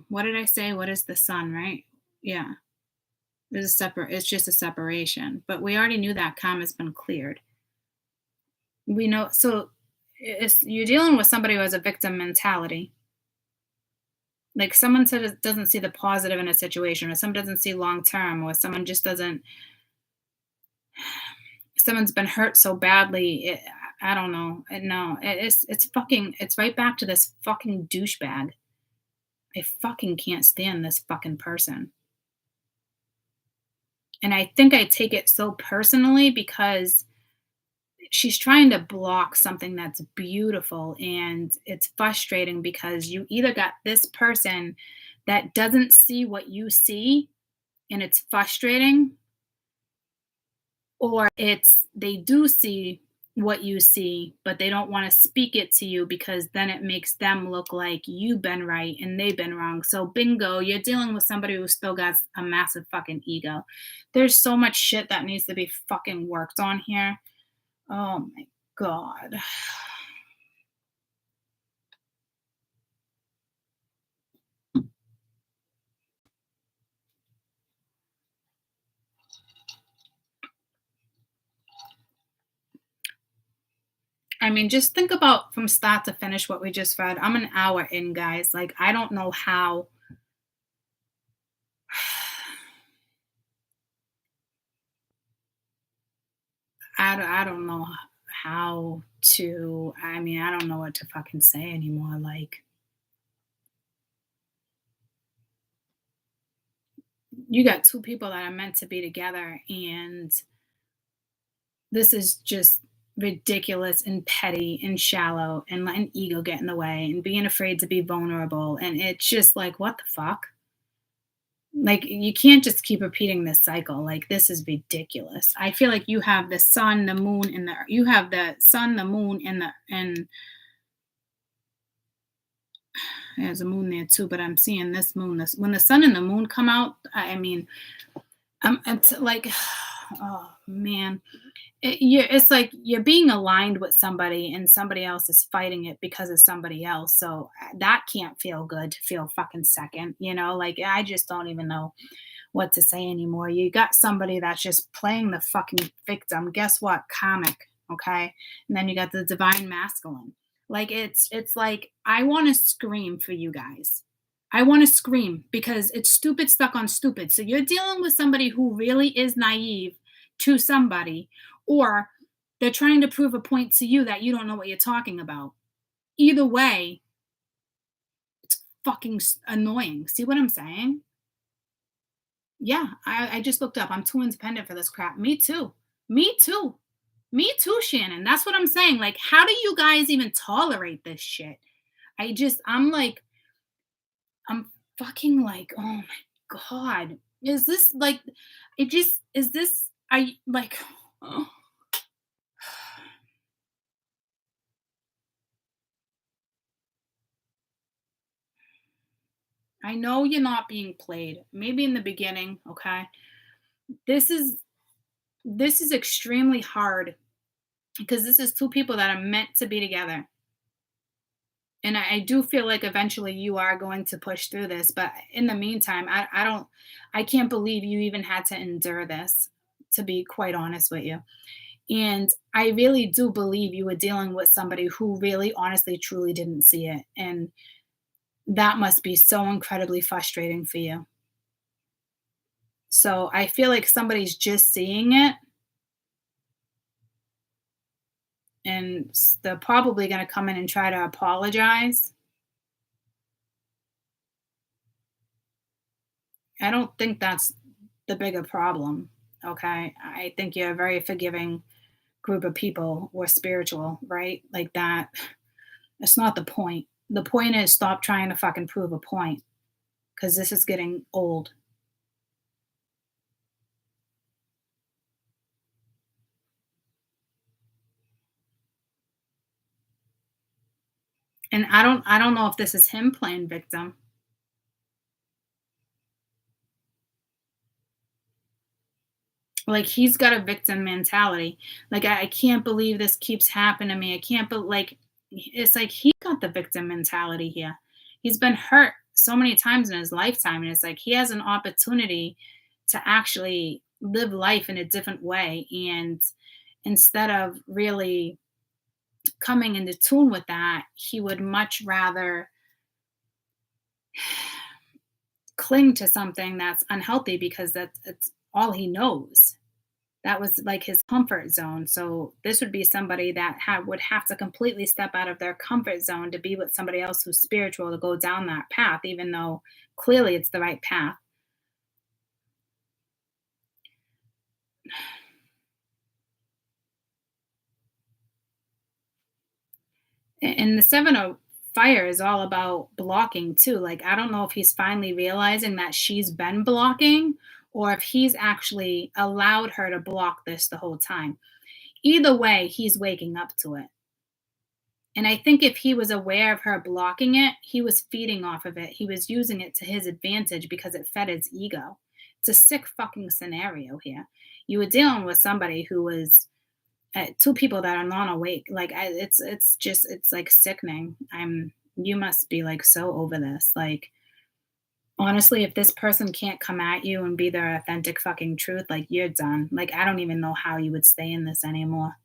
What did I say? What is the Sun, right? Yeah, there's a separate. It's just a separation. But we already knew that karma's been cleared. We know. So it's you're dealing with somebody who has a victim mentality. Like someone said, doesn't see the positive in a situation, or someone doesn't see long term, or someone just doesn't. Someone's been hurt so badly. I don't know. No, it's right back to this fucking douchebag. I fucking can't stand this fucking person. And I think I take it so personally because she's trying to block something that's beautiful, and it's frustrating because you either got this person that doesn't see what you see and it's frustrating, or it's they do see what you see but they don't want to speak it to you because then it makes them look like you've been right and they've been wrong. So bingo, you're dealing with somebody who still got a massive fucking ego. There's so much shit that needs to be fucking worked on here. Oh my god. I mean, just think about from start to finish what we just read. I'm an hour in, guys. Like, I don't know how. I don't know how to. I mean, I don't know what to fucking say anymore. Like, you got two people that are meant to be together, and this is just ridiculous and petty and shallow and letting ego get in the way and being afraid to be vulnerable. And it's just like, what the fuck? Like, you can't just keep repeating this cycle. Like, this is ridiculous. I feel like you have the sun, the moon, and you have the sun, the moon, and there's a moon there too, but I'm seeing this moon. This when the sun and the moon come out, I mean, it's like, oh man, it's like you're being aligned with somebody and somebody else is fighting it because of somebody else. So that can't feel good to feel fucking second, like I just don't even know what to say anymore. You got somebody that's just playing the fucking victim. Guess what? Comic, okay? And then you got the divine masculine. Like it's like I want to scream for you guys. I want to scream because it's stupid stuck on stupid. So you're dealing with somebody who really is naive to somebody, or they're trying to prove a point to you that you don't know what you're talking about. Either way, it's fucking annoying. See what I'm saying? Yeah, I just looked up. I'm too independent for this crap. Me too. Me too. Me too, Shannon. That's what I'm saying. Like, how do you guys even tolerate this shit? I'm like, I'm fucking like, oh my God. Is this like, it just, is this, I like, oh. I know you're not being played. Maybe in the beginning, okay? This is this is extremely hard because this is two people that are meant to be together. And I do feel like eventually you are going to push through this, but in the meantime, I can't believe you even had to endure this, to be quite honest with you. And I really do believe you were dealing with somebody who really honestly truly didn't see it, and that must be so incredibly frustrating for you. So I feel like somebody's just seeing it, and they're probably going to come in and try to apologize. I don't think that's the bigger problem. Okay. I think you're a very forgiving group of people or spiritual, right? Like that. It's not the point. The point is stop trying to fucking prove a point because this is getting old. And I don't know if this is him playing victim. Like, he's got a victim mentality. Like, I can't believe this keeps happening to me. I can't like, it's like he got the victim mentality here. He's been hurt so many times in his lifetime, and it's like he has an opportunity to actually live life in a different way. And instead of really coming into tune with that, he would much rather cling to something that's unhealthy because it's all he knows. That was like his comfort zone. So this would be somebody that would have to completely step out of their comfort zone to be with somebody else who's spiritual, to go down that path, even though clearly it's the right path. And the Seven of Fire is all about blocking too. Like, I don't know if he's finally realizing that she's been blocking, or if he's actually allowed her to block this the whole time. Either way, he's waking up to it. And I think if he was aware of her blocking it, he was feeding off of it. He was using it to his advantage because it fed his ego. It's a sick fucking scenario here. You were dealing with somebody who was two people that are non-awake. Like, it's like sickening. You must be like so over this. Like, honestly, if this person can't come at you and be their authentic fucking truth, like, you're done. Like, I don't even know how you would stay in this anymore.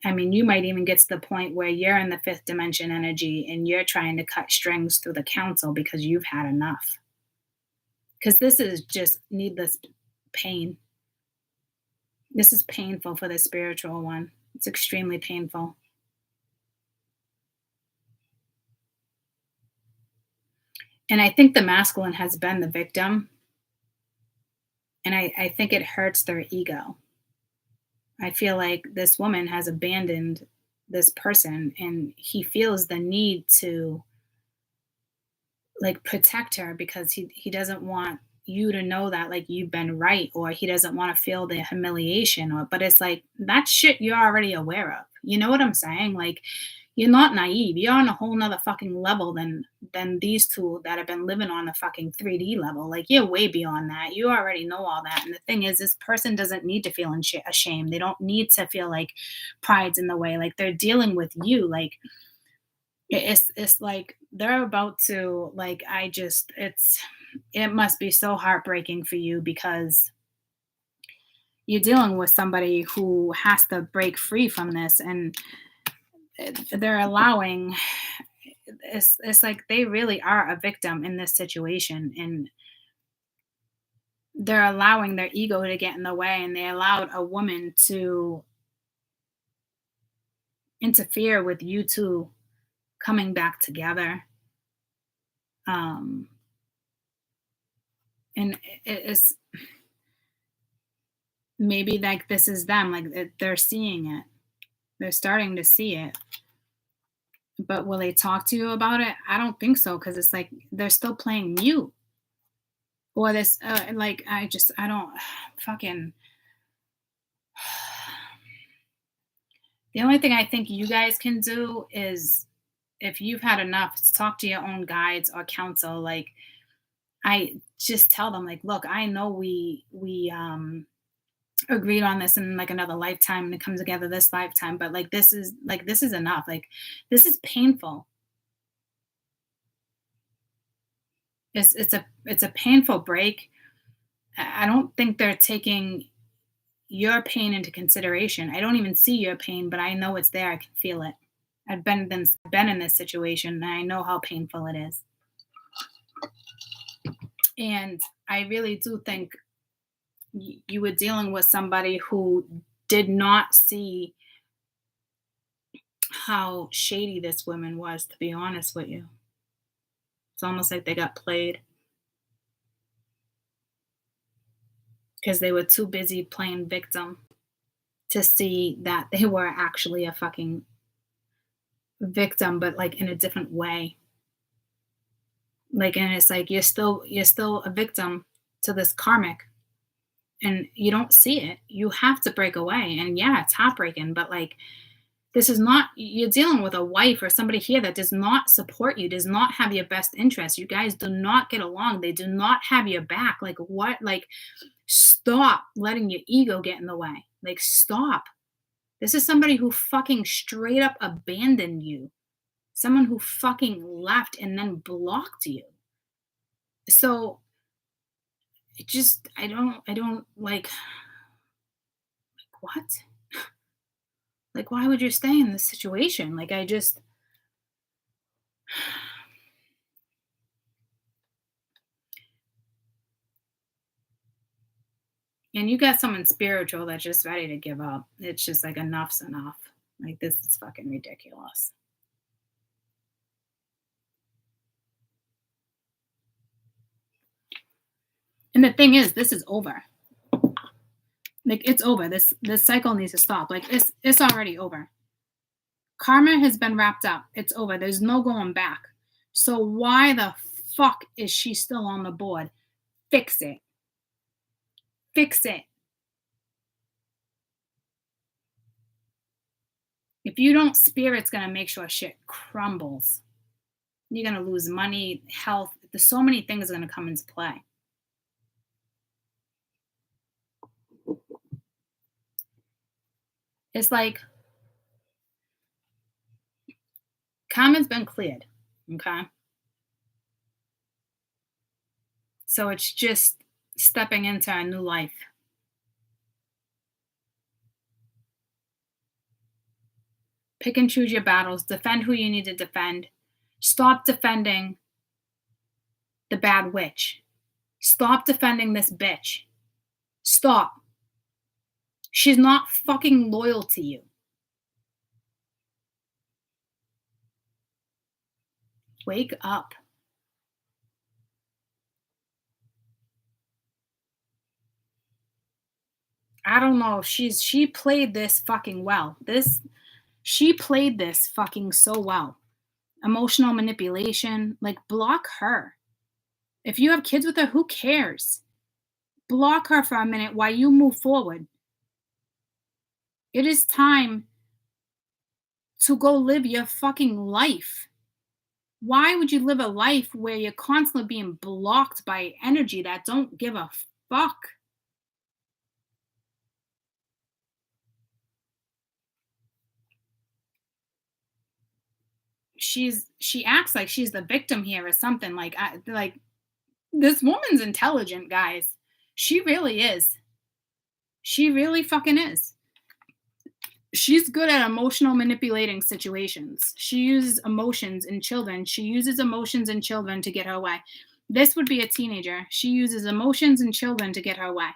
I mean, you might even get to the point where you're in the fifth dimension energy and you're trying to cut strings through the council because you've had enough. Because this is just needless pain. This is painful for the spiritual one. It's extremely painful. And I think the masculine has been the victim. And I think it hurts their ego. I feel like this woman has abandoned this person, and he feels the need to like protect her because he doesn't want you to know that like you've been right, or he doesn't want to feel the humiliation, or but it's like that shit you're already aware of. You know what I'm saying? Like, you're not naive. You're on a whole nother fucking level than these two that have been living on the fucking 3D level. Like, you're way beyond that. You already know all that. And the thing is, this person doesn't need to feel ashamed. They don't need to feel like pride's in the way. Like, they're dealing with you. Like, it's like they're about to like, it must be so heartbreaking for you because you're dealing with somebody who has to break free from this, and they're allowing it's like they really are a victim in this situation, and they're allowing their ego to get in the way, and they allowed a woman to interfere with you two coming back together. And it's maybe like this is them, like they're seeing it, they're starting to see it. But will they talk to you about it? I don't think so, because it's like they're still playing mute. Or this, like, I don't fucking. The only thing I think you guys can do is, if you've had enough, is talk to your own guides or counsel. Like, I just tell them, like, look, I know we agreed on this in like another lifetime and it comes together this lifetime, but like this is enough. Like, this is painful. It's a painful break. I don't think they're taking your pain into consideration. I don't even see your pain, but I know it's there. I can feel it. I've been in this situation, and I know how painful it is. And I really do think you were dealing with somebody who did not see how shady this woman was, to be honest with you. It's almost like they got played because they were too busy playing victim to see that they were actually a fucking victim, but like in a different way. Like, and it's like you're still a victim to this karmic, and you don't see it. You have to break away. And yeah, it's heartbreaking, but like, This is not, you're dealing with a wife or somebody here that does not support you, does not have your best interest. You guys do not get along. They do not have your back. Like, what? Like, stop letting your ego get in the way. Like, stop. This is somebody who fucking straight up abandoned you. Someone who fucking left and then blocked you. So it just, I don't like what? Like, why would you stay in this situation? Like, I just, and you got someone spiritual that's just ready to give up. It's just like, enough's enough. Like, this is fucking ridiculous. And the thing is, this is over. Like, it's over. This cycle needs to stop. Like, it's already over. Karma has been wrapped up. It's over. There's no going back. So why the fuck is she still on the board? Fix it. Fix it. If you don't, Spirit's going to make sure shit crumbles. You're going to lose money, health. There's so many things are going to come into play. It's like, karma's been cleared, okay? So it's just stepping into a new life. Pick and choose your battles. Defend who you need to defend. Stop defending the bad witch. Stop defending this bitch. Stop. She's not fucking loyal to you. Wake up. I don't know. She played this fucking well. She played this fucking so well. Emotional manipulation. Like, block her. If you have kids with her, who cares? Block her for a minute while you move forward. It is time to go live your fucking life. Why would you live a life where you're constantly being blocked by energy that don't give a fuck? She acts like she's the victim here or something. Like, this woman's intelligent, guys. She really is. She really fucking is. She's good at emotional manipulating situations. She uses emotions in children. She uses emotions in children to get her way. This would be a teenager. She uses emotions in children to get her way.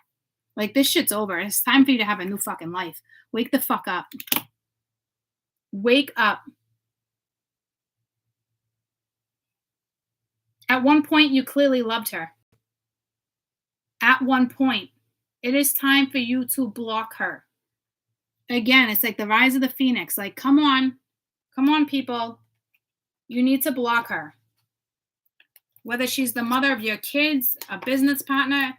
Like, this shit's over. It's time for you to have a new fucking life. Wake the fuck up. Wake up. At one point, you clearly loved her. At one point. It is time for you to block her. Again, it's like the rise of the phoenix. Like, come on, people. You need to block her. Whether she's the mother of your kids, a business partner,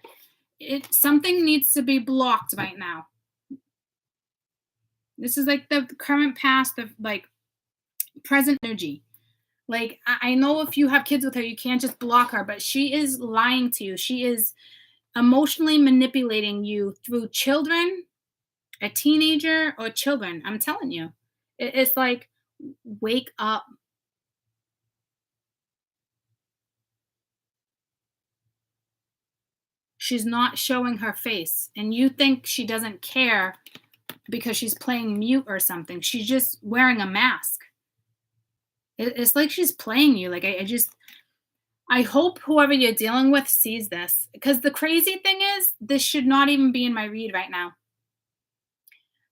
something needs to be blocked right now. This is like the current past of like present energy. Like, I know if you have kids with her, you can't just block her, but she is lying to you. She is emotionally manipulating you through children, a teenager, or children. I'm telling you. It's like, wake up. She's not showing her face. And you think she doesn't care because she's playing mute or something. She's just wearing a mask. It's like she's playing you. Like, I hope whoever you're dealing with sees this. Because the crazy thing is, this should not even be in my read right now.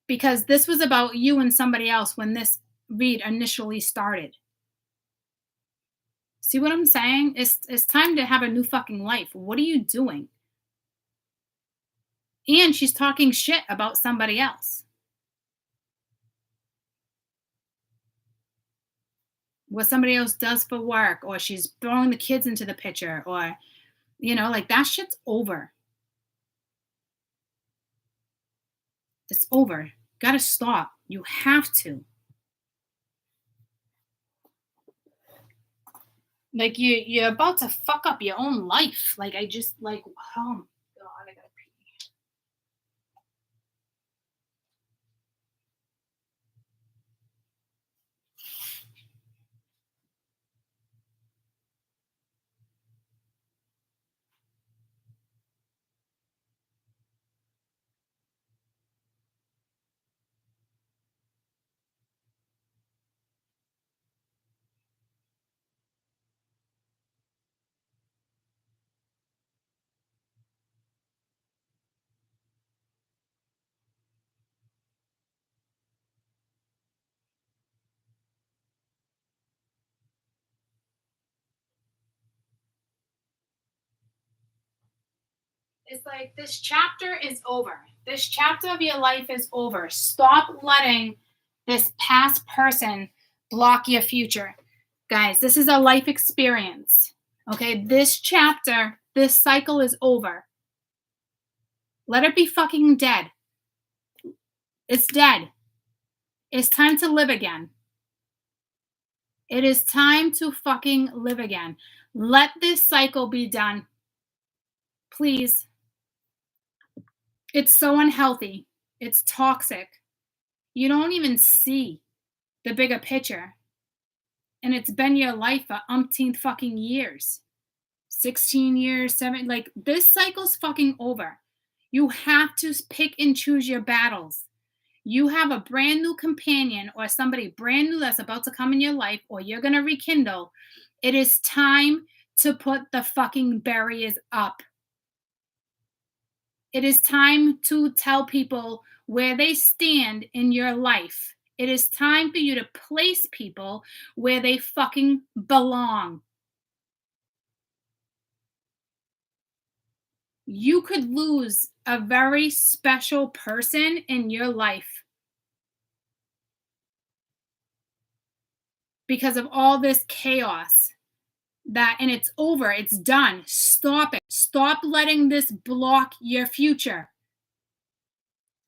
Because this was about you and somebody else when this read initially started. See what I'm saying? It's time to have a new fucking life. What are you doing? And she's talking shit about somebody else. What somebody else does for work, or she's throwing the kids into the picture, or, like, that shit's over. It's over. Gotta stop. You have to. Like you're about to fuck up your own life. Like I just like, oh my God, I gotta pee. It's like this chapter is over. This chapter of your life is over. Stop letting this past person block your future. Guys, this is a life experience. Okay, this chapter, this cycle is over. Let it be fucking dead. It's dead. It's time to live again. It is time to fucking live again. Let this cycle be done. Please. It's so unhealthy. It's toxic. You don't even see the bigger picture. And it's been your life for umpteenth fucking years. 16 years, 7, like this cycle's fucking over. You have to pick and choose your battles. You have a brand new companion or somebody brand new that's about to come in your life, or you're going to rekindle. It is time to put the fucking barriers up. It is time to tell people where they stand in your life. It is time for you to place people where they fucking belong. You could lose a very special person in your life because of all this chaos. And it's over. It's done. Stop it. Stop letting this block your future.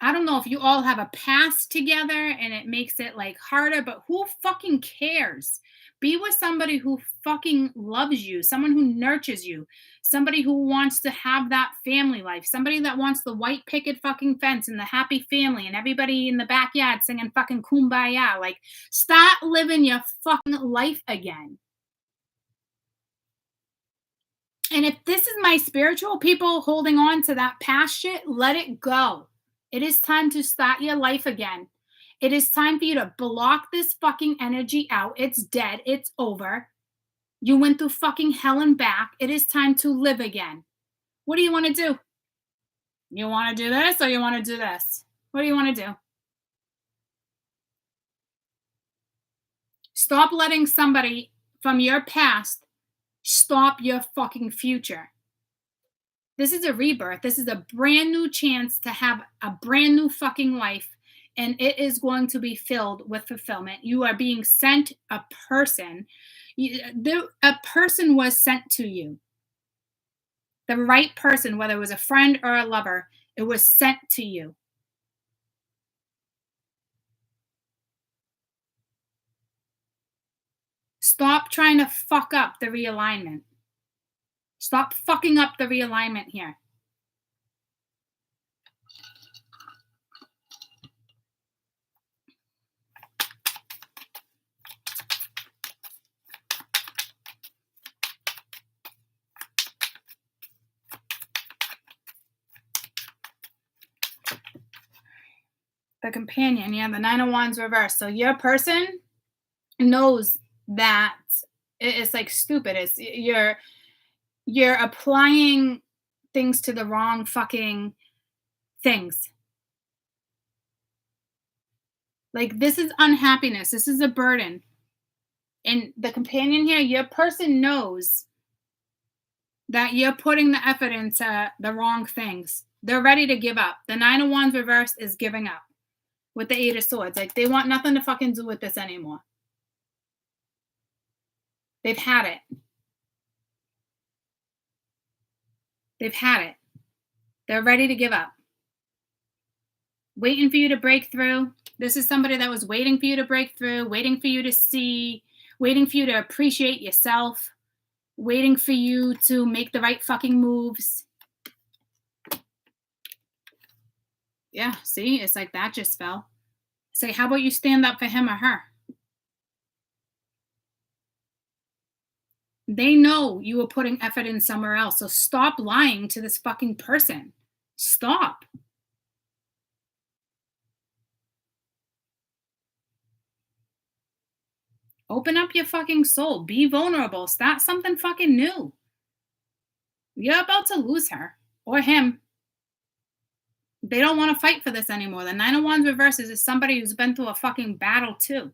I don't know if you all have a past together and it makes it like harder, but who fucking cares? Be with somebody who fucking loves you, someone who nurtures you, somebody who wants to have that family life, somebody that wants the white picket fucking fence and the happy family and everybody in the backyard singing fucking kumbaya. Like, start living your fucking life again. And if this is my spiritual people holding on to that past shit, let it go. It is time to start your life again. It is time for you to block this fucking energy out. It's dead. It's over. You went through fucking hell and back. It is time to live again. What do you want to do? You want to do this or you want to do this? What do you want to do? Stop letting somebody from your past stop your fucking future. This is a rebirth. This is a brand new chance to have a brand new fucking life, and it is going to be filled with fulfillment. You are being sent a person. A person was sent to you. The right person, whether it was a friend or a lover, it was sent to you. Stop trying to fuck up the realignment. Stop fucking up the realignment here. The companion, yeah, the Nine of Wands reversed. So your person knows that it's like stupid. It's you're applying things to the wrong fucking things. Like, this is unhappiness. This is a burden. And the companion here, your person knows that you're putting the effort into the wrong things. They're ready to give up. The Nine of Wands reversed is giving up with the Eight of Swords. Like, they want nothing to fucking do with this anymore. They've had it. They've had it. They're ready to give up. Waiting for you to break through. This is somebody that was waiting for you to break through, waiting for you to see, waiting for you to appreciate yourself. waiting for you to make the right fucking moves. Yeah, see? It's like that just fell. Say, how about you stand up for him or her? They know you were putting effort in somewhere else, so stop lying to this fucking person. Stop. Open up your fucking soul. Be vulnerable. Start something fucking new. You're about to lose her or him. They don't want to fight for this anymore. The Nine of Wands reverses is somebody who's been through a fucking battle too.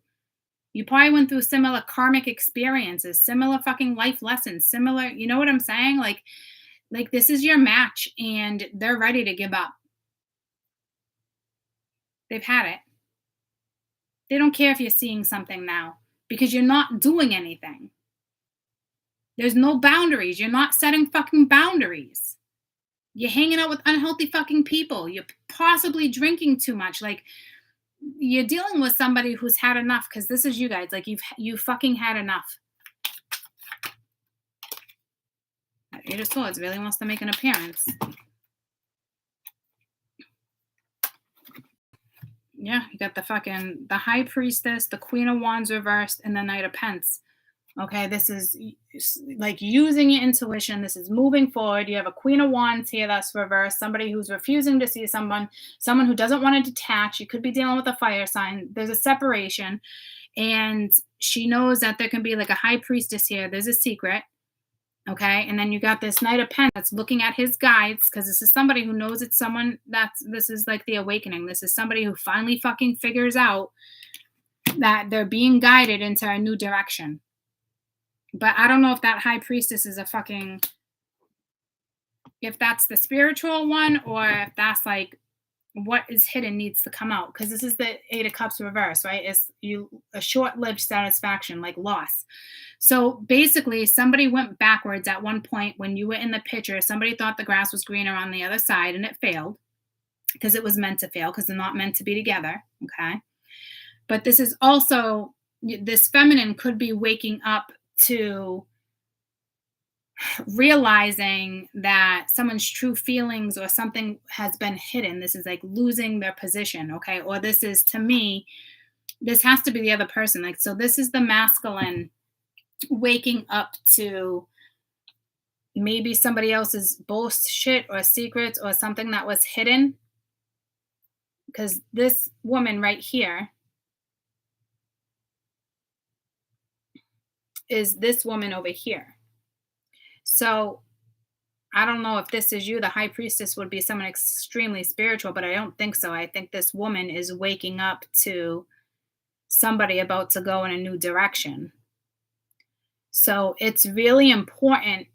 You probably went through similar karmic experiences, similar fucking life lessons, similar, you know what I'm saying? Like this is your match and they're ready to give up. They've had it. They don't care if you're seeing something now because you're not doing anything. There's no boundaries. You're not setting fucking boundaries. You're hanging out with unhealthy fucking people. You're possibly drinking too much. Like, you're dealing with somebody who's had enough, because this is you guys. Like, you fucking had enough. Eight of Swords really wants to make an appearance. Yeah, you got the High Priestess, the Queen of Wands reversed, and the Knight of Pence. Okay, this is like using your intuition. This is moving forward. You have a Queen of Wands here that's reversed. Somebody who's refusing to see someone who doesn't want to detach. You could be dealing with a fire sign. There's a separation. And she knows that there can be like a High Priestess here. There's a secret. Okay, and then you got this Knight of Pentacles that's looking at his guides, because this is somebody who knows it's someone this is like the awakening. This is somebody who finally fucking figures out that they're being guided into a new direction. But I don't know if that High Priestess is if that's the spiritual one, or if that's like what is hidden needs to come out. Because this is the Eight of Cups reverse, right? It's a short-lived satisfaction, like loss. So basically, somebody went backwards at one point when you were in the picture. Somebody thought the grass was greener on the other side, and it failed because it was meant to fail, because they're not meant to be together. Okay. But this is also, this feminine could be waking up to realizing that someone's true feelings or something has been hidden. This is like losing their position. Okay. Or this is, to me, this has to be the other person. Like, so this is the masculine waking up to maybe somebody else's bullshit or secrets or something that was hidden. Because this woman right here is this woman over here. So I don't know if this is you. The High Priestess would be someone extremely spiritual, but I don't think so. I think this woman is waking up to somebody about to go in a new direction. So it's really important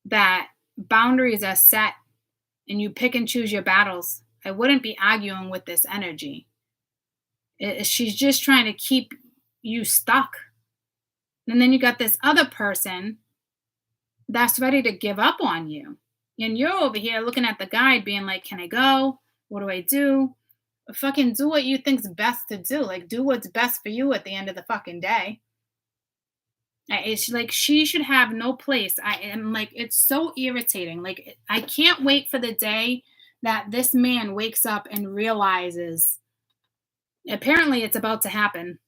that boundaries are set and you pick and choose your battles. I wouldn't be arguing with this energy. She's just trying to keep you stuck. And then you got this other person that's ready to give up on you. And you're over here looking at the guide being like, can I go? What do I do? Fucking do what you think's best to do. Like, do what's best for you at the end of the fucking day. It's like she should have no place. I am like, it's so irritating. Like, I can't wait for the day that this man wakes up and realizes, apparently it's about to happen.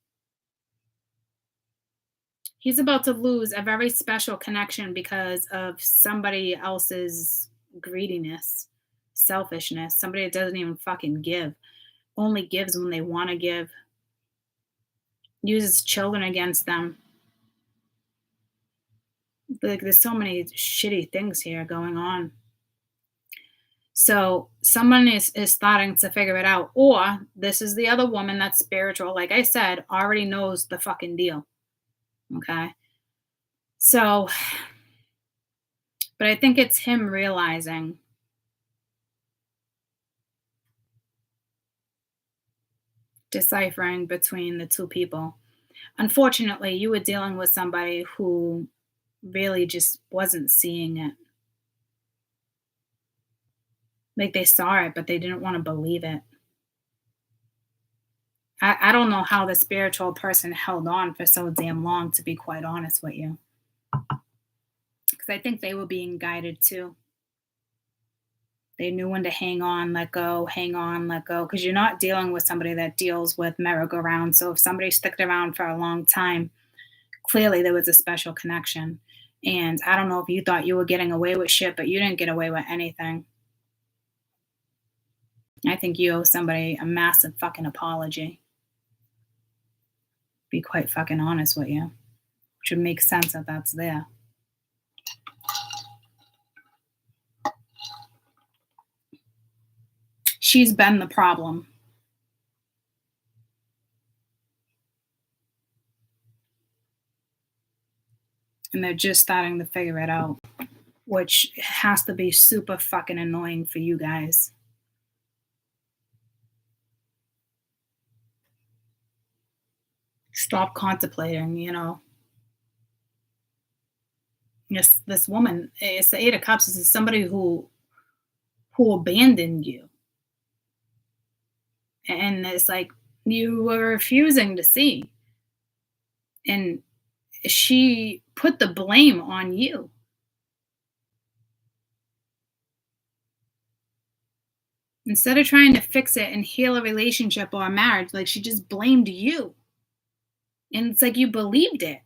He's about to lose a very special connection because of somebody else's greediness, selfishness, somebody that doesn't even fucking give, only gives when they want to give, uses children against them. Like, there's so many shitty things here going on. So someone is starting to figure it out. Or this is the other woman that's spiritual, like I said, already knows the fucking deal. Okay. So, but I think it's him realizing deciphering between the two people. Unfortunately, you were dealing with somebody who really just wasn't seeing it. Like, they saw it, but they didn't want to believe it. I don't know how the spiritual person held on for so damn long, to be quite honest with you. Because I think they were being guided too. They knew when to hang on, let go, hang on, let go. Because you're not dealing with somebody that deals with merry-go-round. So if somebody stuck around for a long time, clearly there was a special connection. And I don't know if you thought you were getting away with shit, but you didn't get away with anything. I think you owe somebody a massive fucking apology. Be quite fucking honest with you. Which would make sense that that's there. She's been the problem. And they're just starting to figure it out, which has to be super fucking annoying for you guys. Stop contemplating, you know. Yes, this woman, it's the Eight of Cups. This is somebody who abandoned you. And it's like you were refusing to see. And she put the blame on you. Instead of trying to fix it and heal a relationship or a marriage, like she just blamed you. And it's like you believed it.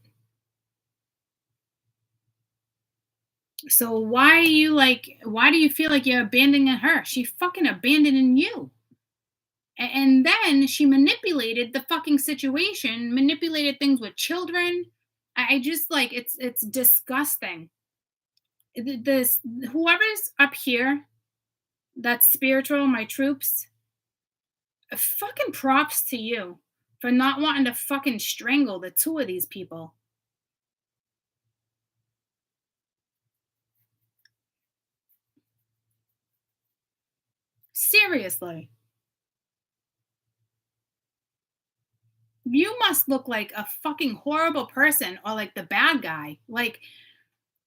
So why do you feel like you're abandoning her? She fucking abandoned you. And then she manipulated the fucking situation, manipulated things with children. I just like it's disgusting. This whoever's up here that's spiritual, my troops, fucking props to you for not wanting to fucking strangle the two of these people. Seriously. You must look like a fucking horrible person or like the bad guy. Like,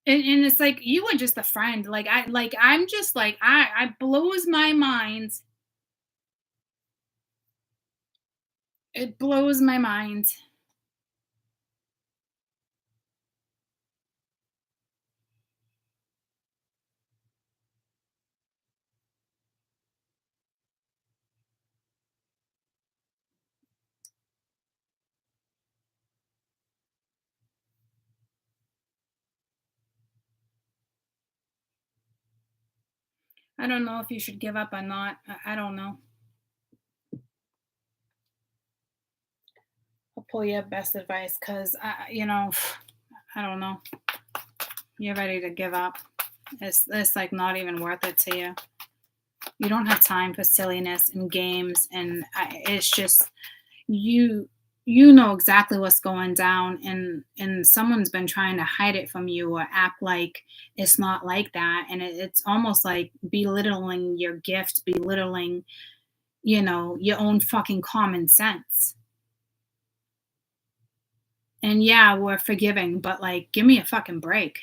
and it's like you were just a friend. I'm just like I blows my mind. It blows my mind. I don't know if you should give up or not. I don't know. I'll pull your best advice because, I don't know. You're ready to give up. It's like not even worth it to you. You don't have time for silliness and games, and it's just you know exactly what's going down, and someone's been trying to hide it from you or act like it's not like that, and it's almost like belittling your gift, belittling your own fucking common sense. And yeah, we're forgiving, but like give me a fucking break.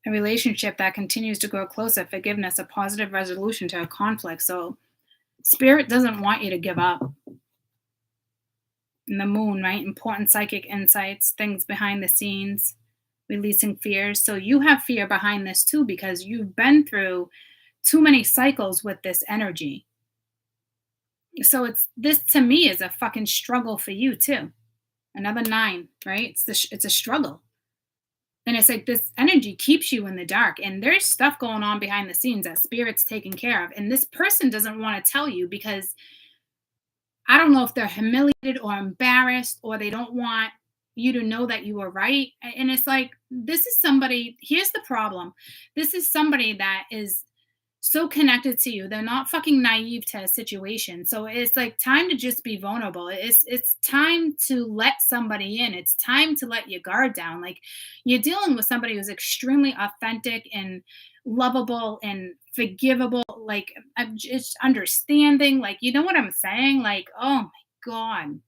A relationship that continues to grow closer, forgiveness, a positive resolution to a conflict. So spirit doesn't want you to give up. And the moon, right? Important psychic insights, things behind the scenes, releasing fears. So you have fear behind this too because you've been through too many cycles with this energy. So this to me is a fucking struggle for you too. Another 9, right? It's a struggle. And it's like this energy keeps you in the dark. And there's stuff going on behind the scenes that spirit's taking care of. And this person doesn't want to tell you because I don't know if they're humiliated or embarrassed or they don't want you to know that you were right. And it's like, this is somebody, here's the problem. This is somebody that is so connected to you. They're not fucking naive to a situation. So it's like time to just be vulnerable. It's time to let somebody in. It's time to let your guard down. Like you're dealing with somebody who's extremely authentic and lovable and forgivable. Like I'm just understanding. Like you know what I'm saying? Like oh my god,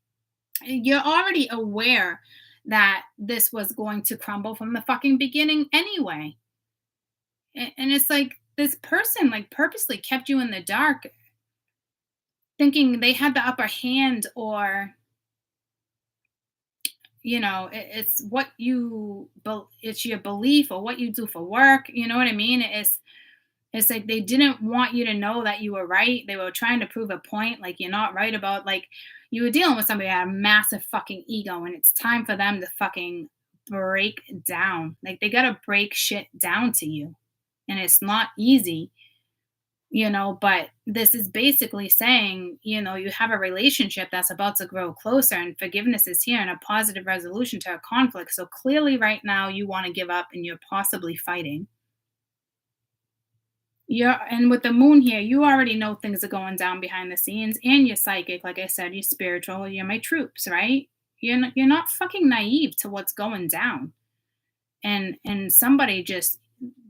you're already aware that this was going to crumble from the fucking beginning anyway. And it's like this person like purposely kept you in the dark thinking they had the upper hand or it's what it's your belief or what you do for work, you know what I mean? It's like they didn't want you to know that you were right. They were trying to prove a point like you're not right about like you were dealing with somebody that had a massive fucking ego and it's time for them to fucking break down. Like they got to break shit down to you. And it's not easy, but this is basically saying, you have a relationship that's about to grow closer and forgiveness is here and a positive resolution to a conflict. So clearly right now you want to give up and you're possibly fighting. And with the moon here, you already know things are going down behind the scenes and you're psychic. Like I said, you're spiritual, you're my troops, right? You're not fucking naive to what's going down. And somebody just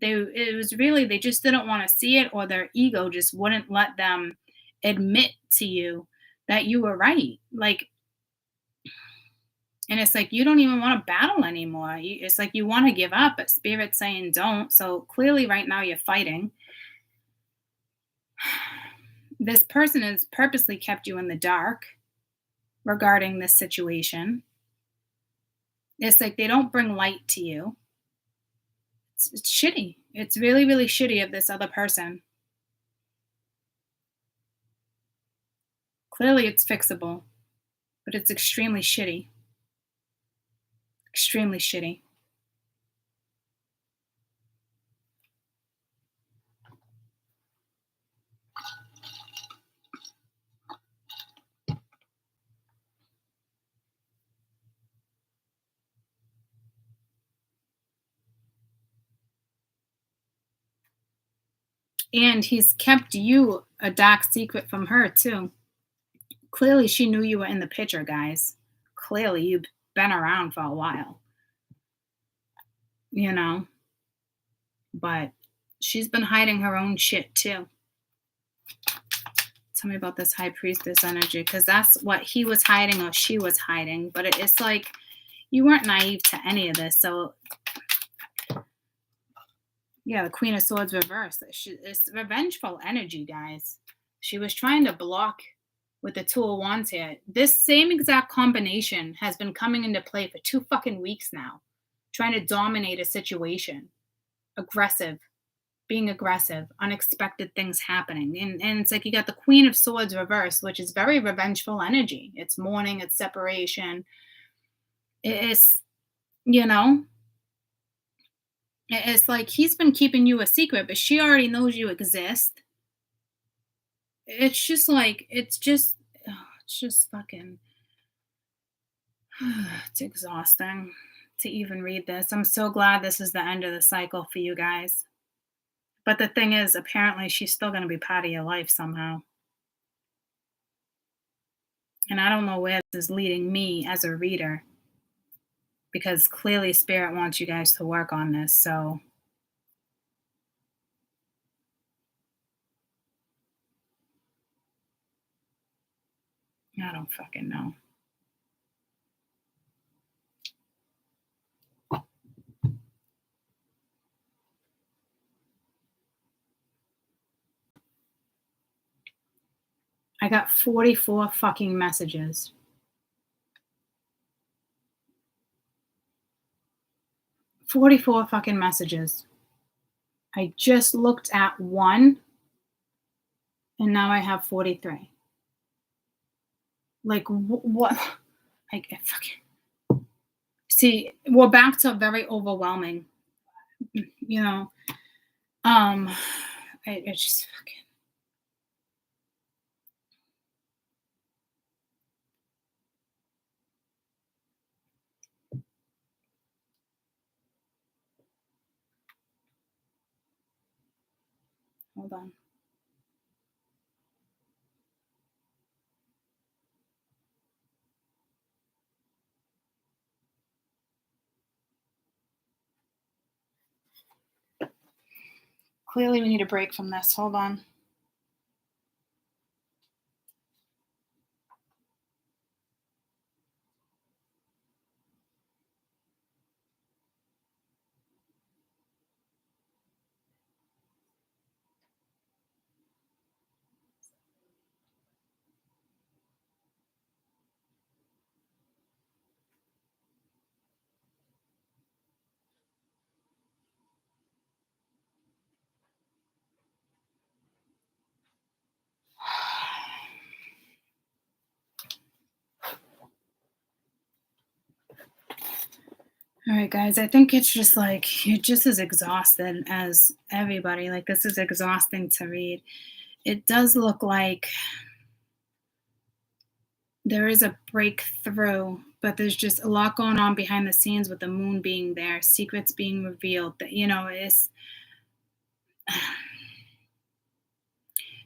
they just didn't want to see it or their ego just wouldn't let them admit to you that you were right. Like and it's like you don't even want to battle anymore. It's like you want to give up, but spirit's saying don't. So clearly right now you're fighting. This person has purposely kept you in the dark regarding this situation. It's like they don't bring light to you. It's shitty. It's really, really shitty of this other person. Clearly it's fixable, but it's extremely shitty. Extremely shitty. And he's kept you a dark secret from her, too. Clearly, she knew you were in the picture, guys. Clearly, you've been around for a while. But she's been hiding her own shit, too. Tell me about this high priestess energy, because that's what he was hiding or she was hiding. But it's like you weren't naive to any of this. So yeah, the Queen of Swords reversed. It's revengeful energy, guys. She was trying to block with the Two of Wands here. This same exact combination has been coming into play for 2 fucking weeks now. Trying to dominate a situation. Aggressive. Being aggressive. Unexpected things happening. And it's like you got the Queen of Swords reversed, which is very revengeful energy. It's mourning. It's separation. It's, it's like he's been keeping you a secret, but she already knows you exist. It's just like, it's just fucking, it's exhausting to even read this. I'm so glad this is the end of the cycle for you guys. But the thing is, apparently she's still going to be part of your life somehow. And I don't know where this is leading me as a reader. Because clearly Spirit wants you guys to work on this, so. I don't fucking know. I got 44 fucking messages. 44 fucking messages. I just looked at one, and now I have 43. Like, what? Like, fucking. See, we're back to very overwhelming. It's just fucking. Hold on. Clearly we need a break from this. Hold on. All right, guys, I think it's just like you're just as exhausted as everybody. Like, this is exhausting to read. It does look like there is a breakthrough, but there's just a lot going on behind the scenes with the moon being there, secrets being revealed. That, you know, it's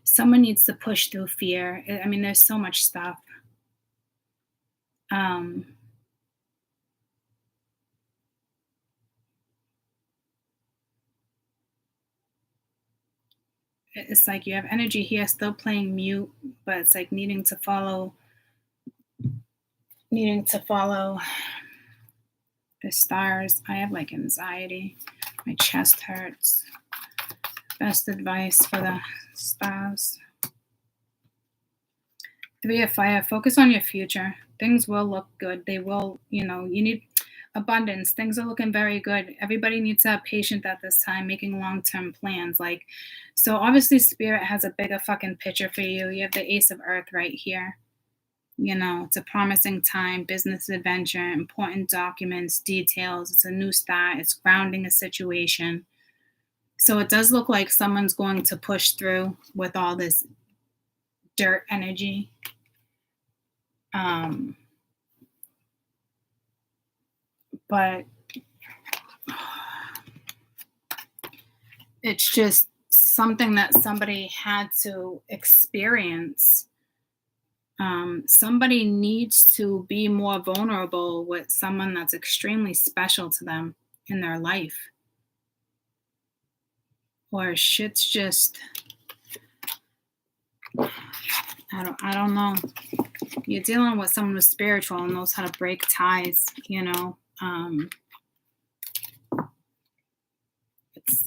someone needs to push through fear. I mean, there's so much stuff. It's like you have energy here still playing mute, but it's like needing to follow the stars. I have like anxiety. My chest hurts. Best advice for the stars. 3 of Fire. Focus on your future. Things will look good. They will, you need abundance. Things are looking very good. Everybody needs to have patience at this time, making long-term plans. Like, so obviously Spirit has a bigger fucking picture for you. You have the Ace of Earth right here. It's a promising time, business adventure, important documents, details. It's a new start. It's grounding a situation. So it does look like someone's going to push through with all this dirt energy. But it's just something that somebody had to experience. Somebody needs to be more vulnerable with someone that's extremely special to them in their life. Or shit's just, I don't know. You're dealing with someone who's spiritual and knows how to break ties,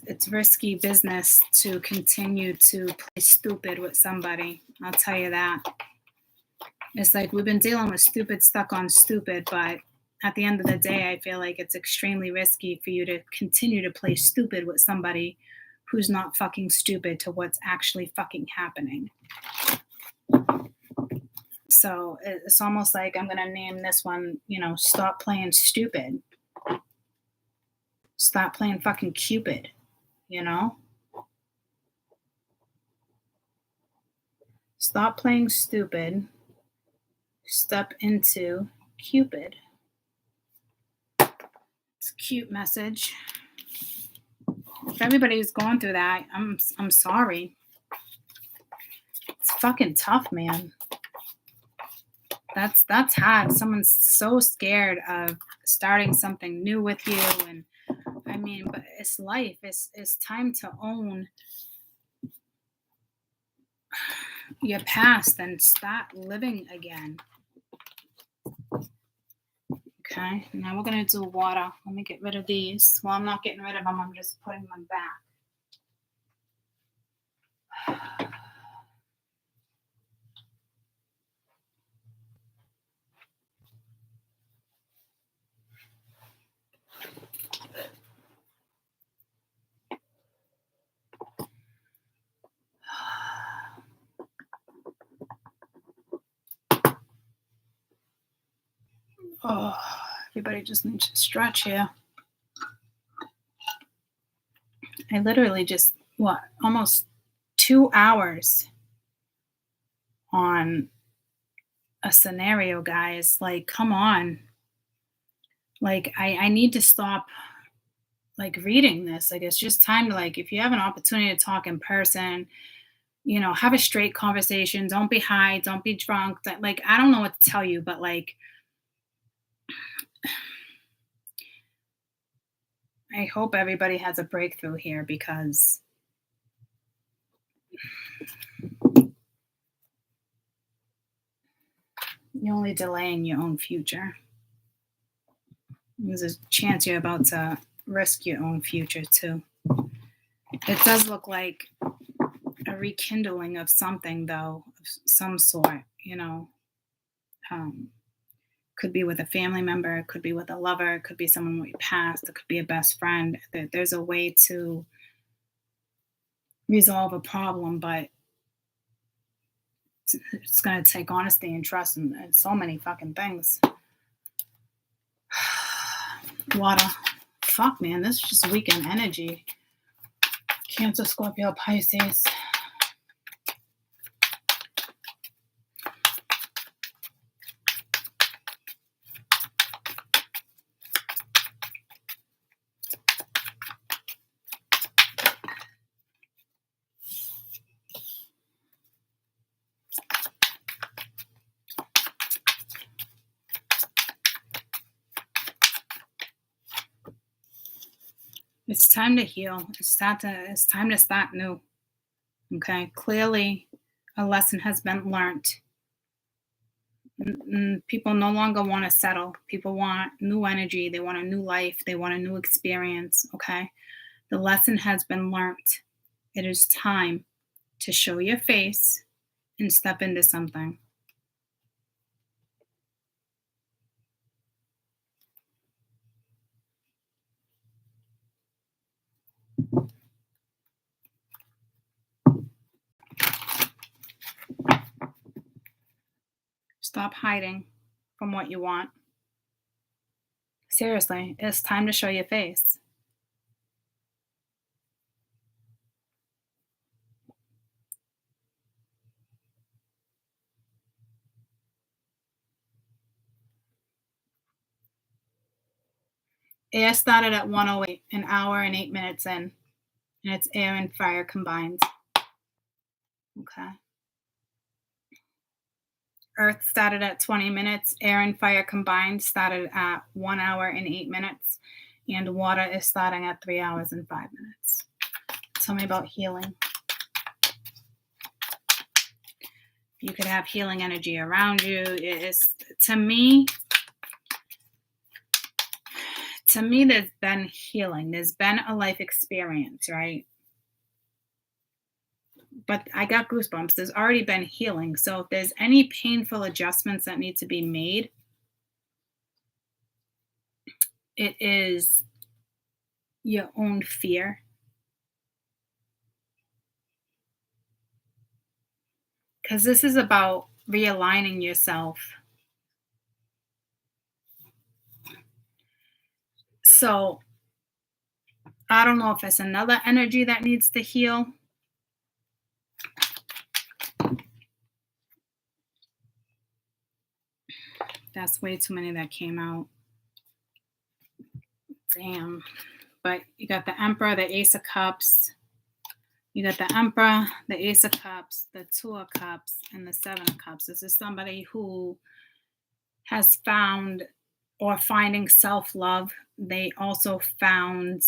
It's risky business to continue to play stupid with somebody. I'll tell you that. It's like we've been dealing with stupid stuck on stupid, but at the end of the day, I feel like it's extremely risky for you to continue to play stupid with somebody who's not fucking stupid to what's actually fucking happening. So it's almost like I'm going to name this one, stop playing stupid. Stop playing fucking Cupid, Stop playing stupid. Step into Cupid. It's a cute message. If everybody's going through that, I'm sorry. It's fucking tough, man. That's hard. Someone's so scared of starting something new with you, and I mean, but it's life. It's time to own your past and start living again. Okay, now we're gonna do water. Let me get rid of these. Well, I'm not getting rid of them. I'm just putting them back. Oh, everybody just needs to stretch here. I literally just, almost 2 hours on a scenario, guys. Like, come on. Like, I need to stop, like reading this. Like, it's just time to, like, if you have an opportunity to talk in person, have a straight conversation. Don't be high. Don't be drunk. That, like, I don't know what to tell you, but like, I hope everybody has a breakthrough here, because you're only delaying your own future. There's a chance you're about to risk your own future too. It does look like a rekindling of something, though, of some sort, could be with a family member, it could be with a lover, it could be someone we passed, it could be a best friend. There's a way to resolve a problem, but it's going to take honesty and trust and so many fucking things. Water. Fuck, man, this is just weekend energy. Cancer, Scorpio, Pisces. It's time to heal. It's time to start new. Okay. Clearly, a lesson has been learned. People no longer want to settle. People want new energy. They want a new life. They want a new experience. Okay. The lesson has been learned. It is time to show your face and step into something. Stop hiding from what you want. Seriously, it's time to show your face. Air started at 1:08, an hour and 8 minutes in, and it's air and fire combined. Okay. Earth started at 20 minutes. Air and fire combined started at 1 hour and 8 minutes. And water is starting at 3 hours and 5 minutes. Tell me about healing. You could have healing energy around you. It is, to me, there's been healing. There's been a life experience, right? But I got goosebumps. There's already been healing. So if there's any painful adjustments that need to be made, it is your own fear. Because this is about realigning yourself. So I don't know if it's another energy that needs to heal. That's way too many that came out. Damn. But you got the Emperor, the Ace of Cups. You got the Emperor, the Ace of Cups, the Two of Cups, and the Seven of Cups. This is somebody who has found or finding self-love. They also found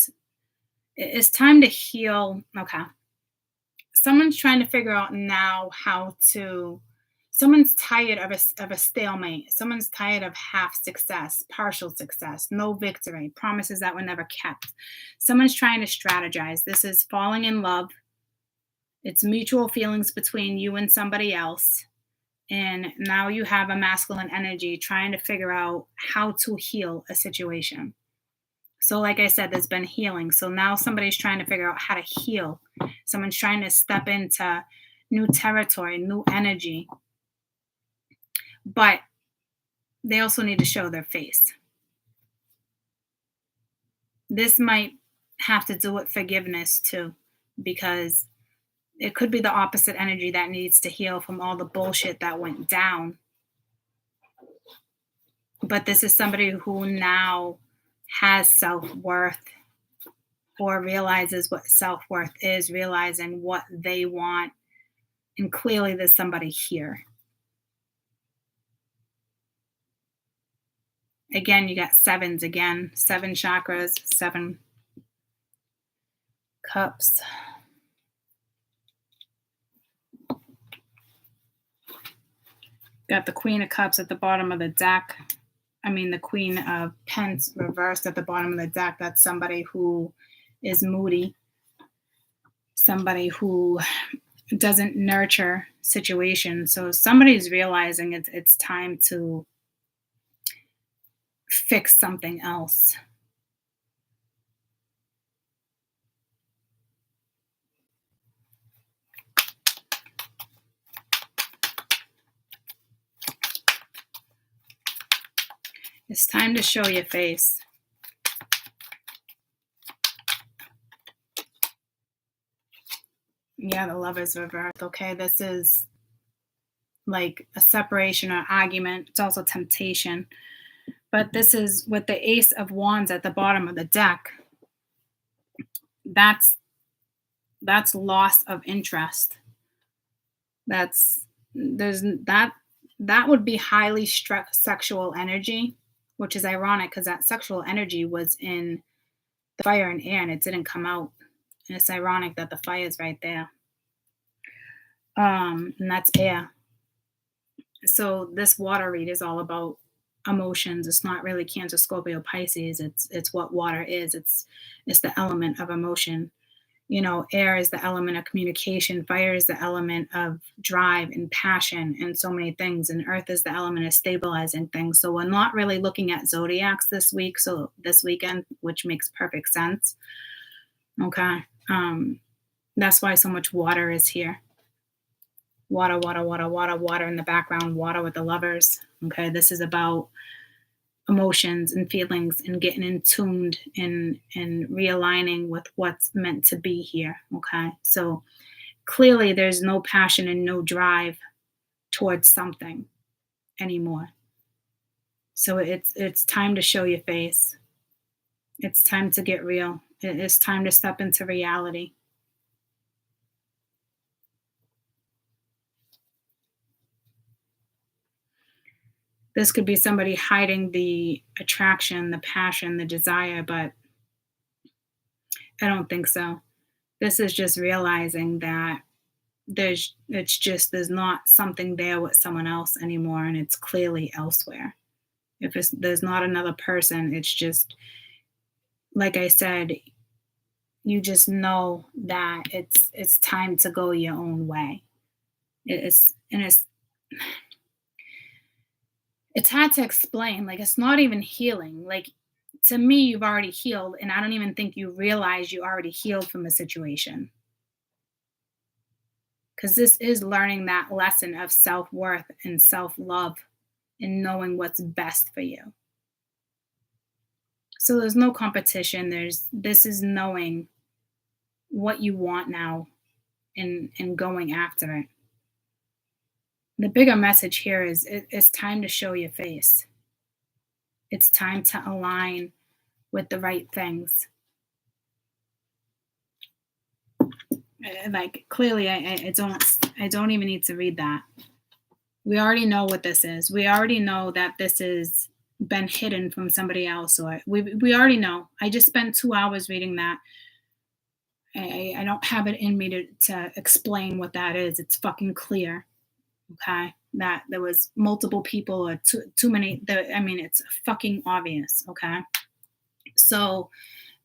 it's time to heal. Okay. Someone's trying to figure out now how to. Someone's tired of a stalemate. Someone's tired of half success, partial success, no victory, promises that were never kept. Someone's trying to strategize. This is falling in love. It's mutual feelings between you and somebody else. And now you have a masculine energy trying to figure out how to heal a situation. So like I said, there's been healing. So now somebody's trying to figure out how to heal. Someone's trying to step into new territory, new energy. But they also need to show their face. This might have to do with forgiveness too, because it could be the opposite energy that needs to heal from all the bullshit that went down. But this is somebody who now has self-worth. or realizes what self-worth is, realizing what they want. And clearly there's somebody here. Again, you got sevens again, 7 chakras, 7 cups. Got the Queen of Cups at the bottom of the deck. The Queen of Pence reversed at the bottom of the deck. That's somebody who is moody, somebody who doesn't nurture situations. So somebody's realizing it's time to fix something else. It's time to show your face. Yeah, the Lovers reversed. Okay, this is like a separation or argument. It's also temptation. But this is with the Ace of Wands at the bottom of the deck. That's loss of interest. That would be highly sexual energy, which is ironic because that sexual energy was in the fire and air and it didn't come out. And it's ironic that the fire is right there. And that's air. So this water read is all about emotions. It's not really Cancer, Scorpio, Pisces. It's what water is. It's the element of emotion. Air is the element of communication. Fire is the element of drive and passion and so many things. And earth is the element of stabilizing things. So we're not really looking at zodiacs this week. So this weekend, which makes perfect sense. Okay. That's why so much water is here. Water, water, water, water, water in the background, water with the Lovers. Okay. This is about emotions and feelings and getting in tuned and realigning with what's meant to be here. Okay. So clearly there's no passion and no drive towards something anymore. So it's time to show your face. It's time to get real. It's time to step into reality. This could be somebody hiding the attraction, the passion, the desire, but I don't think so. This is just realizing that there's not something there with someone else anymore, and it's clearly elsewhere. If there's not another person, it's just, like I said, you just know that it's time to go your own way. It's hard to explain. Like, it's not even healing. Like, to me, you've already healed, and I don't even think you realize you already healed from a situation. Because this is learning that lesson of self-worth and self-love and knowing what's best for you. So there's no competition. This is knowing what you want now and going after it. The bigger message here is it's time to show your face. It's time to align with the right things. Like, clearly, I don't even need to read that. We already know what this is. We already know that this has been hidden from somebody else. Or we already know. I just spent 2 hours reading that. I don't have it in me to explain what that is. It's fucking clear. Okay, that there was multiple people or too many. It's fucking obvious. Okay, so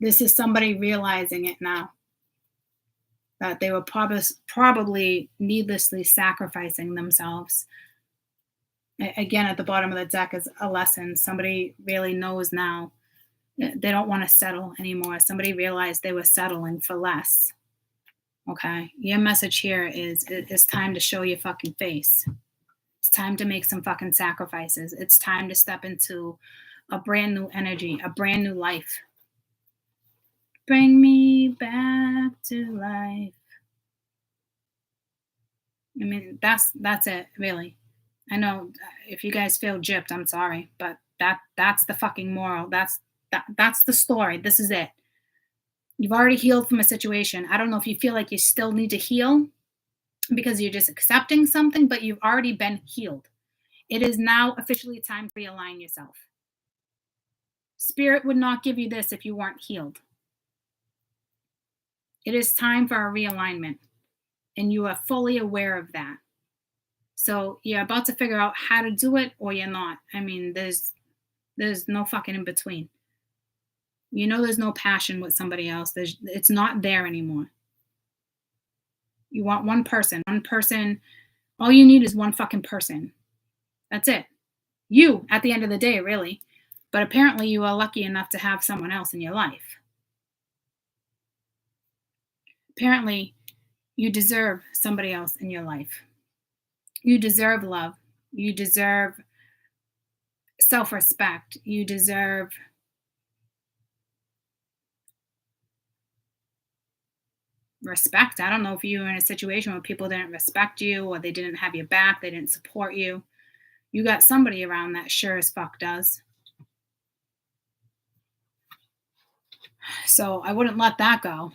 this is somebody realizing it now, that they were probably needlessly sacrificing themselves. Again, at the bottom of the deck is a lesson. Somebody really knows now they don't want to settle anymore. Somebody realized they were settling for less. Okay, your message here is it's time to show your fucking face. It's time to make some fucking sacrifices. It's time to step into a brand new energy, a brand new life. Bring me back to life. That's it, really. I know if you guys feel gypped, I'm sorry, but that's the fucking moral. That's the story. This is it. You've already healed from a situation. I don't know if you feel like you still need to heal because you're just accepting something, but you've already been healed. It is now officially time to realign yourself. Spirit would not give you this if you weren't healed. It is time for a realignment, and you are fully aware of that. So you're about to figure out how to do it, or you're not. I mean, there's no fucking in between. You know there's no passion with somebody else. It's not there anymore. You want one person. One person. All you need is one fucking person. That's it. You, at the end of the day, really. But apparently you are lucky enough to have someone else in your life. Apparently you deserve somebody else in your life. You deserve love. You deserve self-respect. You deserve respect. I don't know if you were in a situation where people didn't respect you or they didn't have your back, they didn't support you. You got somebody around that sure as fuck does. So I wouldn't let that go.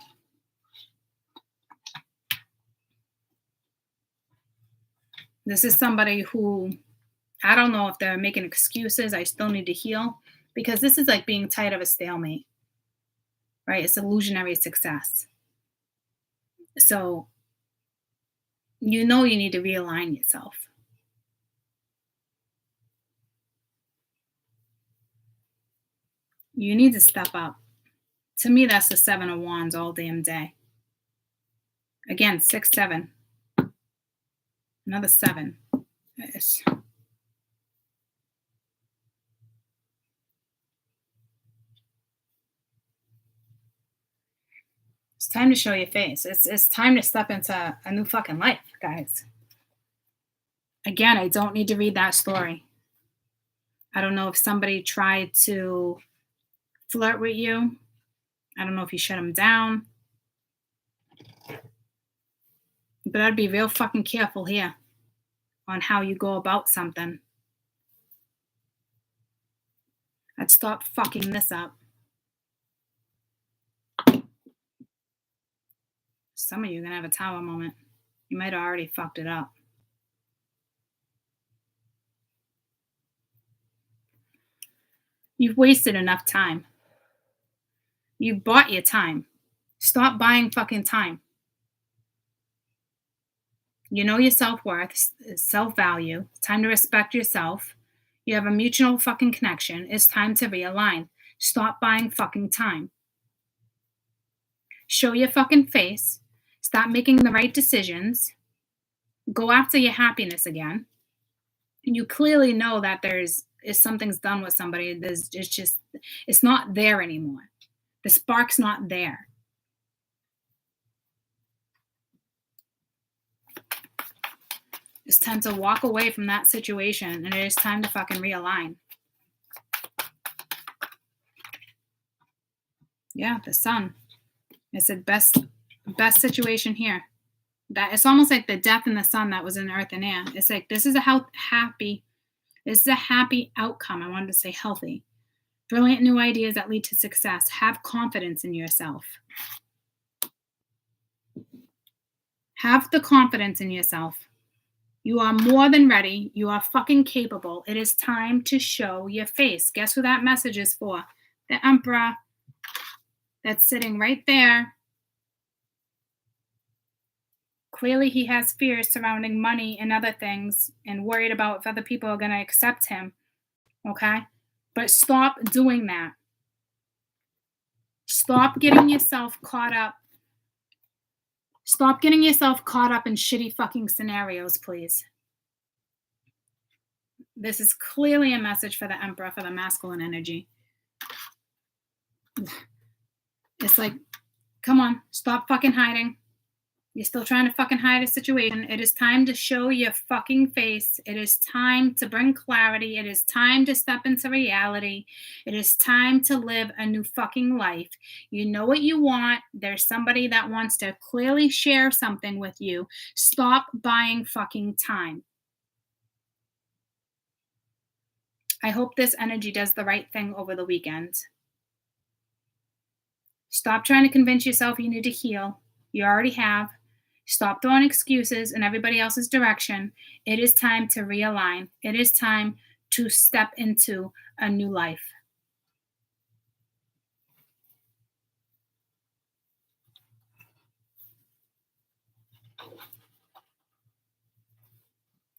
This is somebody who, I don't know if they're making excuses. I still need to heal, because this is like being tired of a stalemate, right? It's illusionary success. So you know you need to realign yourself. You need to step up. To me, that's the 7 of Wands all damn day. Again, 6, 7. Another 7. It's time to show your face. It's time to step into a new fucking life, guys. Again, I don't need to read that story. I don't know if somebody tried to flirt with you. I don't know if you shut them down. But I'd be real fucking careful here on how you go about something. I'd stop fucking this up. Some of you are going to have a Tower moment. You might have already fucked it up. You've wasted enough time. You bought your time. Stop buying fucking time. You know your self-worth, self-value. It's time to respect yourself. You have a mutual fucking connection. It's time to realign. Stop buying fucking time. Show your fucking face. Stop making the right decisions. Go after your happiness again. You clearly know that if something's done with somebody, it's not there anymore. The spark's not there. It's time to walk away from that situation, and it is time to fucking realign. Yeah, the Sun. It's the best situation here. That it's almost like the death in the Sun that was in Earth and Air. It's like this is a happy outcome. I wanted to say healthy. Brilliant new ideas that lead to success. Have confidence in yourself. Have the confidence in yourself. You are more than ready. You are fucking capable. It is time to show your face. Guess who that message is for? The Emperor that's sitting right there. Clearly he has fears surrounding money and other things and worried about if other people are going to accept him. Okay? But stop doing that. Stop getting yourself caught up. Stop getting yourself caught up in shitty fucking scenarios, please. This is clearly a message for the Emperor, for the masculine energy. It's like, come on, stop fucking hiding. You're still trying to fucking hide a situation. It is time to show your fucking face. It is time to bring clarity. It is time to step into reality. It is time to live a new fucking life. You know what you want. There's somebody that wants to clearly share something with you. Stop buying fucking time. I hope this energy does the right thing over the weekend. Stop trying to convince yourself you need to heal. You already have. Stop throwing excuses in everybody else's direction. It is time to realign. It is time to step into a new life.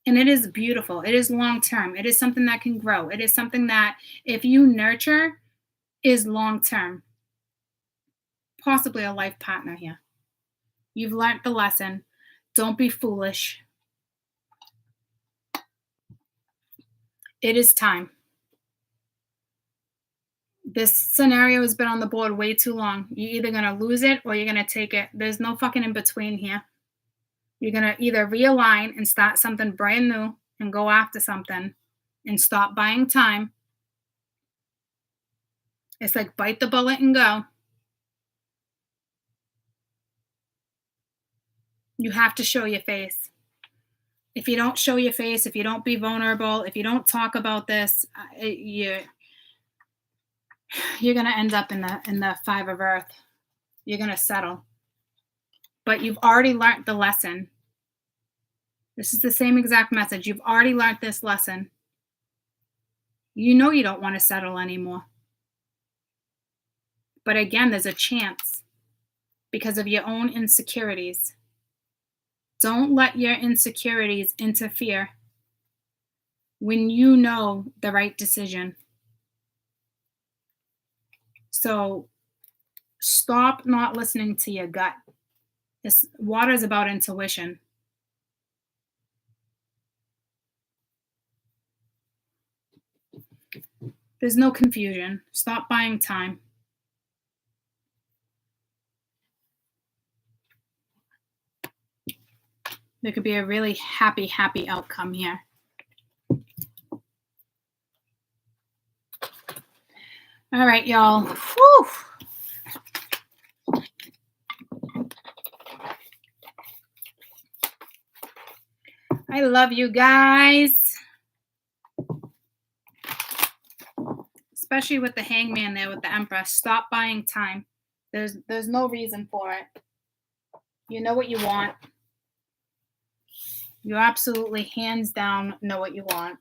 And it is beautiful. It is long term. It is something that can grow. It is something that, if you nurture, is long term. Possibly a life partner here. You've learned the lesson. Don't be foolish. It is time. This scenario has been on the board way too long. You're either going to lose it or you're going to take it. There's no fucking in between here. You're going to either realign and start something brand new and go after something and stop buying time. It's like bite the bullet and go. You have to show your face. If you don't show your face, if you don't be vulnerable, if you don't talk about this, you're going to end up in the 5 of Earth. You're going to settle. But you've already learned the lesson. This is the same exact message. You've already learned this lesson. You know you don't want to settle anymore. But again, there's a chance because of your own insecurities. Don't let your insecurities interfere when you know the right decision. So stop not listening to your gut. This water is about intuition. There's no confusion. Stop buying time. There could be a really happy outcome here. All right, y'all. Whew. I love you guys. Especially with the Hangman there with the Empress. Stop buying time. There's no reason for it. You know what you want. You absolutely, hands down, know what you want.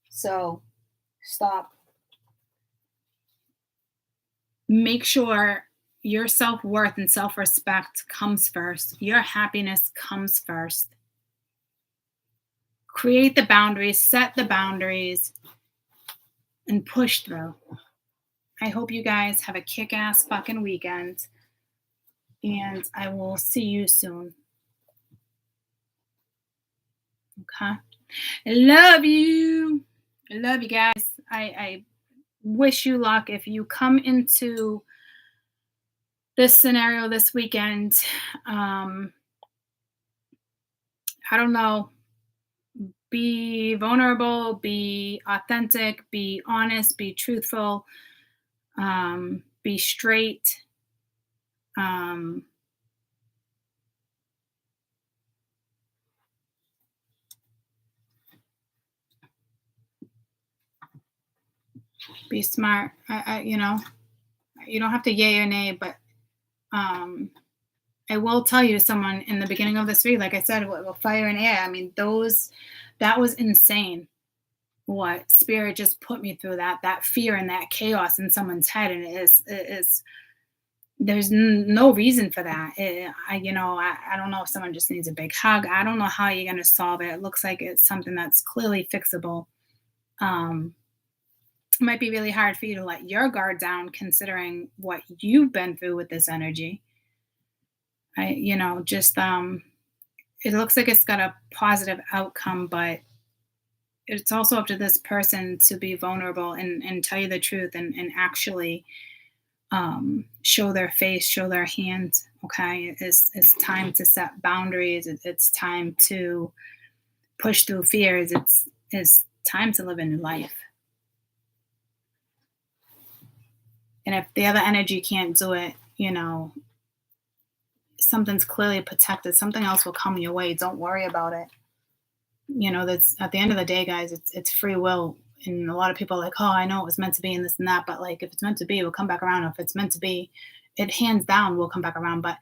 So, stop. Make sure your self-worth and self-respect comes first. Your happiness comes first. Create the boundaries, set the boundaries, and push through. I hope you guys have a kick-ass fucking weekend. And I will see you soon. Okay. I love you. I love you guys. I wish you luck if you come into this scenario this weekend. I don't know. Be vulnerable, be authentic, be honest, be truthful, be straight. Be smart. You know, you don't have to yay or nay, but I will tell you, someone in the beginning of this read, like I said, with fire and air, I mean, that was insane. What spirit just put me through that fear and that chaos in someone's head, and it is there's no reason for that. I don't know if someone just needs a big hug. I don't know how you're going to solve it. It looks like it's something that's clearly fixable. It might be really hard for you to let your guard down considering what you've been through with this energy. It looks like it's got a positive outcome, but it's also up to this person to be vulnerable and tell you the truth and actually show their face, show their hands. Okay. It's time to set boundaries. It's time to push through fears. It's time to live a new life. And if the other energy can't do it, something's clearly protected. Something else will come your way. Don't worry about it. That's at the end of the day, guys, it's free will. And a lot of people are like, oh, I know it was meant to be and this and that. But like, if it's meant to be, it will come back around. If it's meant to be, it hands down will come back around. But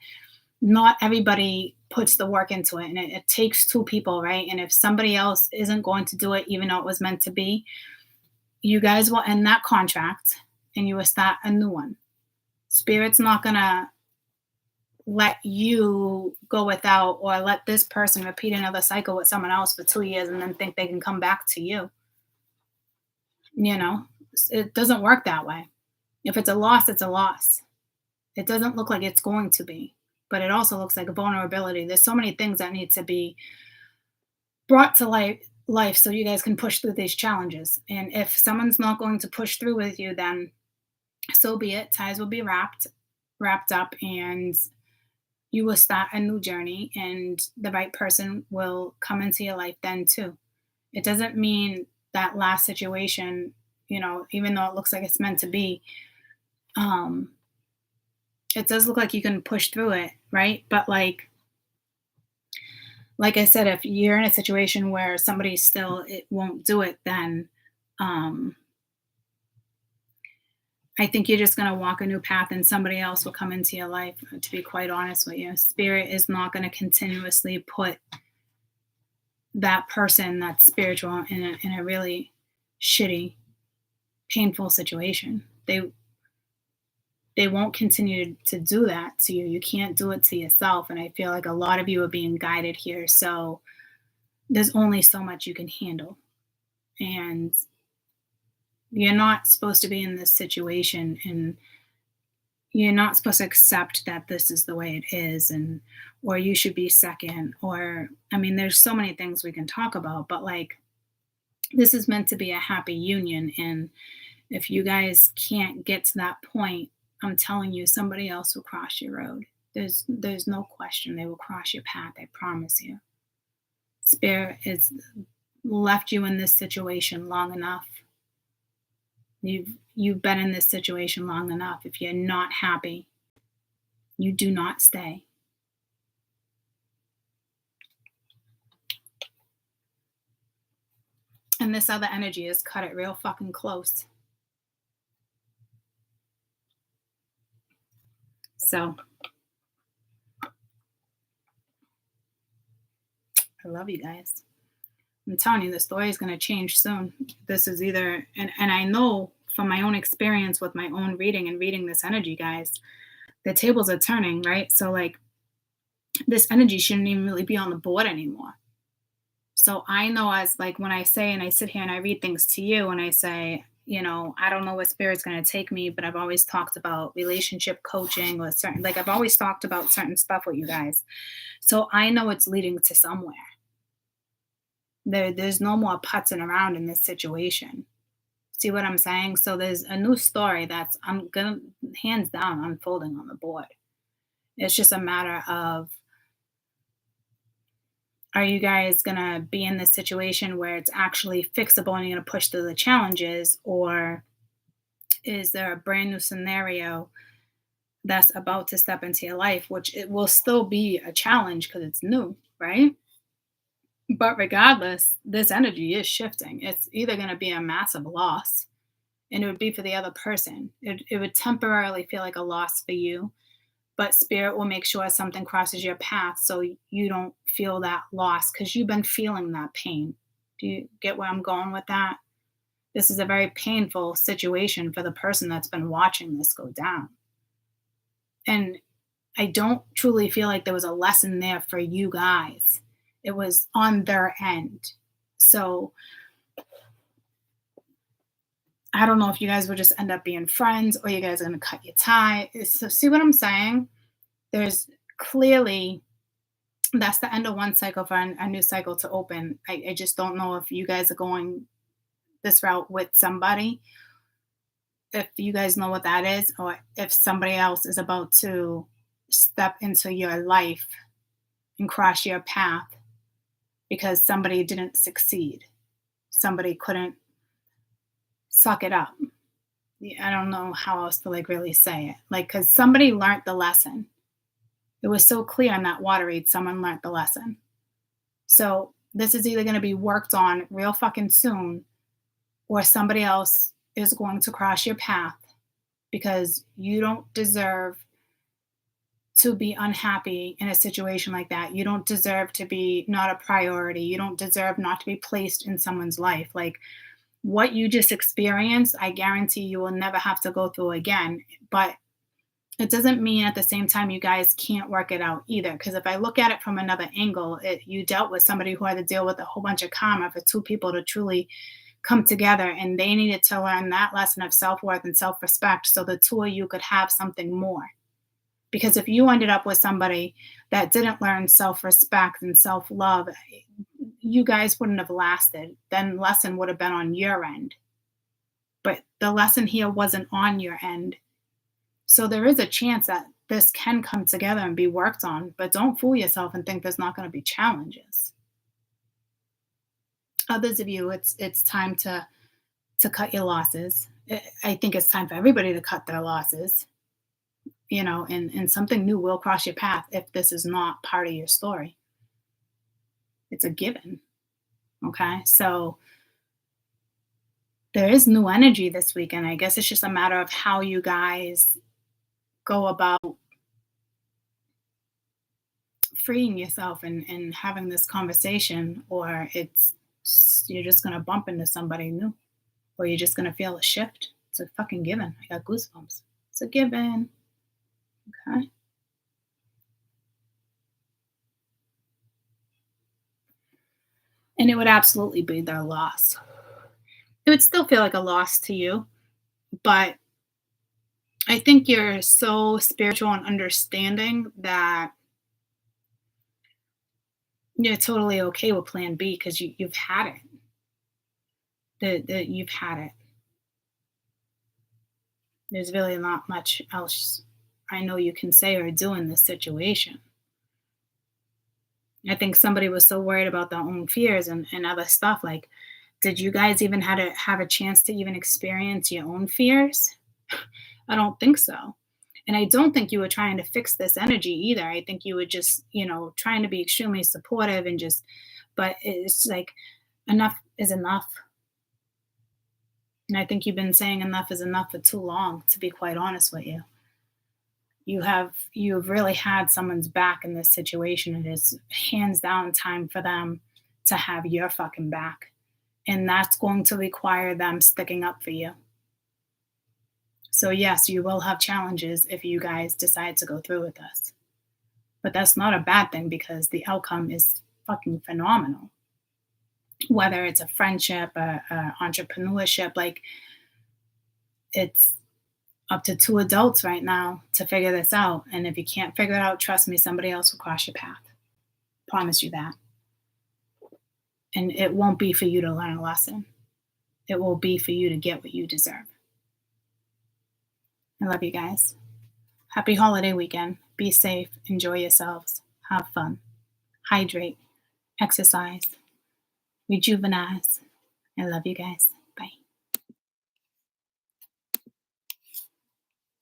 not everybody puts the work into it, and it takes two people, right? And if somebody else isn't going to do it, even though it was meant to be, you guys will end that contract and you will start a new one. Spirit's not gonna let you go without, or let this person repeat another cycle with someone else for 2 years and then think they can come back to you. It doesn't work that way. If it's a loss, it's a loss. It doesn't look like it's going to be, but it also looks like a vulnerability. There's so many things that need to be brought to life so you guys can push through these challenges. And if someone's not going to push through with you, then so be it. Ties will be wrapped up, and you will start a new journey, and the right person will come into your life then too. It doesn't mean that last situation, even though it looks like it's meant to be, it does look like you can push through it, right? But like I said, if you're in a situation where somebody still it won't do it, then I think you're just going to walk a new path and somebody else will come into your life, to be quite honest with you. Spirit is not going to continuously put that person that's spiritual in a really shitty, painful situation. They won't continue to do that to you. You can't do it to yourself. And I feel like a lot of you are being guided here. So there's only so much you can handle. And you're not supposed to be in this situation, and you're not supposed to accept that this is the way it is, or you should be second, or, there's so many things we can talk about, but like, this is meant to be a happy union. And if you guys can't get to that point, I'm telling you, somebody else will cross your road. There's no question. They will cross your path. I promise you. Spirit has left you in this situation long enough. You've been in this situation long enough. If you're not happy, you do not stay. And this other energy has cut it real fucking close. So I love you guys. I'm telling you, the story is going to change soon. This is either, and I know from my own experience with my own reading and reading this energy, guys, the tables are turning, right? So like, this energy shouldn't even really be on the board anymore. So I know, as like, when I say, and I sit here and I read things to you and I say, I don't know where Spirit's going to take me, but I've always talked about relationship coaching or certain, like I've always talked about certain stuff with you guys. So I know it's leading to somewhere. There's no more putzing around in this situation. See what I'm saying? So there's a new story that's, I'm gonna, hands down, unfolding on the board. It's just a matter of, are you guys gonna be in this situation where it's actually fixable and you're gonna push through the challenges, or is there a brand new scenario that's about to step into your life, which it will still be a challenge because it's new, right? But regardless, this energy is shifting. It's either going to be a massive loss, and it would be for the other person. It would temporarily feel like a loss for you, but Spirit will make sure something crosses your path so you don't feel that loss, because you've been feeling that pain. Do you get where I'm going with that? This is a very painful situation for the person that's been watching this go down. And I don't truly feel like there was a lesson there for you guys. It was on their end. So I don't know if you guys will just end up being friends, or you guys are going to cut your tie. So see what I'm saying? There's clearly, that's the end of one cycle for a new cycle to open. I just don't know if you guys are going this route with somebody, if you guys know what that is, or if somebody else is about to step into your life and cross your path because somebody didn't succeed. Somebody couldn't suck it up. I don't know how else to like really say it. Like, because somebody learned the lesson. It was so clear in that water read, someone learned the lesson. So this is either going to be worked on real fucking soon, or somebody else is going to cross your path, because you don't deserve to be unhappy in a situation like that. You don't deserve to be not a priority. You don't deserve not to be placed in someone's life. Like what you just experienced, I guarantee you will never have to go through again. But it doesn't mean at the same time you guys can't work it out either. Because if I look at it from another angle, you dealt with somebody who had to deal with a whole bunch of karma for two people to truly come together, and they needed to learn that lesson of self-worth and self-respect so the two of you could have something more. Because if you ended up with somebody that didn't learn self-respect and self-love, you guys wouldn't have lasted. Then lesson would have been on your end. But the lesson here wasn't on your end. So there is a chance that this can come together and be worked on, but don't fool yourself and think there's not going to be challenges. Others of you, it's time to cut your losses. I think it's time for everybody to cut their losses, and something new will cross your path if this is not part of your story. It's a given. Okay. So there is new energy this weekend. I guess it's just a matter of how you guys go about freeing yourself and having this conversation, or you're just going to bump into somebody new, or you're just going to feel a shift. It's a fucking given. I got goosebumps. It's a given. Okay. And it would absolutely be their loss. It would still feel like a loss to you, but I think you're so spiritual and understanding that you're totally okay with plan B because you've had it. You've had it. There's really not much else I know you can say or do in this situation. I think somebody was so worried about their own fears and other stuff. Like, did you guys even have a chance to even experience your own fears? I don't think so. And I don't think you were trying to fix this energy either. I think you were just, trying to be extremely supportive but it's like enough is enough. And I think you've been saying enough is enough for too long, to be quite honest with you. You've really had someone's back in this situation. It is hands down time for them to have your fucking back. And that's going to require them sticking up for you. So yes, you will have challenges if you guys decide to go through with this. But that's not a bad thing because the outcome is fucking phenomenal. Whether it's a friendship, a entrepreneurship, like it's up to two adults right now to figure this out. And if you can't figure it out, trust me, somebody else will cross your path. Promise you that. And it won't be for you to learn a lesson. It will be for you to get what you deserve. I love you guys. Happy holiday weekend. Be safe. Enjoy yourselves. Have fun. Hydrate. Exercise. Rejuvenize. I love you guys.